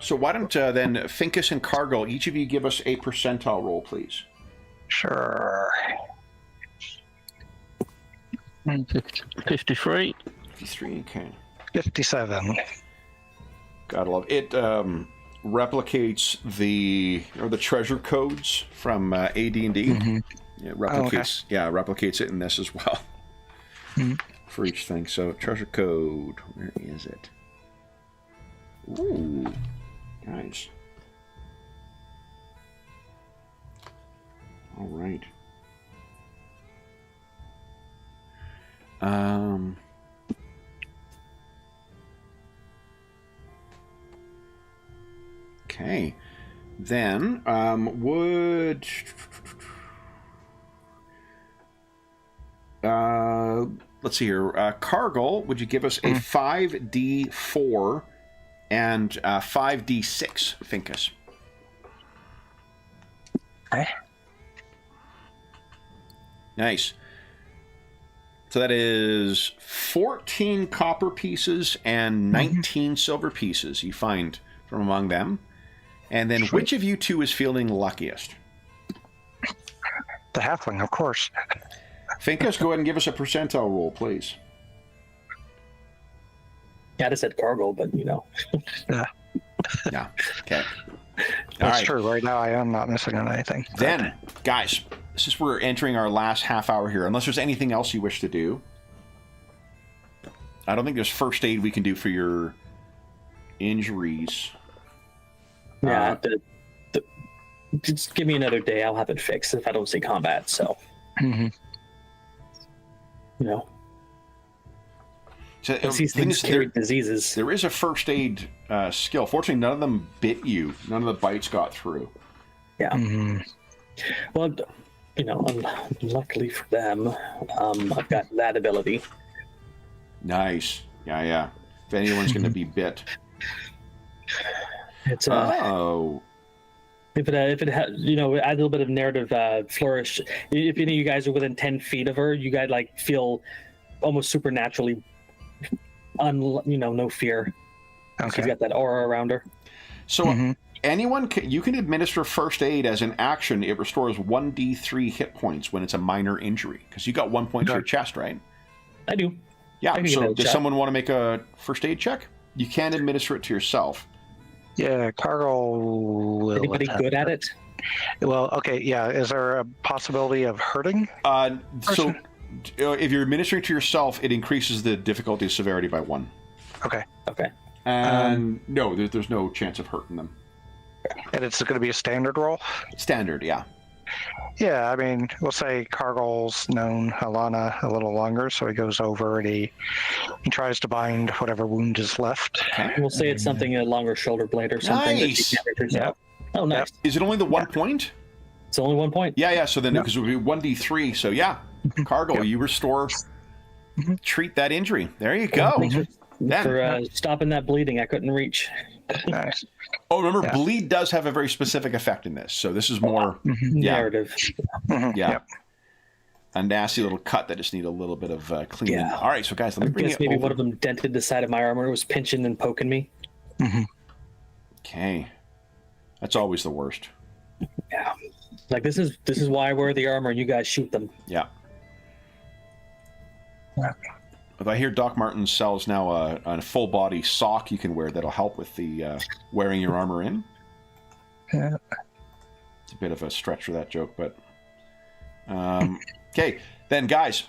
So why don't then Finkus and Cargill, each of you give us a percentile roll, please. Sure. 53. 53, okay. 57. Gotta love it. Replicates the treasure codes from AD&D. Mm-hmm. It replicates, replicates it in this as well. For each thing. So treasure code, where is it? Ooh, nice. All right. Okay. Then would let's see here. Cargill, would you give us a 5d4 and 5d6, Finkus? Okay. Nice. So that is 14 copper pieces and 19 silver pieces you find from among them. And then which of you two is feeling luckiest? The halfling, of course. Finkus, go ahead and give us a percentile roll, please. Yeah, I just said Cargill, but you know. Yeah. Yeah. Okay. That's right. true. Right now, I am not missing on anything. Then, guys, since we're entering our last half hour here, unless there's anything else you wish to do, I don't think there's first aid we can do for your injuries. Yeah, just give me another day. I'll have it fixed if I don't see combat. So, Mm-hmm. you know, So, these things carry diseases. there is a first aid skill. Fortunately, none of them bit you. None of the bites got through. Yeah. Mm-hmm. Well, you know, luckily for them, I've got that ability. Nice. Yeah. If anyone's going to be bit. It's Oh. if it had, you know, add a little bit of narrative flourish. If any of you guys are within 10 feet of her, you guys like feel almost supernaturally, no fear. Okay. She's got that aura around her. So anyone you can administer first aid as an action. It restores 1d3 hit points when it's a minor injury. Because you got 1 point to your chest, right? I do. Yeah. I can So give it a does check. someone want to make a first aid check? You can administer it to yourself. Yeah, Cargill will. Anybody attempt good at it? Well, okay, yeah. Is there a possibility of hurting? So if you're administering to yourself, it increases the difficulty severity by 1. Okay. Okay. And no, there's no chance of hurting them. And it's going to be a standard roll? Standard, yeah. Yeah, I mean, we'll say Cargill's known Alana a little longer, so he goes over and he tries to bind whatever wound is left. We'll say it's something a longer shoulder blade or something. that Nice. she can hurt herself. Oh, nice. Is it only the 1 point? It's only 1 point. Yeah. So then, because it would be 1d3. So yeah, Cargill, you restore, treat that injury. There you go. Thanks Yeah. for stopping that bleeding. I couldn't reach. Nice. Oh, remember, bleed does have a very specific effect in this. So this is more, Narrative. a nasty little cut that just need a little bit of cleaning. Yeah. All right, so guys, let I me bring guess it maybe over. one of them dented the side of my armor. It was pinching and poking me. Okay, that's always the worst. Yeah. Like this is why I wear the armor and you guys shoot them. Yeah. If I hear Doc Martin sells now a full body sock you can wear that'll help with the wearing your armor in. Yeah. It's a bit of a stretch for that joke, but okay. Then, guys,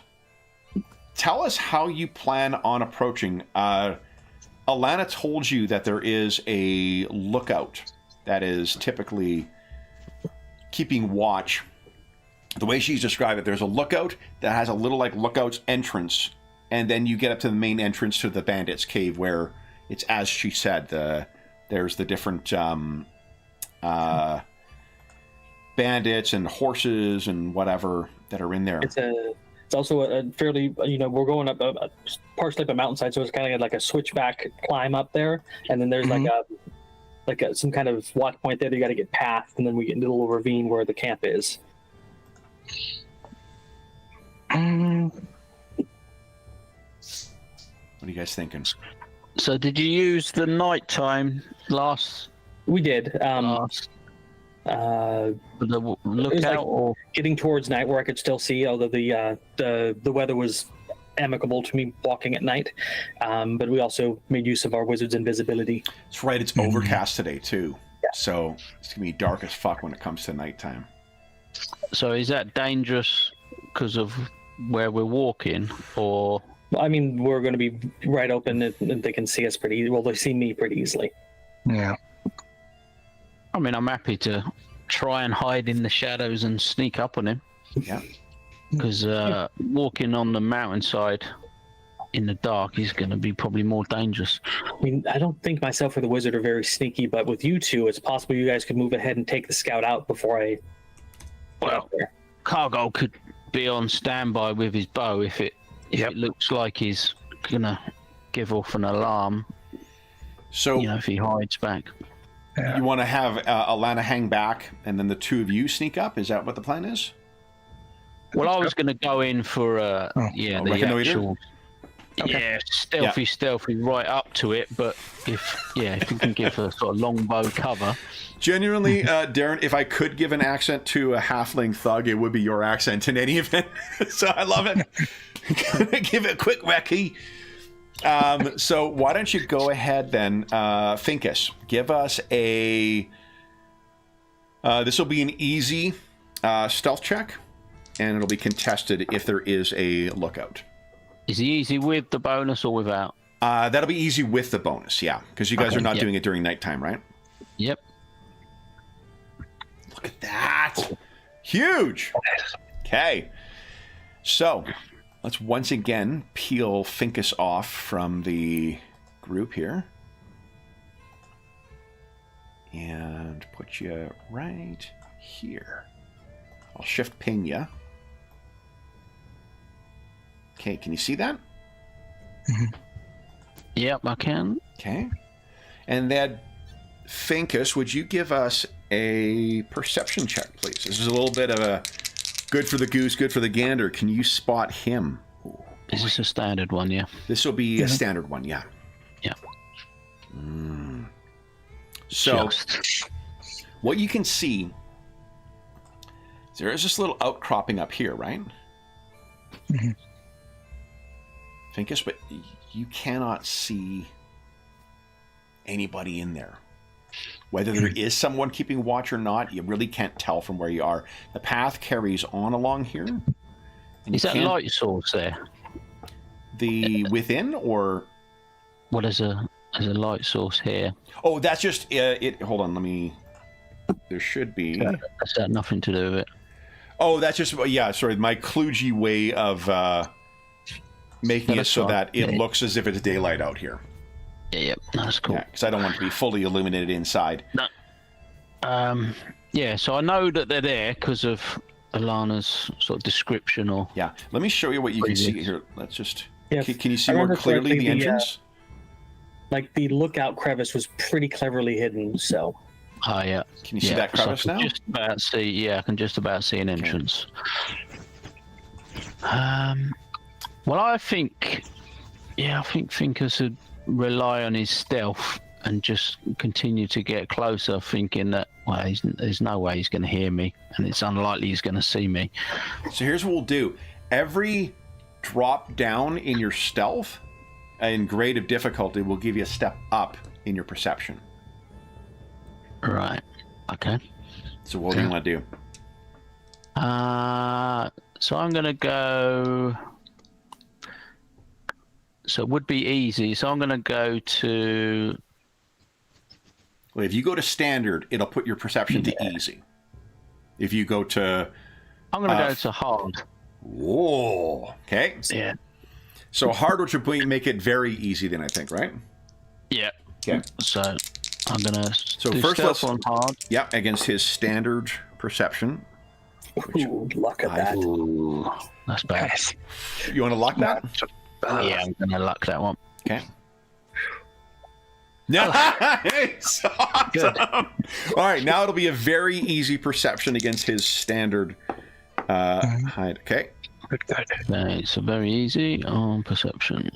tell us how you plan on approaching. Alana told you that there is a lookout that is typically keeping watch. The way she's described it, there's a lookout that has a little like lookout's entrance, and then you get up to the main entrance to the bandits' cave, where it's, as she said, there's the different bandits and horses and whatever that are in there. It's also a fairly, we're going up partially up a mountainside, so it's kind of like a switchback climb up there, and then there's some kind of watch point there that you got to get past, and then we get into a little ravine where the camp is. What are you guys thinking? So did you use the nighttime last? We did. The It was lookout, like or getting towards night where I could still see, although the weather was amicable to me walking at night. But we also made use of our wizard's invisibility. That's right, it's overcast today too. Yeah. So it's gonna be dark as fuck when it comes to nighttime. so is that dangerous because of where we're walking, or? I mean, we're going to be right open, and they can see us pretty. Well, they see me pretty easily. Yeah. I mean, I'm happy to try and hide in the shadows and sneak up on him. Yeah. Because walking on the mountainside in the dark is going to be probably more dangerous. I mean, I don't think myself or the wizard are very sneaky, but with you two, it's possible you guys could move ahead and take the scout out before I get out there. Cargo could be on standby with his bow if it looks like he's gonna give off an alarm. So If he hides back. you want to have Alana hang back, and then the two of you sneak up? Is that what the plan is? Well, I was gonna go in for the reconnoiter? actual, stealthy right up to it. But if you can give a sort of longbow cover. Genuinely, Darren, if I could give an accent to a halfling thug, it would be your accent in any event. So I love it. Give it a quick wacky. So why don't you go ahead then, Finkus, give us a This will be an easy stealth check, and it'll be contested if there is a lookout. Is he easy with the bonus or without? That'll be easy with the bonus, yeah, because you guys are not doing it during nighttime, right? Yep. Look at that. Huge. Okay. So let's once again peel Finkus off from the group here. And put you right here. I'll shift ping you. Okay, can you see that? Yep, I can. Okay. And then, Finkus, would you give us a perception check, please? This is a little bit of a good for the goose, good for the gander. Can you spot him? Is this a standard one, yeah? This will be a standard one, yeah. Yeah. So, what you can see, there is this little outcropping up here, right? Finkus, but you cannot see anybody in there. Whether there is someone keeping watch or not, you really can't tell from where you are. The path carries on along here. And is that light source there? The within, or there's a light source here. Oh, that's just it. Hold on, let me. There should be. That's got nothing to do with it. Oh, that's just Sorry, my kludgy way of making it so that it looks as if it's daylight out here. Yeah, that's cool. Yeah, because I don't want it to be fully illuminated inside. No. Yeah, so I know that they're there because of Alana's sort of description, or yeah. Let me show you what you can see here. Let's just. Yeah, can you see more clearly the entrance? Like the lookout crevice was pretty cleverly hidden, so. Oh yeah. Can you see that crevice now? Just about see. Yeah, I can just about see an entrance. Well, I think Finkus would rely on his stealth and just continue to get closer, thinking that there's no way he's going to hear me, and it's unlikely he's going to see me. So here's what we'll do: every drop down in your stealth and grade of difficulty will give you a step up in your perception. Right. Okay. So what do you want to do? So I'm going to go. So it would be easy. So I'm going to go to. Well, if you go to standard, it'll put your perception to easy. If you go to. I'm going to go to hard. Whoa. Okay. Yeah. So hard, which would make it very easy, then I think, right? Yeah. Okay. So I'm going to. So first, let's on hard. Yeah, against his standard perception. Ooh, luck at that. Ooh, that's bad. You want to luck that? Yeah, I'm going to luck that one. Okay. Nice! Awesome. All right, now it'll be a very easy perception against his standard hide. Okay. Okay, so very easy on perception.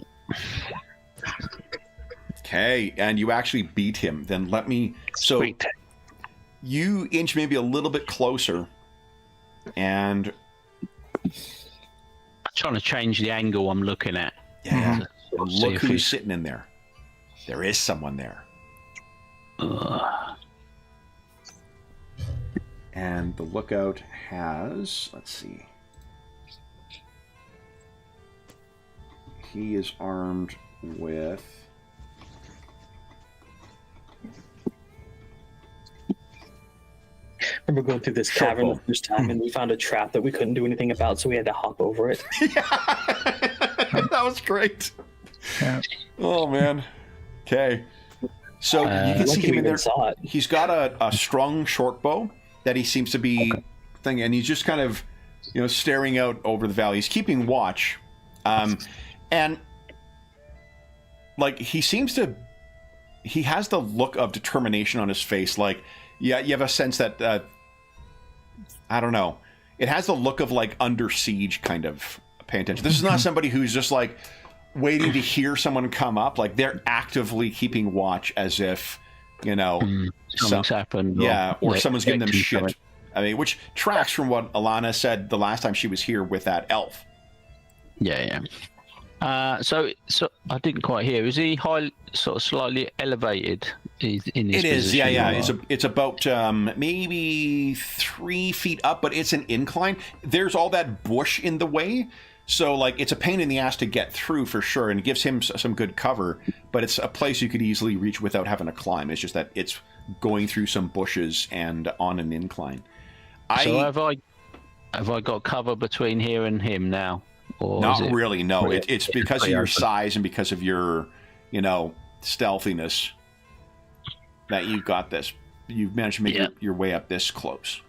Okay, and you actually beat him. Then let me. So Sweet. You inch maybe a little bit closer, and I'm trying to change the angle I'm looking at. yeah, Sort of see look if who's he's- sitting in there. There is someone there. And the lookout has, let's see. He is armed with. Remember going through this Short cavern bow. the first time, and we found a trap that we couldn't do anything about, so we had to hop over it. That was great. Yeah. Oh man. Okay. So you can see Lucky him we in even there. saw it. He's got a strung short bow that he seems to be thing, and he's just kind of, staring out over the valley. He's keeping watch, and like he has the look of determination on his face. Like, yeah, you have a sense that I don't know. It has the look of like under siege, kind of paying attention. This is not somebody who's just like waiting to hear someone come up. Like they're actively keeping watch, as if Something's happened. or they're someone's giving them expecting shit. something. I mean, which tracks from what Alana said the last time she was here with that elf. Yeah. So I didn't quite hear. Is he high, sort of slightly elevated he's in this It is, position. yeah. It's about maybe 3 feet up, but it's an incline. There's all that bush in the way, so like it's a pain in the ass to get through for sure, and it gives him some good cover. But it's a place you could easily reach without having to climb. It's just that it's going through some bushes and on an incline. So have I got cover between here and him now? Or not is it really. No, pretty- it's because of pretty your open? size and because of your, stealthiness that you've got this. You've managed to make your way up this close.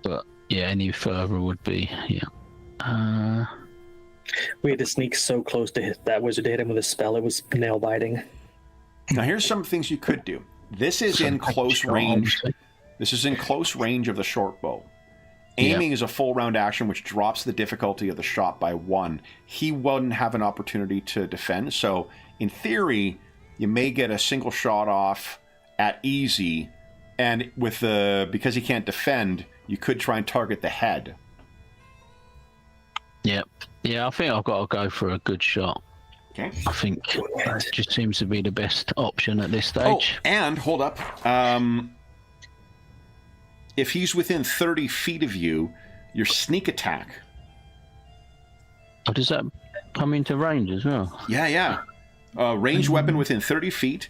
But yeah, any further would be We had to sneak so close to hit that wizard to hit him with a spell. It was nail biting. Now here's some things you could do. This is in close range. This is in close range of the short bow. Aiming is a full round action, which drops the difficulty of the shot by 1. He wouldn't have an opportunity to defend. So in theory, you may get a single shot off at easy, and because he can't defend, you could try and target the head. Yeah, I think I've got to go for a good shot. Okay. I think that just seems to be the best option at this Oh, stage. and hold up. If he's within 30 feet of you, your sneak attack. Oh, does that come into range as well? Yeah. Ranged weapon within 30 feet.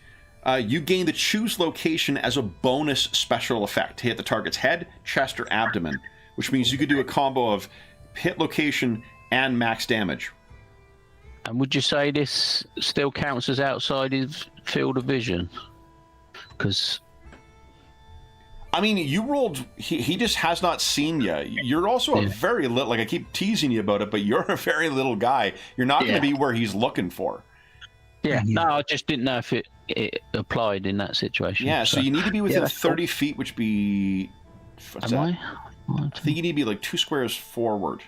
You gain the choose location as a bonus special effect to hit the target's head, chest, or abdomen, which means you could do a combo of hit location and max damage. And would you say this still counts as outside his field of vision? Because I mean, you rolled. He just has not seen you. You're also a very little. Like I keep teasing you about it, but you're a very little guy. You're not going to be where he's looking for. Yeah. No, I just didn't know if it applied in that situation. Yeah. So you need to be within that's 30 feet, which be. What's Am that? I think you need to be like 2 squares forward.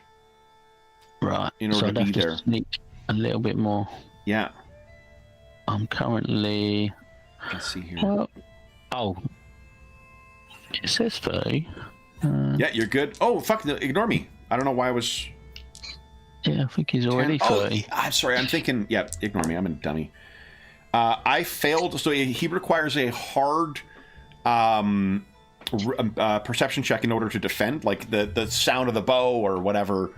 Right. In order so to I'd be have there. Sneak a little bit more. Yeah. I'm currently. Let's see here. Oh. It says 30. Yeah, you're good. Oh, fuck! Ignore me. I don't know why I was. Yeah, I think he's already 30. I'm sorry. I'm thinking. Yeah, ignore me. I'm a dummy. I failed. So he requires a hard perception check in order to defend, like the sound of the bow or whatever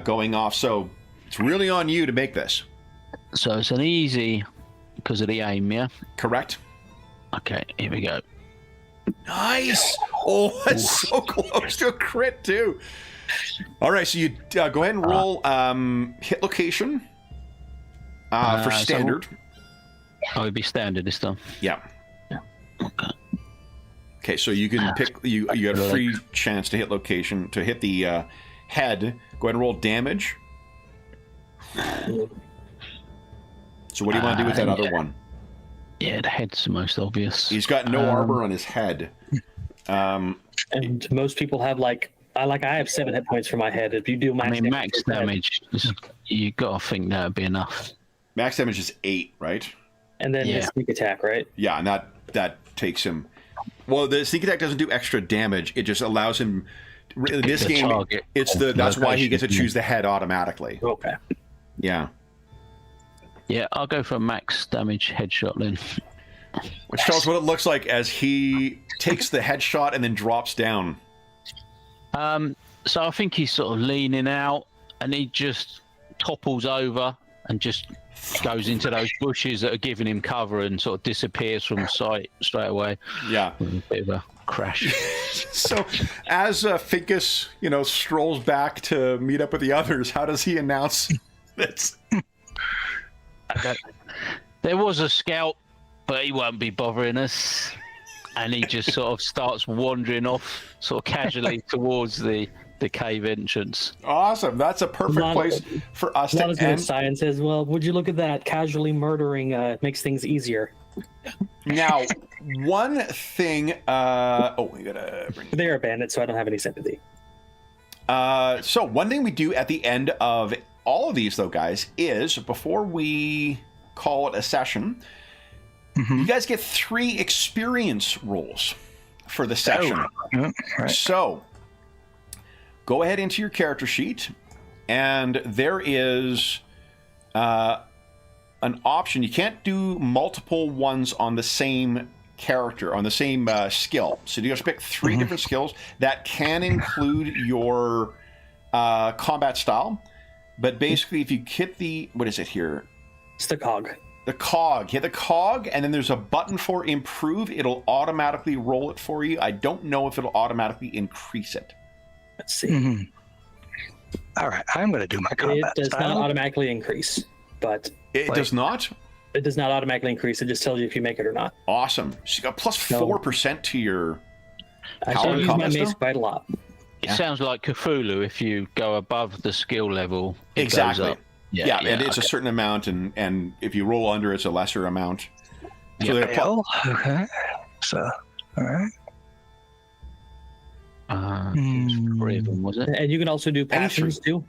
going off. So it's really on you to make this. So it's an easy because of the aim, yeah? Correct. Okay, here we go. Nice. Oh, that's so close to a crit too. All right, so you go ahead and roll hit location for standard. Oh, it'd be standard this time. Yeah. Okay. Okay, so you can pick. You got a free chance to hit location to hit the head. Go ahead and roll damage. So what do you want to do with that other one? Yeah, the head's the most obvious. He's got no armor on his head. And most people have I have 7 hit points for my head. If you do max damage, you got to think that would be enough. Max damage is 8, right? And then his sneak attack, right? Yeah, and that takes him. Well, the sneak attack doesn't do extra damage. It just allows him. In this game, target. that's why he gets to choose the head automatically. Okay. Yeah. Yeah, I'll go for a max damage headshot then. Which tells what it looks like as he takes the headshot and then drops down. So I think he's sort of leaning out, and he just topples over and just goes into those bushes that are giving him cover and sort of disappears from sight straight away. Yeah. A bit of a crash. So as Finkus, strolls back to meet up with the others, how does he announce this? There was a scout, but he won't be bothering us. And he just sort of starts wandering off, sort of casually towards the cave entrance. Awesome. That's a perfect place for us to end. Science as well. Would you look at that? Casually murdering makes things easier. Now, one thing. We gotta bring. They are bandits, so I don't have any sympathy. So one thing we do at the end of all of these, though, guys, is before we call it a session, you guys get 3 experience rolls for the session. Right. So go ahead into your character sheet, and there is an option. You can't do multiple ones on the same character on the same skill. So you have to pick 3 different skills that can include your combat style. But basically, if you hit the, what is it here? It's the cog. The cog. Hit the cog, and then there's a button for improve. It'll automatically roll it for you. I don't know if it'll automatically increase it. Let's see. All right, I'm going to do my combat It does style. not automatically increase, but It does not? it does not automatically increase. It just tells you if you make it or not. Awesome. So you got plus 4% to your... I Power still use my combat mace style? quite a lot. It sounds like Cthulhu. If you go above the skill level, it Exactly. goes up. Yeah, and it's a certain amount, and if you roll under, it's a lesser amount. So they're Fail. Okay. So, all right. 3 of them, was it? And you can also do passions too.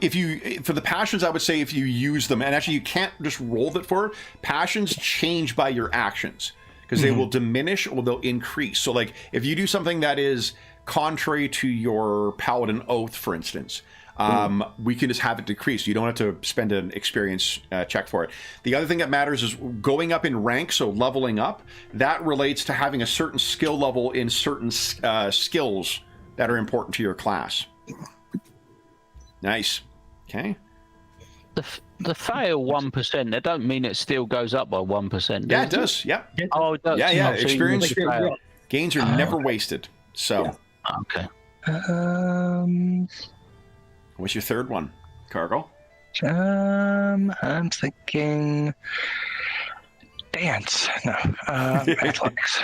if you, for the passions, I would say if you use them, and actually you can't just roll that for it. Passions change by your actions because they will diminish or they'll increase. So like if you do something that is contrary to your paladin oath, for instance, we can just have it decrease. You don't have to spend an experience check for it. The other thing that matters is going up in rank, so leveling up. That relates to having a certain skill level in certain skills that are important to your class. Nice. Okay. The fail 1%, that don't mean it still goes up by 1%. Yeah, it does. Yep. Oh, it does. Yeah, yeah. Oh, so you Experience can fail. gains are never wasted. So, Okay. what's your third one, Cargo? I'm thinking dance. No, athletics.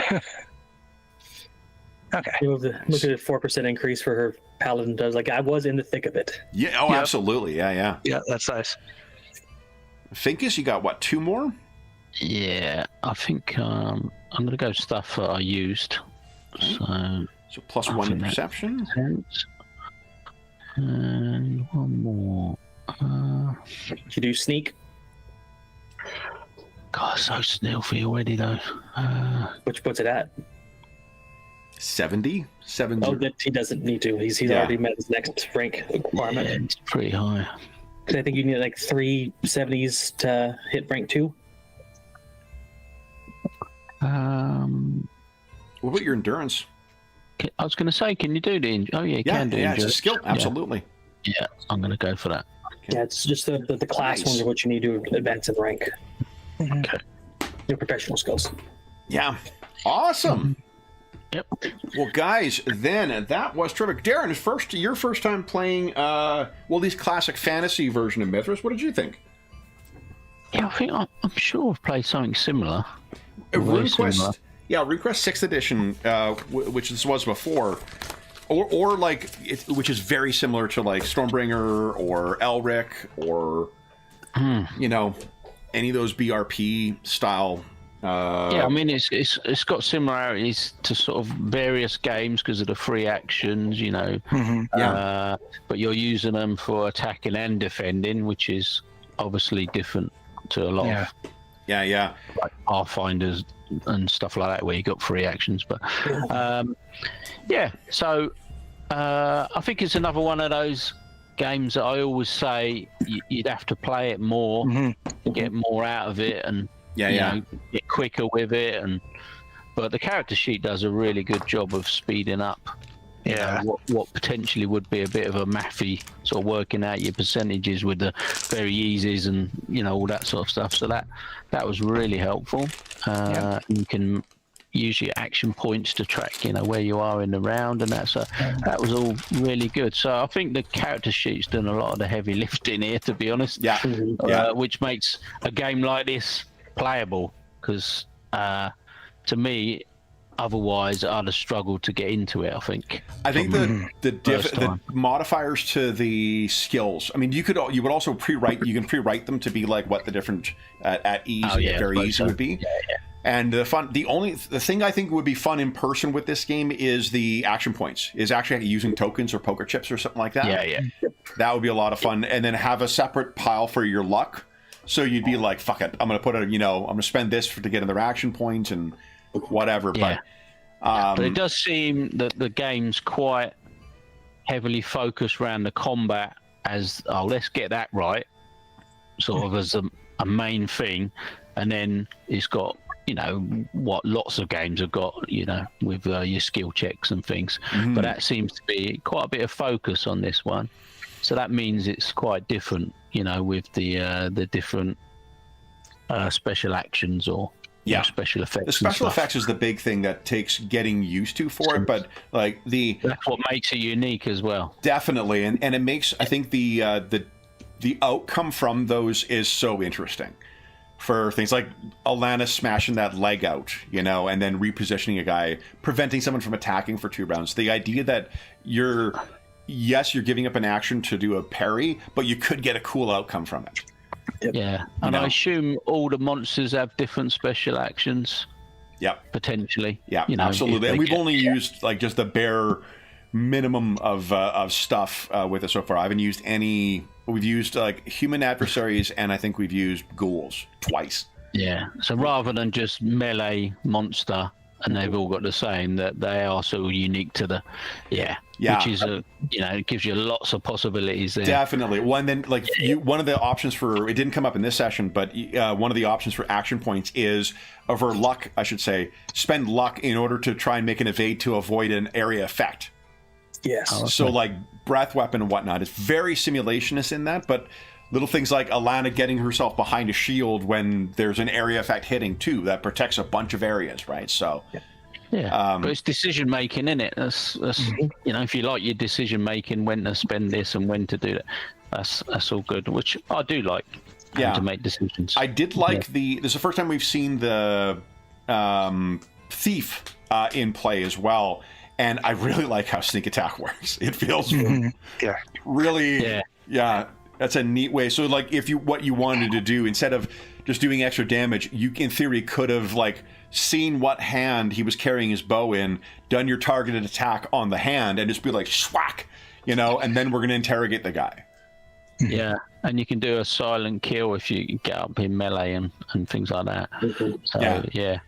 Okay. Look at the 4% increase for her paladin does. Like I was in the thick of it. Yeah. Oh, Yep. absolutely. Yeah, yeah. Yeah, that's nice. Finkus, you got what? 2 more? Yeah, I think I'm going to go stuff that I used. So, So plus I 1 think that- perception. sense. And one more. You do sneak, God, so stealthy already though. which puts it at. 70. 70. Oh, that he doesn't need to. He's Yeah. already met his next rank requirement. Yeah, it's pretty high. Because I think you need like 3 70s to hit rank 2. What about your endurance? I was going to say, can you do the? Oh yeah, you Yeah, can do. yeah, it's a endurance. skill. Absolutely. Yeah, I'm going to go for that. Yeah, it's just the class Nice. ones are what you need to advance in rank. Okay. Your professional skills. Yeah. Awesome. Yep. Well, guys, then that was terrific. Darren, your first time playing, these classic fantasy version of Mythras. What did you think? Yeah, I think I'm sure I've played something similar. Very similar. RuneQuest, yeah, RuneQuest 6th edition, which this was before, or like, which is very similar to like Stormbringer or Elric or, you know, any of those BRP style. Yeah, I mean it's got similarities to sort of various games because of the free actions, you know. Yeah. But you're using them for attacking and defending, which is obviously different to a lot of Yeah. like Pathfinders and stuff like that, where you got free actions. But so I think it's another one of those games that I always say you'd have to play it more, get more out of it, and you know, get quicker with it. But the character sheet does a really good job of speeding up. You know, what potentially would be a bit of a mathy sort of working out your percentages with the very easies and you know all that sort of stuff. So that was really helpful. You can use your action points to track where you are in the round and that. So that was all really good. So I think the character sheet's done a lot of the heavy lifting here, to be honest. Which makes a game like this playable because to me. Otherwise, I'd have struggled to get into it. I think the modifiers to the skills. I mean, you would also pre-write. You can pre-write them to be like what the different at ease very easy would be. And the thing I think would be fun in person with this game is the action points. Is actually using tokens or poker chips or something like that. That would be a lot of fun. And then have a separate pile for your luck. So you'd be like, fuck it, I'm going to put I'm going to spend this to get another action point and whatever. But it does seem that the game's quite heavily focused around the combat as let's get that right, sort of as a main thing, and then it's got you know, what lots of games have got, you know, with your skill checks and things. But that seems to be quite a bit of focus on this one. So that means it's quite different, you know, with the different special actions or you know, special effects. The special effects is the big thing that takes getting used to for it, but like that's what makes it unique as well. Definitely, and it makes, I think the outcome from those is so interesting. For things like Alana smashing that leg out, you know, and then repositioning a guy, preventing someone from attacking for 2 rounds. The idea that you're giving up an action to do a parry, but you could get a cool outcome from it. Yep. Yeah, and I assume all the monsters have different special actions. Yep. Potentially. Yeah, you know, absolutely. And we've only used like just the bare minimum of stuff with it so far. I haven't used any. We've used like human adversaries, and I think we've used ghouls twice. Yeah. So rather than just melee monster, and they've all got the same, that they are so unique to the, which is you know, it gives you lots of possibilities there. Definitely. One then like one of the options for it didn't come up in this session, but one of the options for action points is for luck, I should say, spend luck in order to try and make an evade to avoid an area effect. Yes. Oh, So like breath weapon and whatnot, it's very simulationist in that, but little things like Alana getting herself behind a shield when there's an area effect hitting too, that protects a bunch of areas, right? So yeah, but it's decision making, isn't it? That's you know, if you like your decision making, when to spend this and when to do that, that's all good. Which I do like. To make decisions. I did like this is the first time we've seen the thief in play as well. And I really like how sneak attack works. It feels really, that's a neat way. So like if what you wanted to do, instead of just doing extra damage, you in theory could have like seen what hand he was carrying his bow in, done your targeted attack on the hand, and just be like swack, you know, and then we're going to interrogate the guy. Yeah, and you can do a silent kill if you get up in melee and things like that. So yeah,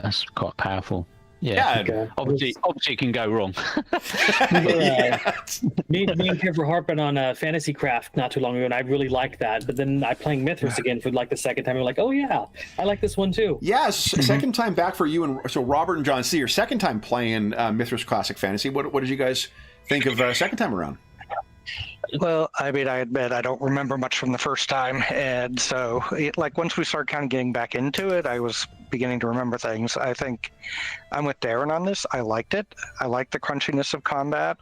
that's quite powerful. Yeah, obviously it can go wrong. Me and Kev were harping on Fantasy Craft not too long ago, and I really liked that. But then I playing Mythras again for like the second time. I'm like, oh yeah, I like this one too. Yes, second time back for you, and so Robert and John, see your second time playing Mythras Classic Fantasy. What did you guys think of second time around? Well, I mean, I admit I don't remember much from the first time, and so like once we started kind of getting back into it, I was beginning to remember things. I think I'm with Darren on this. I liked it. I liked the crunchiness of combat.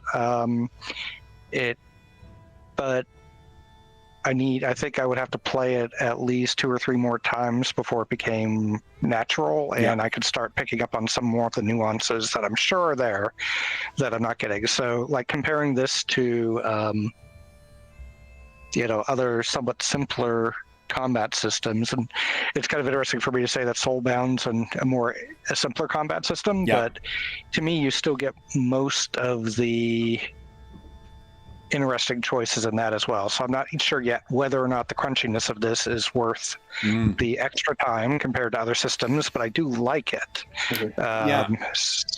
But I think I would have to play it at least 2 or 3 more times before it became natural, and I could start picking up on some more of the nuances that I'm sure are there that I'm not getting. So, like comparing this to, other somewhat simpler combat systems, and it's kind of interesting for me to say that Soulbound's a simpler combat system, but to me, you still get most of the interesting choices in that as well. So I'm not sure yet whether or not the crunchiness of this is worth the extra time compared to other systems, but I do like it. I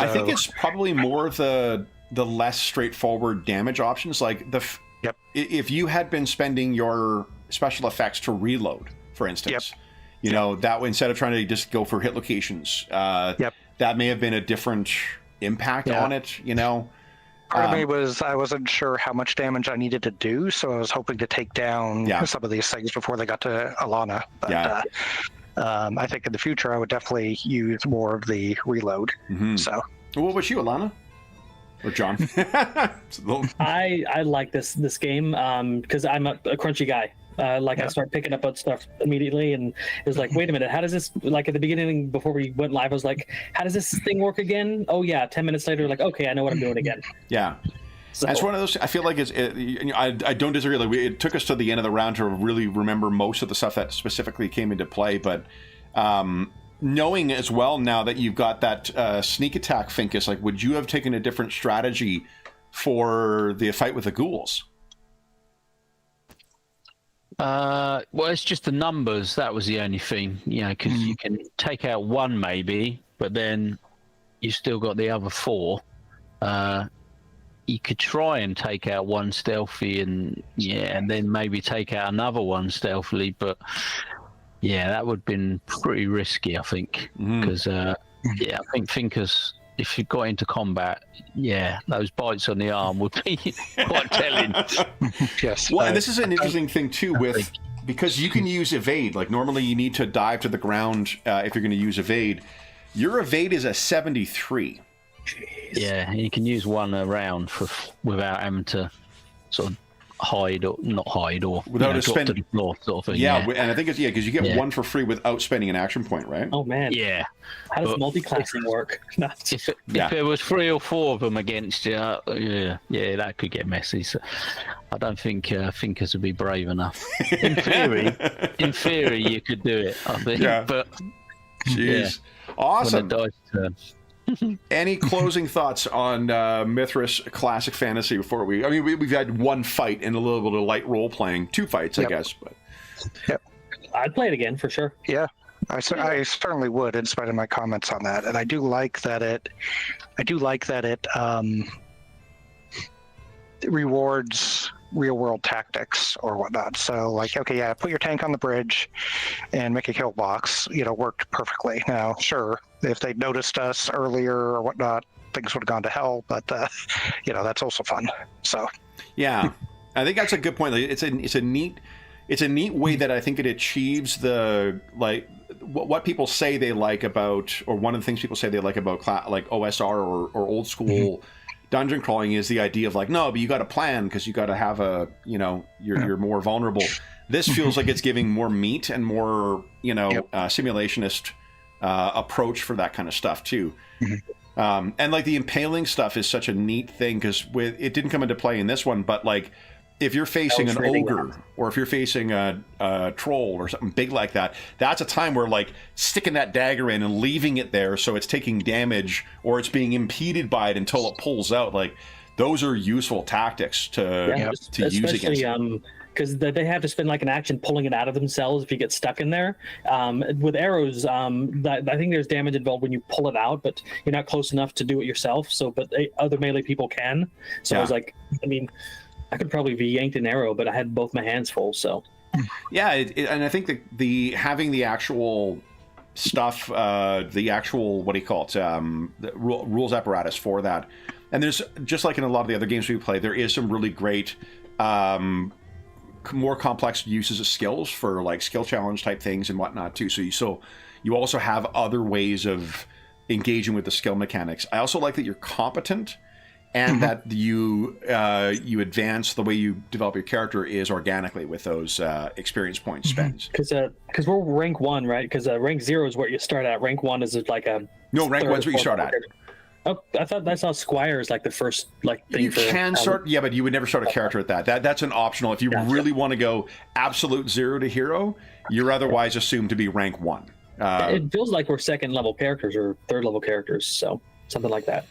think it's probably more of the less straightforward damage options. Like if you had been spending your special effects to reload, for instance, you know, that instead of trying to just go for hit locations, that may have been a different impact on it, you know. Part of me was I wasn't sure how much damage I needed to do, so I was hoping to take down some of these things before they got to Alana. But I think in the future I would definitely use more of the reload. So, what about you, Alana? Or John? I like this game because I'm a crunchy guy. I start picking up on stuff immediately, and it was like, wait a minute, how does this, like at the beginning before we went live, I was like, how does this thing work again? Oh yeah, 10 minutes later, like, okay, I know what I'm doing again. So, it's one of those, I feel like I don't disagree. Like it took us to the end of the round to really remember most of the stuff that specifically came into play, but knowing as well now that you've got that sneak attack Finkus, like would you have taken a different strategy for the fight with the ghouls? Well, it's just the numbers. That was the only thing, you know, because you can take out one maybe, but then you still got the other 4. You could try and take out one stealthy, and then maybe take out another one stealthily, but Yeah, that would have been pretty risky, I think, because I think Thinkers, if you got into combat, those bites on the arm would be quite telling. Yes. Well, and this is an interesting thing too because you can use evade. Like normally you need to dive to the ground if you're going to use evade. Your evade is a 73. Jeez. Yeah, you can use one around without having to sort of hide or not hide or without drop to the floor sort of thing. Yeah, and I think it's because you get one for free without spending an action point, right? Oh man. Yeah. How does multi-classing work? If there was 3 or 4 of them against you, that could get messy. So I don't think Thinkers would be brave enough. In theory, you could do it. I think, but jeez, awesome. When the dice turn. Any closing thoughts on Mythras Classic Fantasy before we've had one fight and a little bit of light role playing, 2 fights, I guess. But I'd play it again for sure. Yeah, I certainly would, in spite of my comments on that. And I do like that it rewards real world tactics or whatnot. So like, okay, yeah, put your tank on the bridge and make a kill box, worked perfectly. Now, sure, if they'd noticed us earlier or whatnot, things would have gone to hell, but that's also fun. So yeah, I think that's a good point. Like, it's a neat way that I think it achieves the what people say they like about, or one of the things people say they like about like OSR or old school dungeon crawling is the idea of like, no, but you got to plan because you got to have you're more vulnerable. This feels like it's giving more meat and more simulationist approach for that kind of stuff too. And like the impaling stuff is such a neat thing because it didn't come into play in this one, but like if you're facing an ogre or if you're facing a troll or something big like that, that's a time where like sticking that dagger in and leaving it there so it's taking damage or it's being impeded by it until it pulls out. Like those are useful tactics to use against. Because they have to spend like an action pulling it out of themselves if you get stuck in there. With arrows, I think there's damage involved when you pull it out, but you're not close enough to do it yourself. But other melee people can. So I was like, I could probably be yanked an arrow, but I had both my hands full. So yeah, and I think the having the actual stuff, the actual the rules apparatus for that, and there's just like in a lot of the other games we play, there is some really great. More complex uses of skills for like skill challenge type things and whatnot too. So you also have other ways of engaging with the skill mechanics. I also like that you're competent and that you advance the way you develop your character is organically with those experience point spends. Because we're rank 1, right? Because rank 0 is where you start at. Rank 1 is like a no. Rank 1 is where you start at. Oh, I thought I saw Squire as like the first thing. You can start, but you would never start a character at that. That's an optional. If you really want to go absolute 0 to hero, you're otherwise assumed to be rank 1. It feels like we're 2nd level characters or 3rd level characters, so something like that.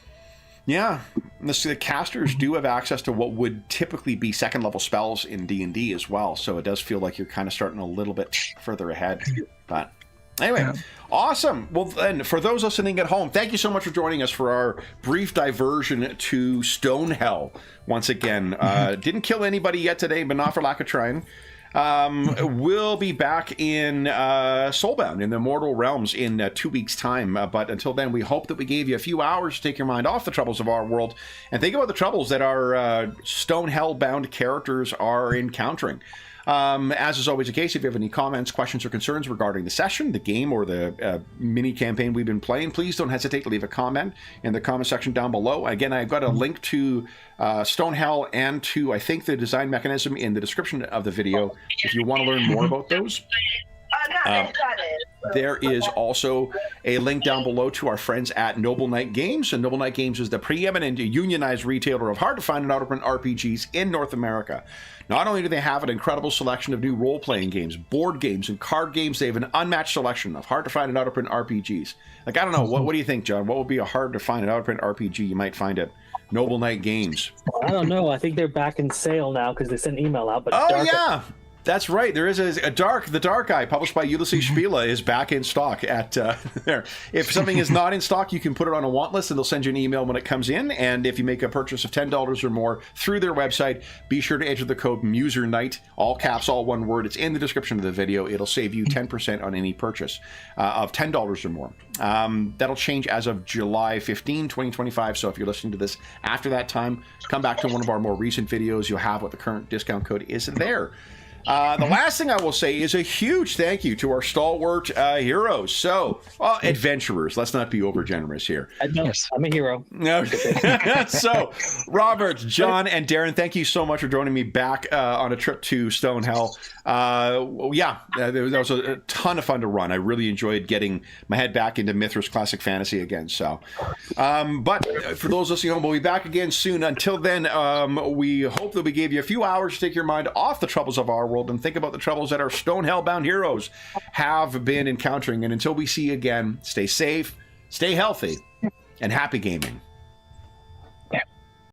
Yeah, the casters do have access to what would typically be 2nd level spells in D&D as well, so it does feel like you're kind of starting a little bit further ahead. But anyway, awesome. Well, then, for those listening at home, thank you so much for joining us for our brief diversion to Stonehell. Once again, didn't kill anybody yet today, but not for lack of trying. We'll be back in Soulbound in the Immortal Realms in 2 weeks' time. But until then, we hope that we gave you a few hours to take your mind off the troubles of our world and think about the troubles that our Stonehell-bound characters are encountering. As is always the case, if you have any comments, questions, or concerns regarding the session, the game, or the mini campaign we've been playing, please don't hesitate to leave a comment in the comment section down below. Again, I've got a link to Stonehell and to, I think, the design mechanism in the description of the video if you want to learn more about those. There is also a link down below to our friends at Noble Knight Games. And Noble Knight Games is the preeminent unionized retailer of hard-to-find and out-of-print RPGs in North America. Not only do they have an incredible selection of new role-playing games, board games, and card games, they have an unmatched selection of hard-to-find and out-of-print RPGs. Like, I don't know, what do you think, John? What would be a hard-to-find and out-of-print RPG you might find at Noble Knight Games? I don't know. I think they're back in sale now because they sent an email out. But oh, yeah! That's right. There is the Dark Eye, published by Ulysses Spila, is back in stock at there. If something is not in stock, you can put it on a want list, and they'll send you an email when it comes in. And if you make a purchase of $10 or more through their website, be sure to enter the code MuserNight, all caps, all one word. It's in the description of the video. It'll save you 10% on any purchase of $10 or more. That'll change as of July 15, 2025. So if you're listening to this after that time, come back to one of our more recent videos. You'll have what the current discount code is there. The last thing I will say is a huge thank you to our stalwart heroes. So, adventurers. Let's not be over generous here. I'm a hero. So, Robert, John, and Darren, thank you so much for joining me back on a trip to Stonehell. That was a ton of fun to run. I really enjoyed getting my head back into Mythras Classic Fantasy again. So, but for those listening home, we'll be back again soon. Until then, we hope that we gave you a few hours to take your mind off the troubles of our world and think about the troubles that our Stonehell bound heroes have been encountering. And until we see you again, stay safe, stay healthy, and happy gaming.